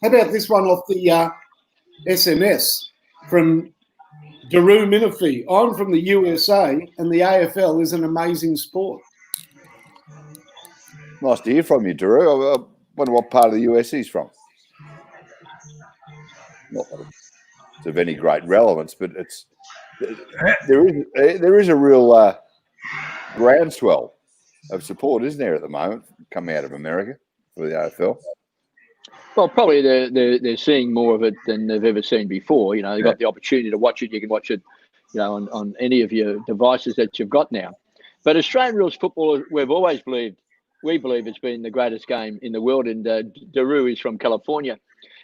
about this one off the SMS from Daru Minafi? I'm from the USA, and the AFL is an amazing sport. Nice to hear from you, Drew. I wonder what part of the US he's from. Not that it's of any great relevance, but there is a real groundswell of support, isn't there, at the moment, coming out of America for the AFL? Well, probably they're seeing more of it than they've ever seen before. You know, they've got the opportunity to watch it. You can watch it, you know, on any of your devices that you've got now. But Australian rules football, we believe it's been the greatest game in the world. And Daru is from California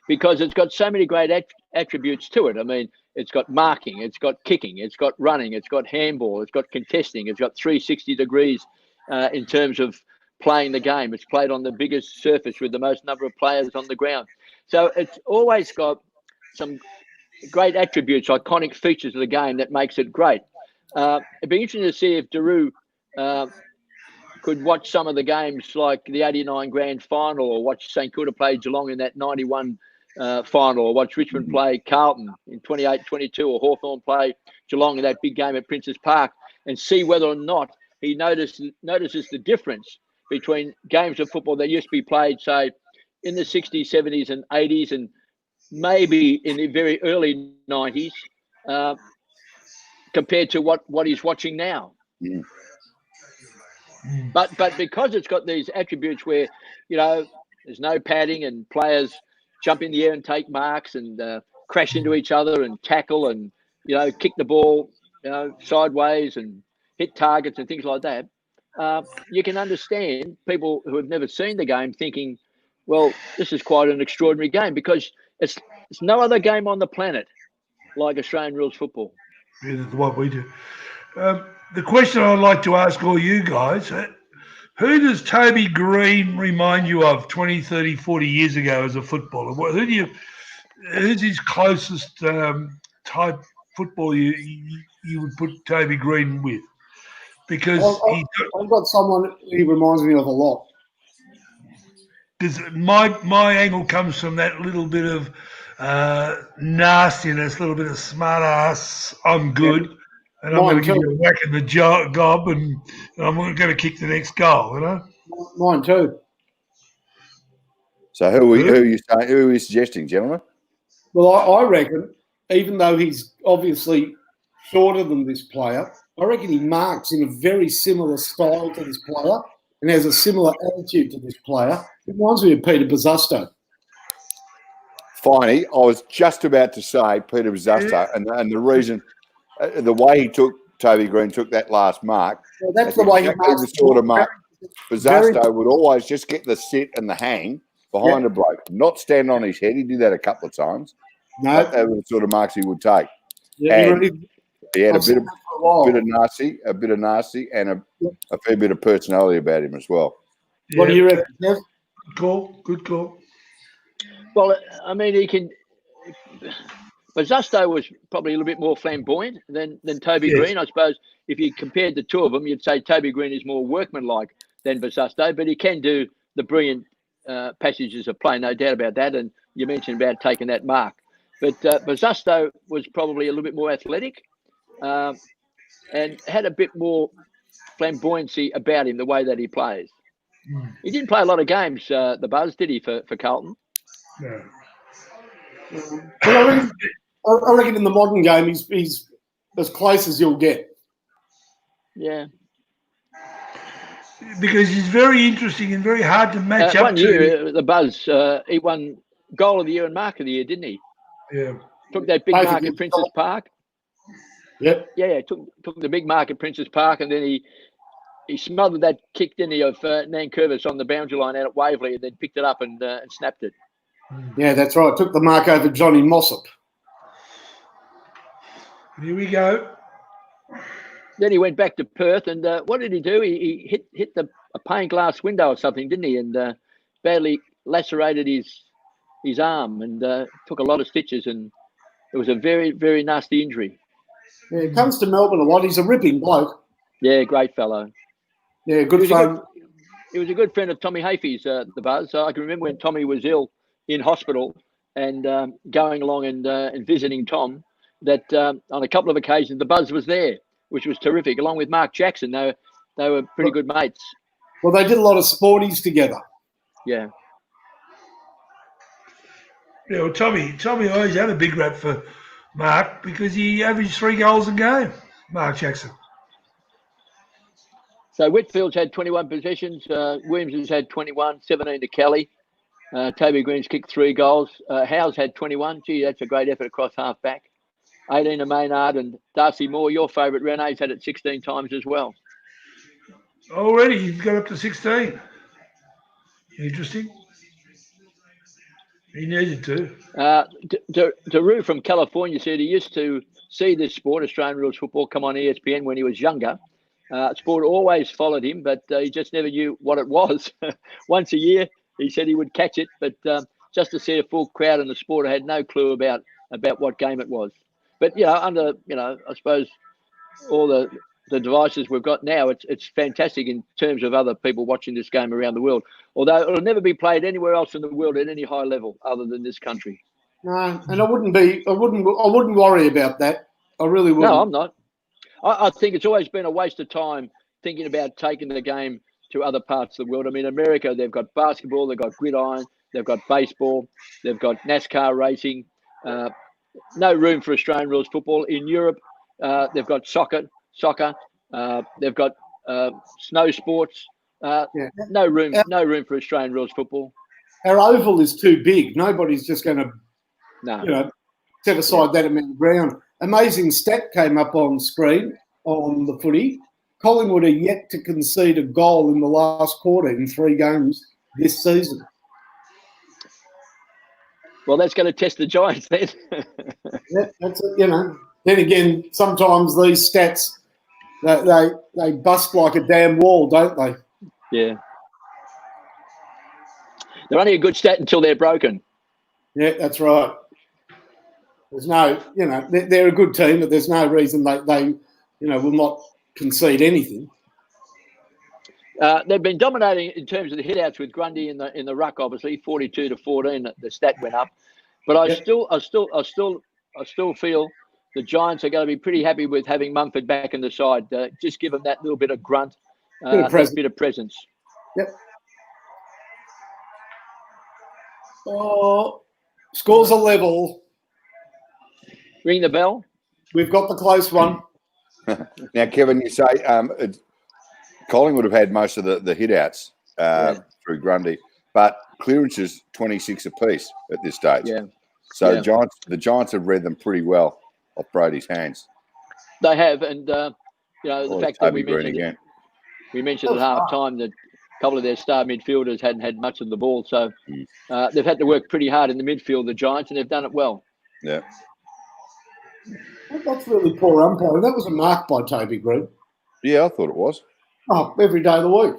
because it's got so many great attributes to it. I mean, it's got marking, it's got kicking, it's got running, it's got handball, it's got contesting, it's got 360 degrees in terms of playing the game. It's played on the biggest surface with the most number of players on the ground. So it's always got some great attributes, iconic features of the game that makes it great. It'd be interesting to see if Daru could watch some of the games like the 89 grand final, or watch St Kilda play Geelong in that 91 final, or watch Richmond play Carlton in 28-22, or Hawthorn play Geelong in that big game at Princes Park, and see whether or not he notices the difference between games of football that used to be played, say, in the 60s, 70s and 80s, and maybe in the very early 90s, compared to what he's watching now. Yeah. But because it's got these attributes where, you know, there's no padding and players jump in the air and take marks and crash into each other and tackle and, you know, kick the ball, you know, sideways and hit targets and things like that, you can understand people who have never seen the game thinking, well, this is quite an extraordinary game, because it's no other game on the planet like Australian rules football. Yeah, that's what we do. The question I'd like to ask all you guys, who does Toby Green remind you of 20, 30, 40 years ago as a footballer? Who's his closest type football you would put Toby Green with? Because I've got someone he reminds me of a lot. Because my angle comes from that little bit of nastiness, a little bit of smart ass. I'm good. Yeah. And I'm going to give you a whack in the gob, and I'm going to kick the next goal, you know? Mine too. So who are you suggesting, gentlemen? Well, I reckon, even though he's obviously shorter than this player, I reckon he marks in a very similar style to this player and has a similar attitude to this player. It reminds me of Peter Buzzusto. Finally, I was just about to say Peter Buzzusto, and the reason... the way Toby Green took that last mark, that's the way he marks the sort of mark. Buzzusto would always just get the sit and the hang behind a bloke, not stand on his head. He did that a couple of times. No, that was the sort of marks he would take. Yeah, and he had a bit of nasty, and a fair bit of personality about him as well. Yeah. What do you reckon, Kev? Good call. Well, I mean, he can. But Buzzusto was probably a little bit more flamboyant than Toby Green. I suppose if you compared the two of them, you'd say Toby Green is more workmanlike than Buzzusto, but he can do the brilliant passages of play, no doubt about that. And you mentioned about taking that mark. But Buzzusto was probably a little bit more athletic and had a bit more flamboyancy about him, the way that he plays. He didn't play a lot of games, the Buzz, did he, for Carlton? No. Well, I reckon in the modern game, he's as close as you'll get. Yeah. Because he's very interesting and very hard to match up one year, the Buzz, he won Goal of the Year and Mark of the Year, didn't he? Yeah. Took that big mark at Princes Park. Yep. Yeah, took the big mark at Princes Park, and then he smothered that kick, didn't he, of Nankervis on the boundary line out at Waverley, and then picked it up and snapped it. Yeah, that's right. Took the mark over Johnny Mossop. Here we go. Then he went back to Perth, and what did he do? He hit a pane glass window or something, didn't he? And badly lacerated his arm, and took a lot of stitches, and it was a very, very nasty injury. Yeah, he comes to Melbourne a lot. He's a ripping bloke. Yeah, great fellow. Yeah, good fun. he was a good friend of Tommy Hafey's, the Buzz. So I can remember when Tommy was ill in hospital and going along and visiting Tom, that on a couple of occasions the Buzz was there, which was terrific, along with Mark Jackson. They were pretty good mates. Well, they did a lot of sporties together. Yeah. Yeah, well, Tommy always had a big rap for Mark because he averaged 3 goals a game, Mark Jackson. So Whitfield's had 21 possessions. Williams has had 21, 17 to Kelly. Toby Green's kicked 3 goals. Howe's had 21. Gee, that's a great effort across half back. 18 to Maynard, and Darcy Moore, your favourite, Renee's had it 16 times as well. Already, he's got up to 16. Interesting. He needed to. Daru from California said he used to see this sport, Australian rules football, come on ESPN when he was younger. Sport always followed him, but he just never knew what it was. Once a year, he said he would catch it, but just to see a full crowd in the sport, I had no clue about what game it was. But under I suppose all the devices we've got now, it's fantastic in terms of other people watching this game around the world. Although it'll never be played anywhere else in the world at any high level other than this country. No, and I wouldn't worry about that. I really wouldn't. No, I'm not. I think it's always been a waste of time thinking about taking the game to other parts of the world. I mean, America, they've got basketball, they've got gridiron, they've got baseball, they've got NASCAR racing. No room for Australian rules football. In Europe, they've got soccer. They've got snow sports. No room for Australian rules football. Our oval is too big. Nobody's just going to, set aside that amount of ground. Amazing stat came up on screen on the footy. Collingwood are yet to concede a goal in the last quarter in 3 games this season. Well, that's going to test the Giants then. Yeah, that's it, Then again, sometimes these stats, they bust like a damn wall, don't they? Yeah. They're only a good stat until they're broken. Yeah, that's right. There's no, they're a good team, but there's no reason they will not concede anything. They've been dominating in terms of the hitouts with Grundy in the ruck, obviously 42-14. The stat went up, but I still feel the Giants are going to be pretty happy with having Mumford back in the side. Just give them that little bit of grunt, that bit of presence. Yep. Oh, scores are level. Ring the bell. We've got the close one. Now, Kevin, you say Collingwood have had most of the hit-outs through Grundy, but clearances 26 apiece at this stage. Yeah. So the Giants have read them pretty well off Brady's hands. They have, and the fact that we mentioned at half time that a couple of their star midfielders hadn't had much of the ball, so they've had to work pretty hard in the midfield, the Giants, and they've done it well. Yeah. That's really poor umpiring. That was a mark by Toby Green. Yeah, I thought it was. Oh, every day of the week.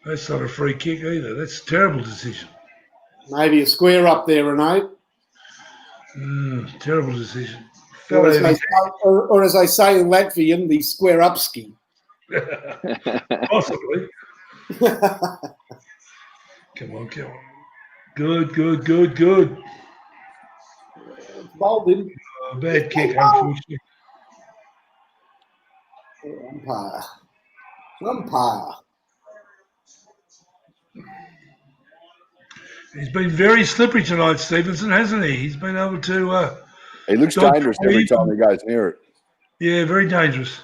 That's not a free kick either. That's a terrible decision. Maybe a square up there, Renee. Terrible decision. Or as they say in Latvian, the square upski. Possibly. Come on. Good. Bowled him. Bad kick, unfortunately. Umpire. He's been very slippery tonight, Stevenson, hasn't he? He's been able to... he looks dangerous every time he goes near it. Yeah, very dangerous.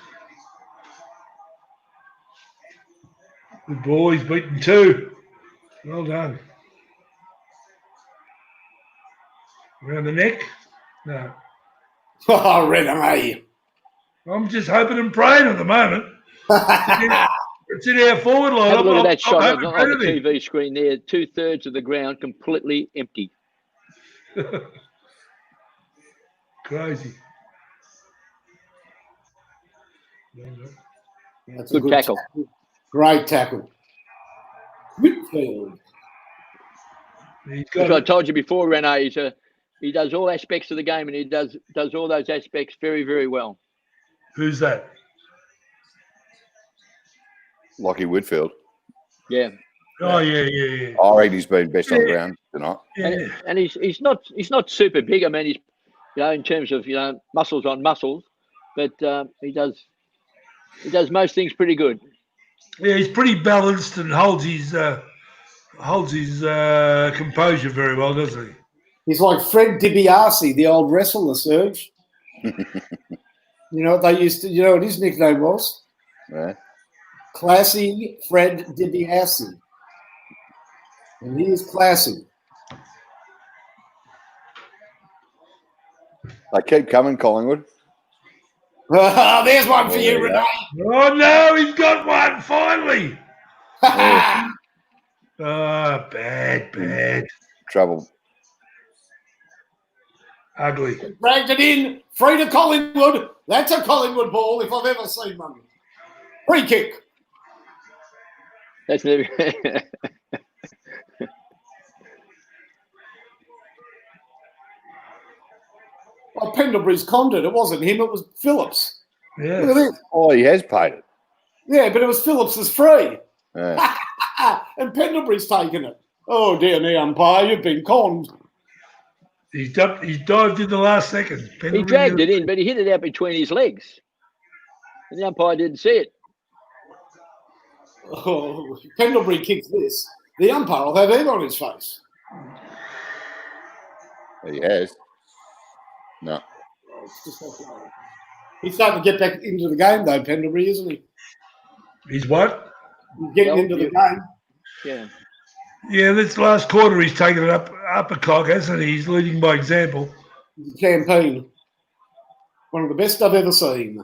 Good ball. He's beaten 2. Well done. Around the neck? No. Oh, Renee. I'm just hoping and praying at the moment. It's in our forward line. Have a look at that shot on the TV screen there. 2/3 of the ground completely empty. Crazy. That's good tackle. Great tackle. Whitfield. As I told you before, Renee, he does all aspects of the game, and he does all those aspects very, very well. Who's that? Lockie Whitfield. Yeah. Oh yeah. I reckon he's been best on ground tonight. Yeah. And he's not super big. I mean, he's in terms of muscles on muscles, but he does most things pretty good. Yeah, he's pretty balanced and holds his composure very well, doesn't he? He's like Fred DiBiase, the old wrestler, Serge. You know what they used to? You know what his nickname was? Yeah. Classy Fred DiBiase. And he is classy. They keep coming, Collingwood. There's one for you, There you Renee. Oh no, he's got one finally. Yeah. Bad. Trouble. Ugly. Dragged it in. Free to Collingwood. That's a Collingwood ball if I've ever seen one. Free kick. That's never. Well, Pendlebury's conned it. It wasn't him. It was Phillips. Look at Yeah. this. Oh, he has paid it. Yeah, but it was Phillips's free. Yeah. And Pendlebury's taken it. Oh, dear me, umpire, you've been conned. He dived in the last second. He dragged it in, but he hit it out between his legs, and the umpire didn't see it. Oh, Pendlebury kicks this. The umpire will have egg on his face. He has. No. It's just like, he's starting to get back into the game, though, Pendlebury, isn't he? He's what? He's getting into the game. Yeah. Yeah, this last quarter he's taken it up a cock, hasn't he? He's leading by example. He's a campaign. One of the best I've ever seen.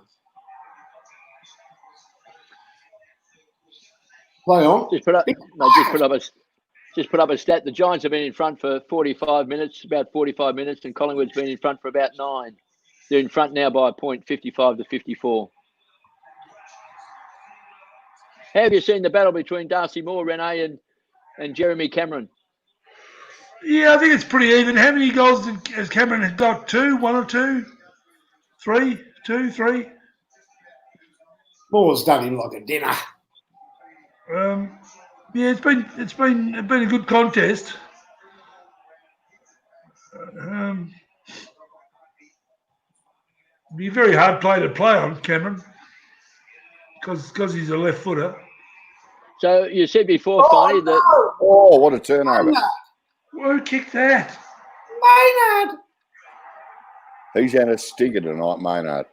Play on. Just put up a stat. The Giants have been in front for 45 minutes, about 45 minutes, and Collingwood's been in front for about 9. They're in front now by a point, 55 to 54. How have you seen the battle between Darcy Moore, Renee, and Jeremy Cameron? Yeah, I think it's pretty even. How many goals has Cameron got? 2, 1 or 2? 3? 2, 3? Moore's done him like a dinner. Yeah, it's been a good contest. Be a very hard play to play on, Cameron, because he's a left footer. So you said before, Finey, that Oh, what a turnover. Who kicked that? Maynard. He's had a stinger tonight, Maynard.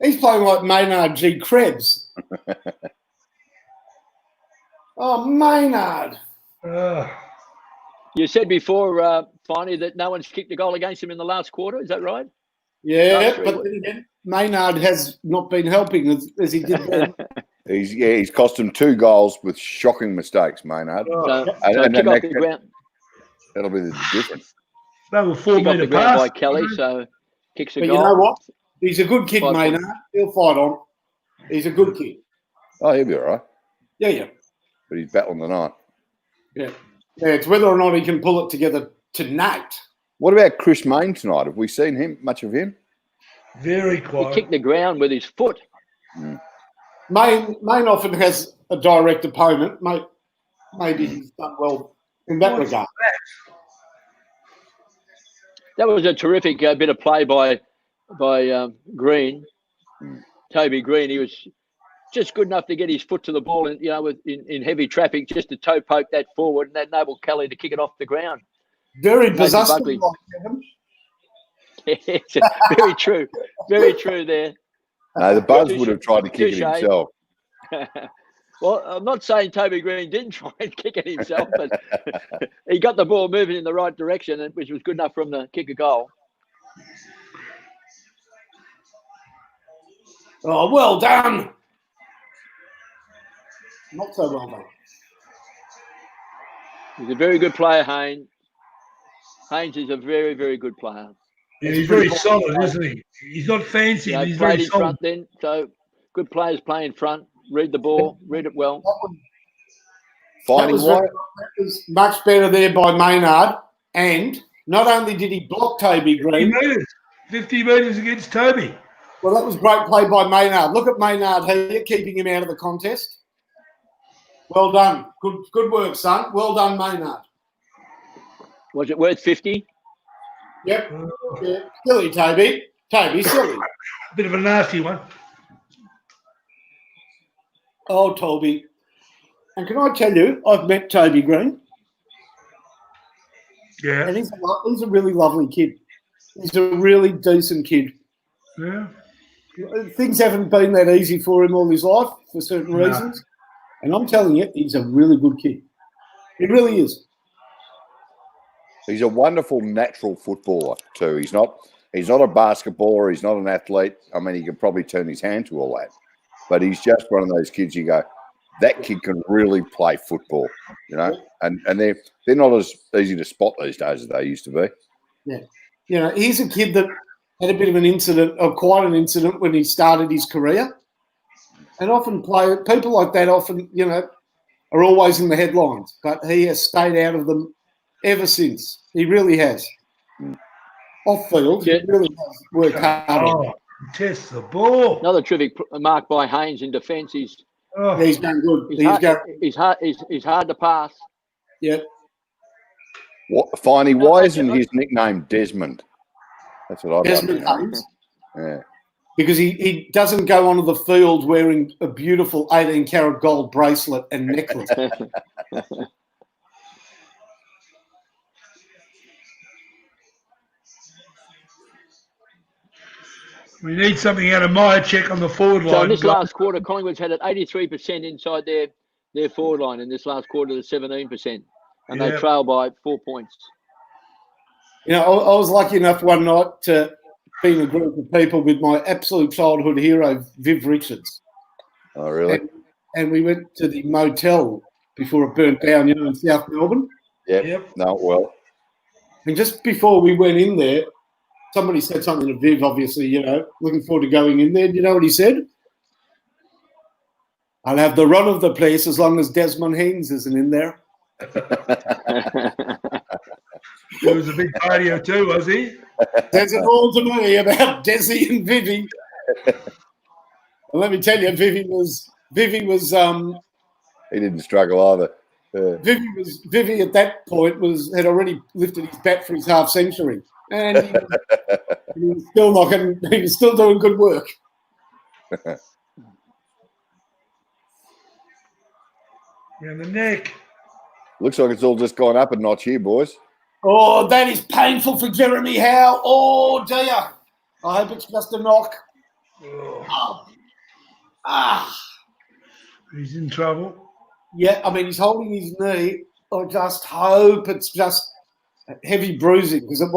He's playing like Maynard G. Krebs. Oh, Maynard. you said before, Finey, that no one's kicked a goal against him in the last quarter. Is that right? Yeah, but then again, Maynard has not been helping as he did then. He's cost him 2 goals with shocking mistakes, Maynard. So And kick then off the ground. That'll be the difference. That was Kick off 4-metre the ground pass. by Kelly, so kicks a But goal. you know what? He's a good kid, 5 Maynard. He'll fight on. He's a good kid. Oh, he'll be all right. Yeah. But he's battling tonight. Yeah, it's whether or not he can pull it together tonight. What about Chris Mayne tonight? Have we seen much of him? Very He quiet. kicked the ground with his foot. Maine often has a direct opponent. Maybe he's done well in that regard. That was a terrific bit of play by Green, Toby Green. He was just good enough to get his foot to the ball, and in heavy traffic, just to toe poke that forward, and that enabled Kelly to kick it off the ground. Very Bugley. possessive, Kevin. Very true. Very true there. No, the Buzz would have tried to kick it Touche. himself. Well, I'm not saying Toby Green didn't try and kick it himself, but he got the ball moving in the right direction, which was good enough for him to kick a goal. Oh, well done. Not so well done. He's a very good player, Haynes. Haynes is a very, very good player. Yeah, he's very solid, isn't he? He's not fancy, but he's played very in solid. front then, so good players play in front. Read the ball, read it well. That Finding was, White. that was much better there by Maynard. And not only did he block Toby 50 Green, metres. 50 metres against Toby. well, that was great play by Maynard. Look at Maynard here, keeping him out of the contest. Well done. Good work, son. Well done, Maynard. Was it worth 50? Yep. Yeah. Silly, Toby. Toby, silly. Bit of a nasty one. Oh, Toby. And can I tell you, I've met Toby Green, Yeah. and he's a really lovely kid. He's a really decent kid. Yeah. Things haven't been that easy for him all his life for certain reasons. And I'm telling you, he's a really good kid. He really is. He's a wonderful natural footballer too. He's not a basketballer. He's not an athlete. I mean, he could probably turn his hand to all that. But he's just one of those kids you go, that kid can really play football, you know? And they're not as easy to spot these days as they used to be. Yeah. You know, he's a kid that had a bit of an incident, or quite an incident, when he started his career. And often people like that often, you know, are always in the headlines. But he has stayed out of them ever since. He really has. Off field, he really has worked hard. Oh, test the ball. Another terrific mark by Haynes in defence. He's going good. He's hard to pass. Yep. Finey, why isn't his nickname Desmond? That's what I'd like to know. Haynes. Yeah. Because he doesn't go onto the field wearing a beautiful 18-karat gold bracelet and necklace. We need something out of Maya check on the forward line. So in this last quarter, Collingwood's had it 83% inside their forward line. In this last quarter, the 17%. And they trail by 4 points. You know, I was lucky enough one night to be in a group of people with my absolute childhood hero, Viv Richards. Oh, really? And we went to the motel before it burnt down, you know, in South Melbourne. Yep. No, well. And just before we went in there, somebody said something to Viv, obviously, you know, looking forward to going in there. Do you know what he said? I'll have the run of the place as long as Desmond Haynes isn't in there. He was a big cardio too, was he? Says it all to me about Desi and Vivi. Well, let me tell you, Vivi was he didn't struggle either. Vivi at that point had already lifted his bat for his half century. And he was still doing good work. In the neck. Looks like it's all just gone up a notch here, boys. Oh, that is painful for Jeremy Howe. Oh, dear. I hope it's just a knock. Oh. He's in trouble. Yeah, I mean, he's holding his knee. I just hope it's just heavy bruising, because it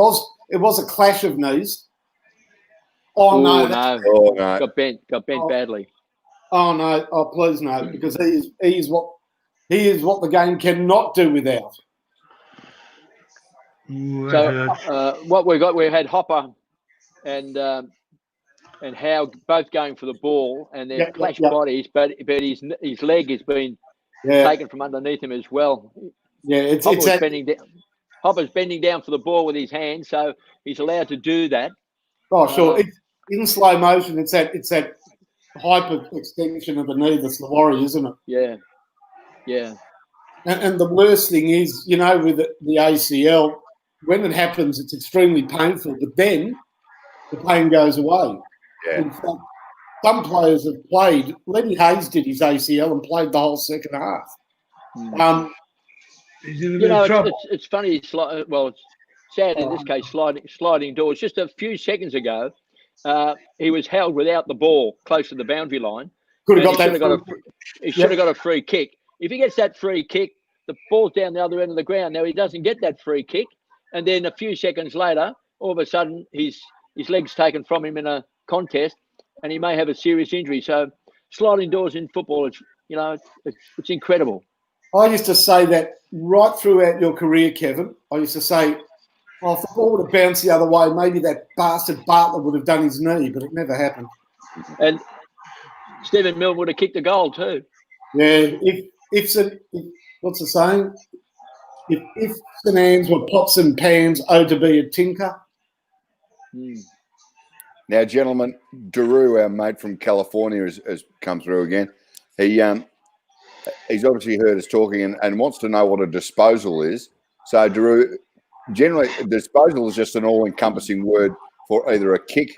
was a clash of knees. Oh, no. Got bent badly. Oh, no. Oh, please no, because he is what the game cannot do without. So what we had Hopper and Howe both going for the ball, and they've clashed bodies, but his leg has been taken from underneath him as well. Yeah, Hopper's bending down for the ball with his hands, so he's allowed to do that. Oh, sure. It's in slow motion. It's that hyper extension of the knee that's the worry, isn't it? Yeah, yeah. And the worst thing is, you know, with the ACL, when it happens, it's extremely painful, but then the pain goes away. Yeah. In fact, some players have played. Lenny Hayes did his ACL and played the whole second half. He's in a bit of trouble. It's funny. It's sad in this case, sliding doors. Just a few seconds ago, he was held without the ball close to the boundary line. He should have got a free kick. If he gets that free kick, the ball's down the other end of the ground. Now, he doesn't get that free kick. And then a few seconds later, all of a sudden, his leg's taken from him in a contest, and he may have a serious injury. So sliding doors in football, it's incredible. I used to say that right throughout your career, Kevin. I used to say, if the ball would have bounced the other way, maybe that bastard Bartlett would have done his knee, but it never happened. And Stephen Milne would have kicked a goal too. Yeah, what's the saying? If St Anne's were pots and pans, oh, to be a tinker. Now, gentlemen, Daru, our mate from California, has come through again. he's obviously heard us talking and wants to know what a disposal is. So, Drew, generally, disposal is just an all-encompassing word for either a kick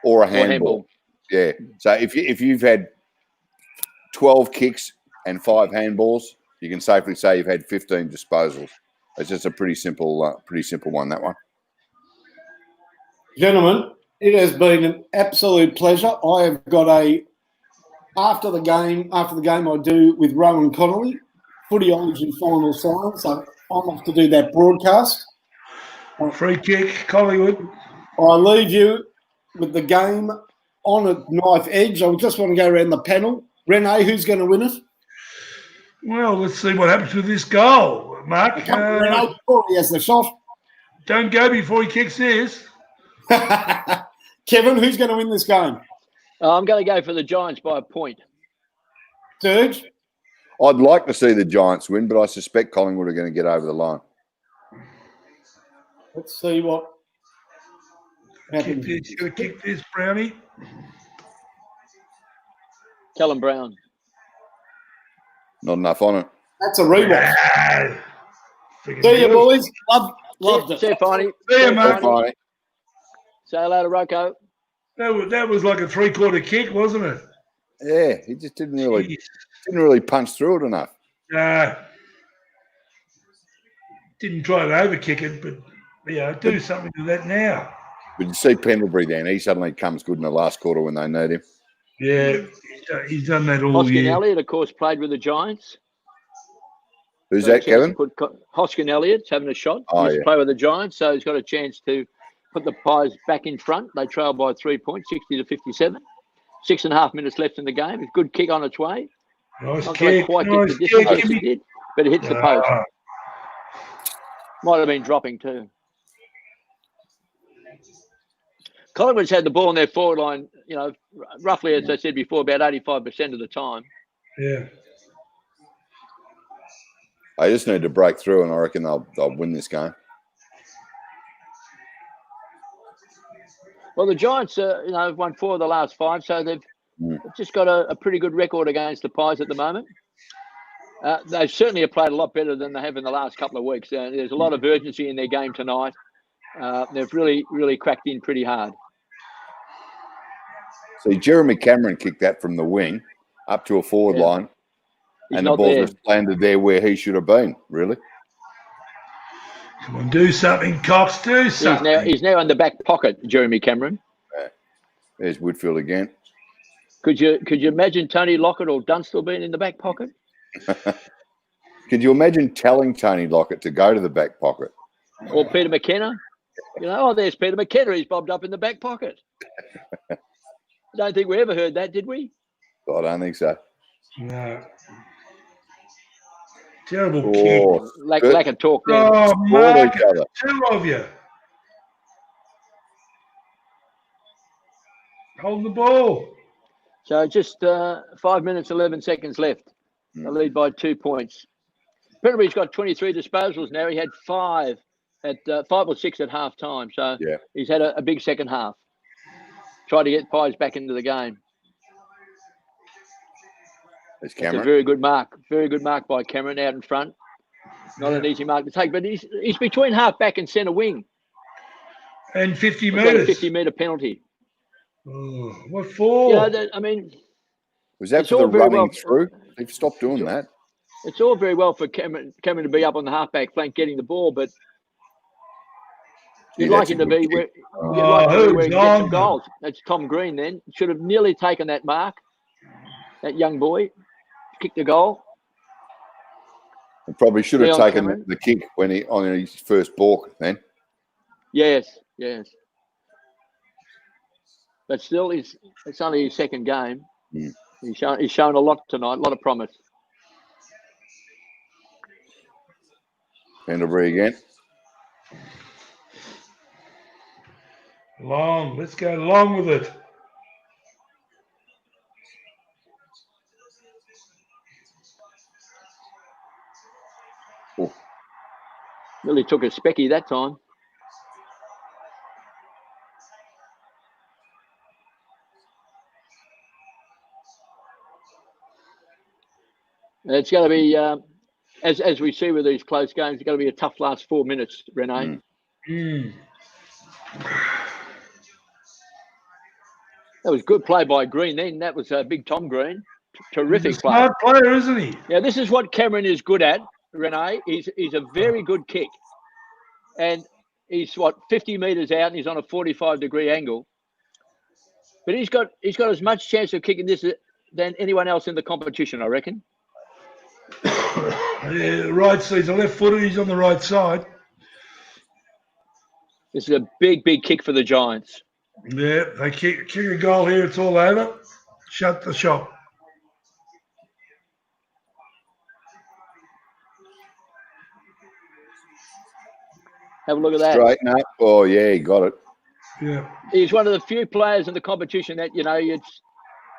or a handball. Yeah. So if you've had 12 kicks and 5 handballs, you can safely say you've had 15 disposals. It's just a pretty simple one, that one. Gentlemen, it has been an absolute pleasure. I have got after the game I do with Rowan Connolly, Footy Origin final sign, so I'm off to do that broadcast. Free kick, Collingwood. I leave you with the game on a knife edge. I just want to go around the panel. Rene, who's going to win it? Well, let's see what happens with this goal, Mark. Rene before he has the shot. Don't go before he kicks this. Kevin, who's going to win this game? I'm going to go for the Giants by a point. Serge? I'd like to see the Giants win, but I suspect Collingwood are going to get over the line. Let's see what happens. Kick this, Brownie. Callum Brown. Not enough on it. That's a rewatch. See you, boys. Loved it. See you, Finey. See you, mate. Say hello to Rocco. That was like a 3-quarter kick, wasn't it? Yeah, he just didn't really punch through it enough. Didn't try to overkick it, but do something to that now. But you see Pendlebury then, he suddenly comes good in the last quarter when they need him. Yeah, he's done that all Hoskin year. Elliott, of course, played with the Giants. Who's that, Kevin? Hoskin Elliott's having a shot. Oh, He's play with the Giants, so he's got a chance to put the Pies back in front. They trail by 3 points, 60-57. 6.5 minutes left in the game. It's a good kick on its way. Nice Not kick. quite get the distance as it did, but it hits the post. Might have been dropping too. Collingwood's had the ball in their forward line, roughly, as I said before, about 85% of the time. Yeah. I just need to break through, and I reckon they'll win this game. Well, the Giants, have won 4 of the last 5, so they've just got a pretty good record against the Pies at the moment. They certainly have played a lot better than they have in the last couple of weeks. There's a lot of urgency in their game tonight. They've really, really cracked in pretty hard. See, Jeremy Cameron kicked that from the wing up to a forward line, and the ball just landed there where he should have been, really. Come on, do something, Cox, do something. He's now in the back pocket, Jeremy Cameron. There's Whitfield again. Could you imagine Tony Lockett or Dunstall being in the back pocket? Could you imagine telling Tony Lockett to go to the back pocket? Or Peter McKenna? There's Peter McKenna. He's bobbed up in the back pocket. I don't think we ever heard that, did we? I don't think so. No. Terrible kick. Lack of talk there. Oh, Mark, two of you. Hold the ball. So just 5 minutes, 11 seconds left. They lead by 2 points. Pendlebury's got 23 disposals now. He had 5 or 6 at half time. So he's had a big second half. Tried to get Pies back into the game. There's Cameron. It's a very good mark. Very good mark by Cameron out in front. Not an easy mark to take, but he's between half back and centre wing. And 50 metres. 50-metre penalty. Oh, what for? Was that for the running through? They've stopped doing that. It's all very well for Cameron to be up on the half-back flank getting the ball, but you'd like him to be where he gets some goals. That's Tom Green then. Should have nearly taken that mark, that young boy. Kicked the goal. He probably should have taken the kick when on his first balk then. Yes. But still, it's only his second game. He's shown a lot tonight, a lot of promise. Pendlebury again. Long. Let's go long with it. Really took a specky that time. It's going to be, as we see with these close games, it's going to be a tough last 4 minutes, Renee. That was good play by Green then. That was big Tom Green. Terrific He's a smart player, isn't he? Yeah, this is what Cameron is good at, Renee. He's a very good kick. And he's, 50 metres out and he's on a 45-degree angle. But he's got as much chance of kicking this than anyone else in the competition, I reckon. Yeah, right. So he's a left footer. He's on the right side. This is a big, big kick for the Giants. Yeah, they kick a goal here. It's all over. Shut the shop. Have a look at that. Straighten up. Oh, yeah, he got it. Yeah. He's one of the few players in the competition that, you'd think,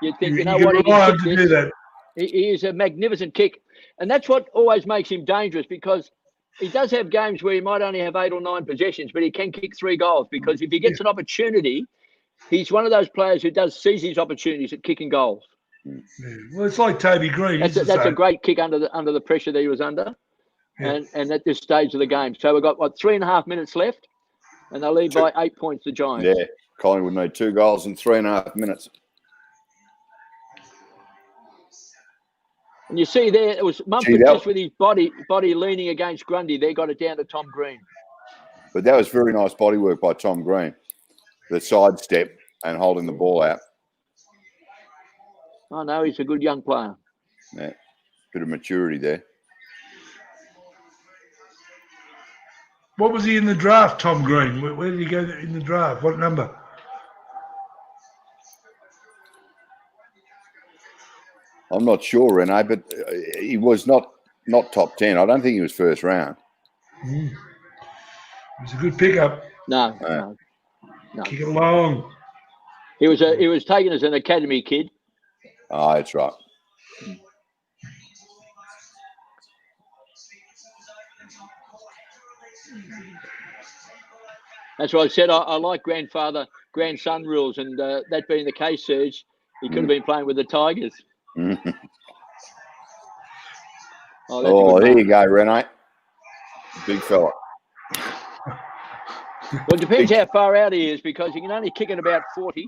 You what, can he rely can on kick to this. do that. He is a magnificent kick. And that's what always makes him dangerous, because he does have games where he might only have 8 or 9 possessions, but he can kick 3 goals, because if he gets an opportunity, he's one of those players who does seize his opportunities at kicking goals. Yeah. Well, it's like Toby Green. That's a great kick under the pressure that he was under, and at this stage of the game. So we've got 3.5 minutes left, and they'll lead by 8 points. The Giants. Yeah, Collingwood need 2 goals in 3.5 minutes. And you see there, it was Mumford just with his body leaning against Grundy. They got it down to Tom Green. But that was very nice body work by Tom Green. The sidestep and holding the ball out. I know, he's a good young player. Yeah, bit of maturity there. What was he in the draft, Tom Green? Where did he go in the draft? What number? I'm not sure, Renee, but he was not top 10. I don't think he was first round. It was a good pickup. No. Kick it along. He was taken as an academy kid. Oh, that's right. That's why I said I like grandson rules, and that being the case, Serge, he could have been playing with the Tigers. Oh, there you go, Renee. Big fella. Well, it depends how far out he is, because he can only kick at about 40.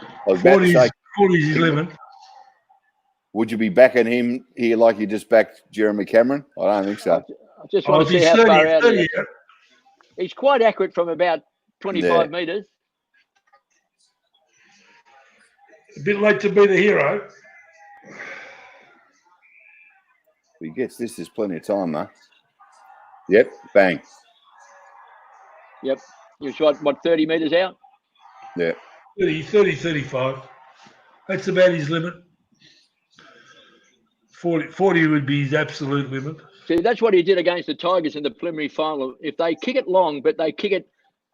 I was about to say, 40's his limit. would you be backing him here like you just backed Jeremy Cameron? I don't think so. I just want to see how 30, far out 30, he is. He's quite accurate from about 25 metres. A bit late to be the hero. He gets this. There's plenty of time, though. Yep, bang. Yep. He was, 30 metres out? Yeah. 30, 35. That's about his limit. 40 would be his absolute limit. See, that's what he did against the Tigers in the preliminary final. If they kick it long, but they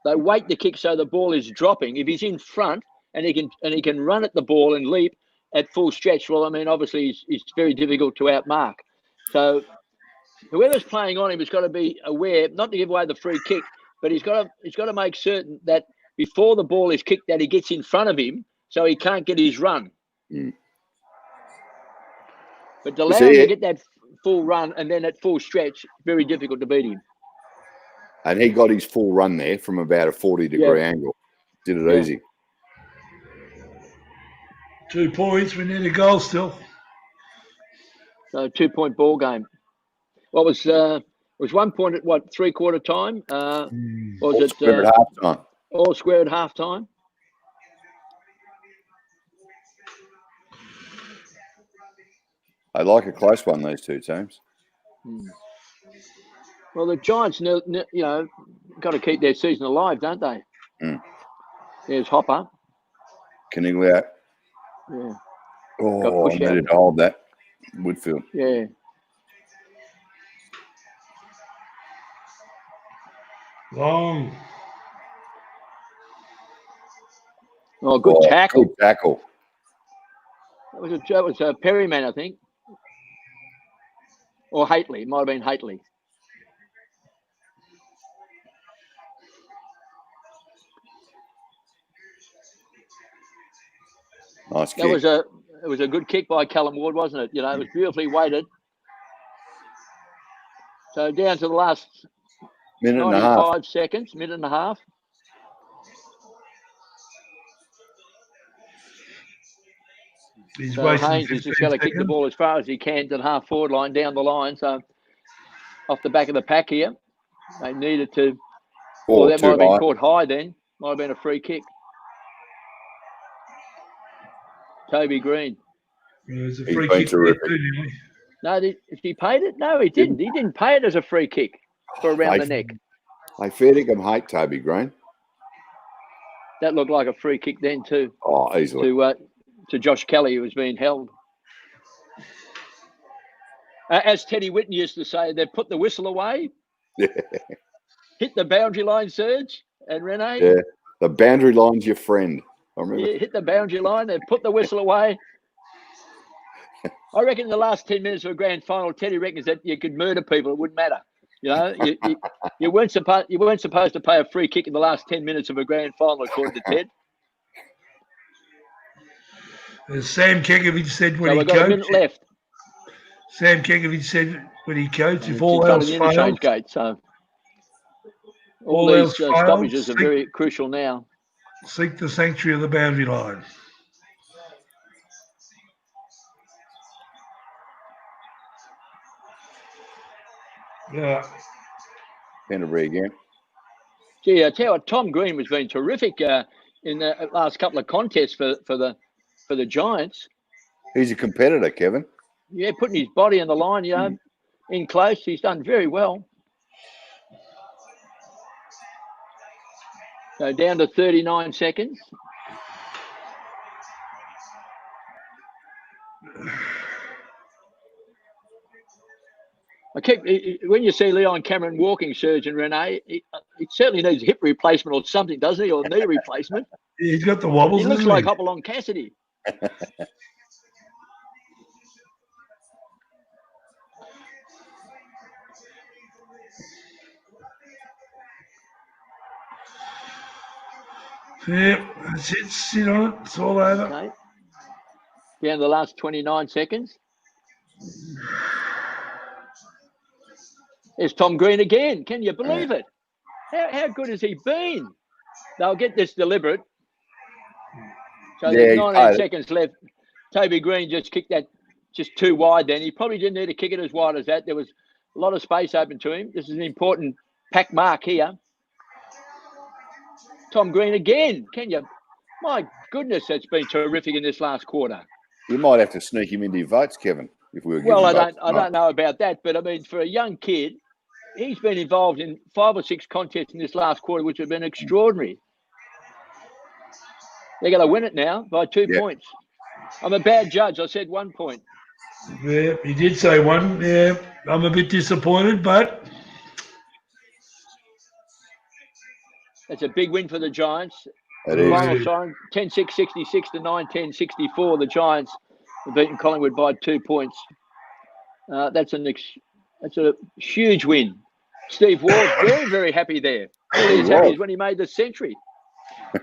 wait the kick so the ball is dropping. If he's in front and he can run at the ball and leap at full stretch, well, I mean, obviously he's very difficult to outmark. So whoever's playing on him has got to be aware, not to give away the free kick, but he's got to make certain that before the ball is kicked, that he gets in front of him so he can't get his run. But to allow him to get that full run and then at full stretch, very difficult to beat him. And he got his full run there from about a 40-degree angle. Did it easy. 2 points. We need a goal still. So 2-point ball game. What was 1 point at 3/4 time? Was it square at halftime? All square at halftime. I like a close one, these two teams. Well, the Giants, got to keep their season alive, don't they? There's Hopper. Caniglio. Yeah. Oh, I needed to hold that. Woodfield. Yeah. Long. Oh, good tackle. Good tackle. That was a Perryman, I think. Or Haitley. It might have been Haitley. Nice kick. It was a good kick by Callum Ward, wasn't it? It was beautifully weighted. So down to the last minute and a half. 95 seconds, minute and a half. He's So wasting Haynes has just 15 got to kick the seconds. ball as far as he can to the half forward line, down the line. So off the back of the pack here, they needed to. Well, that might have been caught high then. Might have been a free kick. Toby Green. It was a free kick there too, didn't he? No, if he paid it? No, he didn't. He didn't pay it as a free kick for around the neck. I fair dinkum hate Toby Green. That looked like a free kick then too. Oh, easily. To Josh Kelly, who was being held. As Teddy Whitten used to say, they've put the whistle away. Yeah. Hit the boundary line, Serge and Renee. Yeah, the boundary line's your friend. I remember. Yeah, hit the boundary line. They've put the whistle away. I reckon in the last 10 minutes of a grand final, Teddy reckons that you could murder people. It wouldn't matter. You know, you weren't supposed to pay a free kick in the last 10 minutes of a grand final, according to Ted. As Sam Kekovich said when he coached. A minute left. Sam Kekovich said when he coached, if all else fails, gate, so all these stoppages are very crucial now. Seek the sanctuary of the boundary line. Yeah. Canterbury again. Gee, I tell you what, Tom Green has been terrific in the last couple of contests for the Giants. He's a competitor, Kevin. Yeah, putting his body on the line, you know, in close. He's done very well. So down to 39 seconds. When you see Leon Cameron walking, Serge and Renee, he certainly needs a hip replacement or something, doesn't he? Or knee replacement. He's got the wobbles. He looks like Hopalong Cassidy. Yeah, that's it. Sit on it. It's all over. Okay. Down to the last 29 seconds. There's Tom Green again. Can you believe it? How good has he been? They'll get this deliberate. So there's 19 seconds left. Toby Green just kicked that just too wide then. He probably didn't need to kick it as wide as that. There was a lot of space open to him. This is an important pack mark here. Tom Green again. Can you? My goodness, that's been terrific in this last quarter. You might have to sneak him into your votes, Kevin, if we were. Well, I don't know about that, but I mean, for a young kid, he's been involved in 5 or 6 contests in this last quarter, which have been extraordinary. They're going to win it now by 2 points. I'm a bad judge. I said 1 point. Yeah, he did say 1. Yeah, I'm a bit disappointed, but it's a big win for the Giants. It is. Final sign, 10-6-66 to 9-10-64. The Giants have beaten Collingwood by 2 points. That's a huge win. Steve Ward, very, very happy there. All he's happy is when he made the century.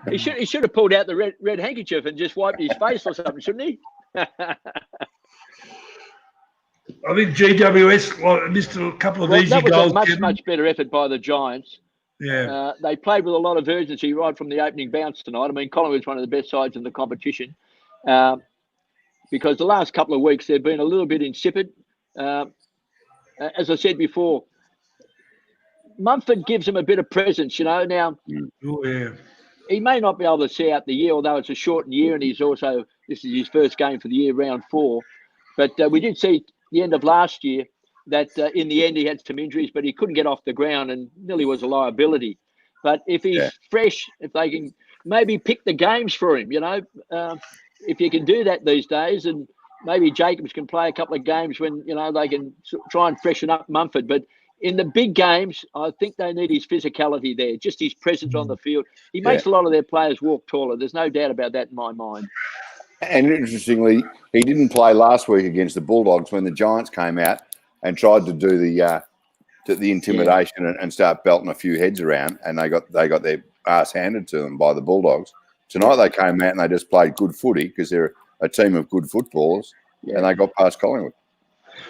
He should have pulled out the red handkerchief and just wiped his face or something, shouldn't he? I think GWS missed a couple of easy goals. That was a much better effort by the Giants. Yeah. They played with a lot of urgency right from the opening bounce tonight. I mean, Collingwood's one of the best sides in the competition because the last couple of weeks they've been a little bit insipid. As I said before, Mumford gives them a bit of presence, you know. Now, he may not be able to see out the year, although it's a shortened year, and this is his first game for the year, round 4. But we did see the end of last year that in the end he had some injuries, but he couldn't get off the ground and nearly was a liability. But if he's fresh, if they can maybe pick the games for him, you know, if you can do that these days, and maybe Jacobs can play a couple of games when, you know, they can try and freshen up Mumford. But in the big games, I think they need his physicality there, just his presence on the field. He makes a lot of their players walk taller. There's no doubt about that in my mind. And interestingly, he didn't play last week against the Bulldogs when the Giants came out and tried to do the intimidation and start belting a few heads around, and they got their ass handed to them by the Bulldogs. Tonight they came out and they just played good footy because they're a team of good footballers, and they got past Collingwood.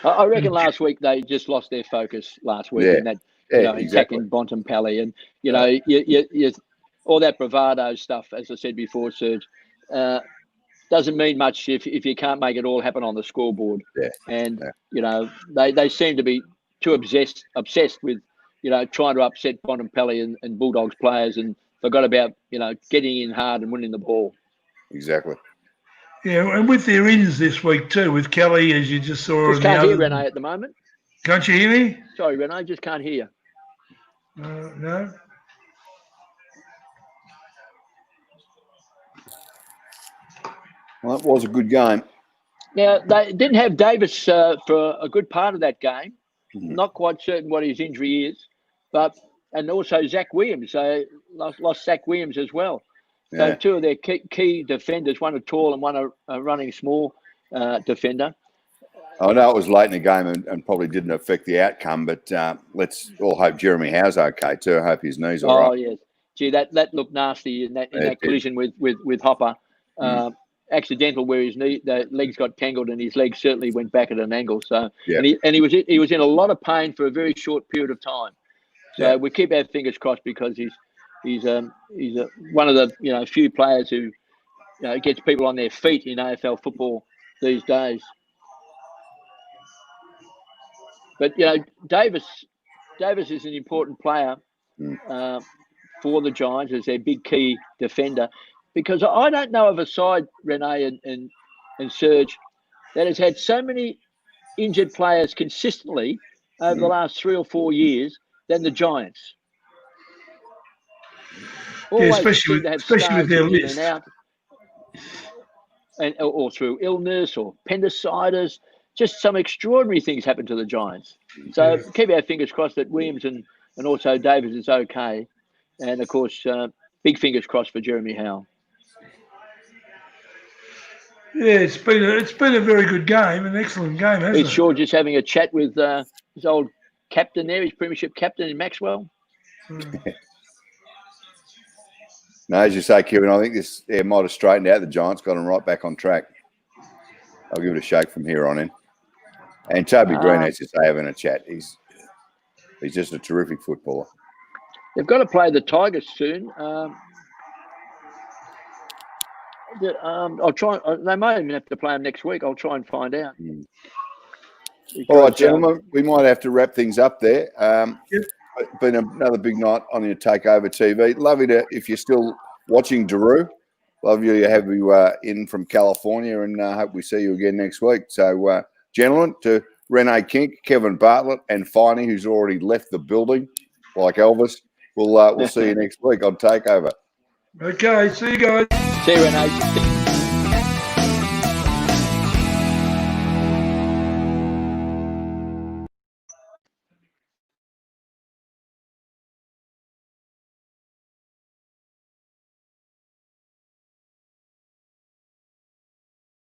I reckon last week they just lost their focus last week in that, exactly. attacking Bontempelli. And, you all that bravado stuff, as I said before, Serge, doesn't mean much if you can't make it all happen on the scoreboard. Yeah. And, they seem to be too obsessed with, trying to upset Bontempelli and Bulldogs players and forgot about, getting in hard and winning the ball. Exactly. Yeah, and with their ins this week too, with Kelly, as you just saw. Just can't hear Renee at the moment. Can't you hear me? Sorry, Renee, just can't hear. No. Well, it was a good game. Now, they didn't have Davis for a good part of that game. Mm-hmm. Not quite certain what his injury is, and also Zach Williams. They lost Zach Williams as well. So two of their key defenders, one a tall and one a running small defender. I know it was late in the game and probably didn't affect the outcome, but let's all hope Jeremy Howe's okay too. I hope his knee's all right. Oh, yes. Gee, that looked nasty in that collision with Hopper. Accidental where the legs got tangled and his legs certainly went back at an angle. So and he was in a lot of pain for a very short period of time. So we keep our fingers crossed because he's one of the few players who gets people on their feet in AFL football these days. But Davis is an important player for the Giants as their big key defender, because I don't know of a side, Renee and Serge, that has had so many injured players consistently over the last 3 or 4 years than the Giants. Always especially with their list. Or through illness or appendicitis. Just some extraordinary things happen to the Giants. So keep our fingers crossed that Williams and also Davis is okay. And, of course, big fingers crossed for Jeremy Howe. Yeah, it's been a very good game, an excellent game, hasn't it? It's sure just having a chat with his old captain there, his premiership captain in Maxwell. No, as you say, Kevin, I think this might have straightened out the Giants, got them right back on track. I'll give it a shake from here on in. And Toby Green, as you say, having a chat. He's just a terrific footballer. They've got to play the Tigers soon. I'll try. They may even have to play them next week. I'll try and find out. Because, all right, gentlemen, we might have to wrap things up there. It's been another big night on your Takeover TV. Love you if you're still watching, Daru. Love you to have you in from California, and hope we see you again next week. So, gentlemen, to Renee Kink, Kevin Bartlett, and Finey, who's already left the building, like Elvis. We'll see you next week on Takeover. Okay, see you guys. See you, Renee.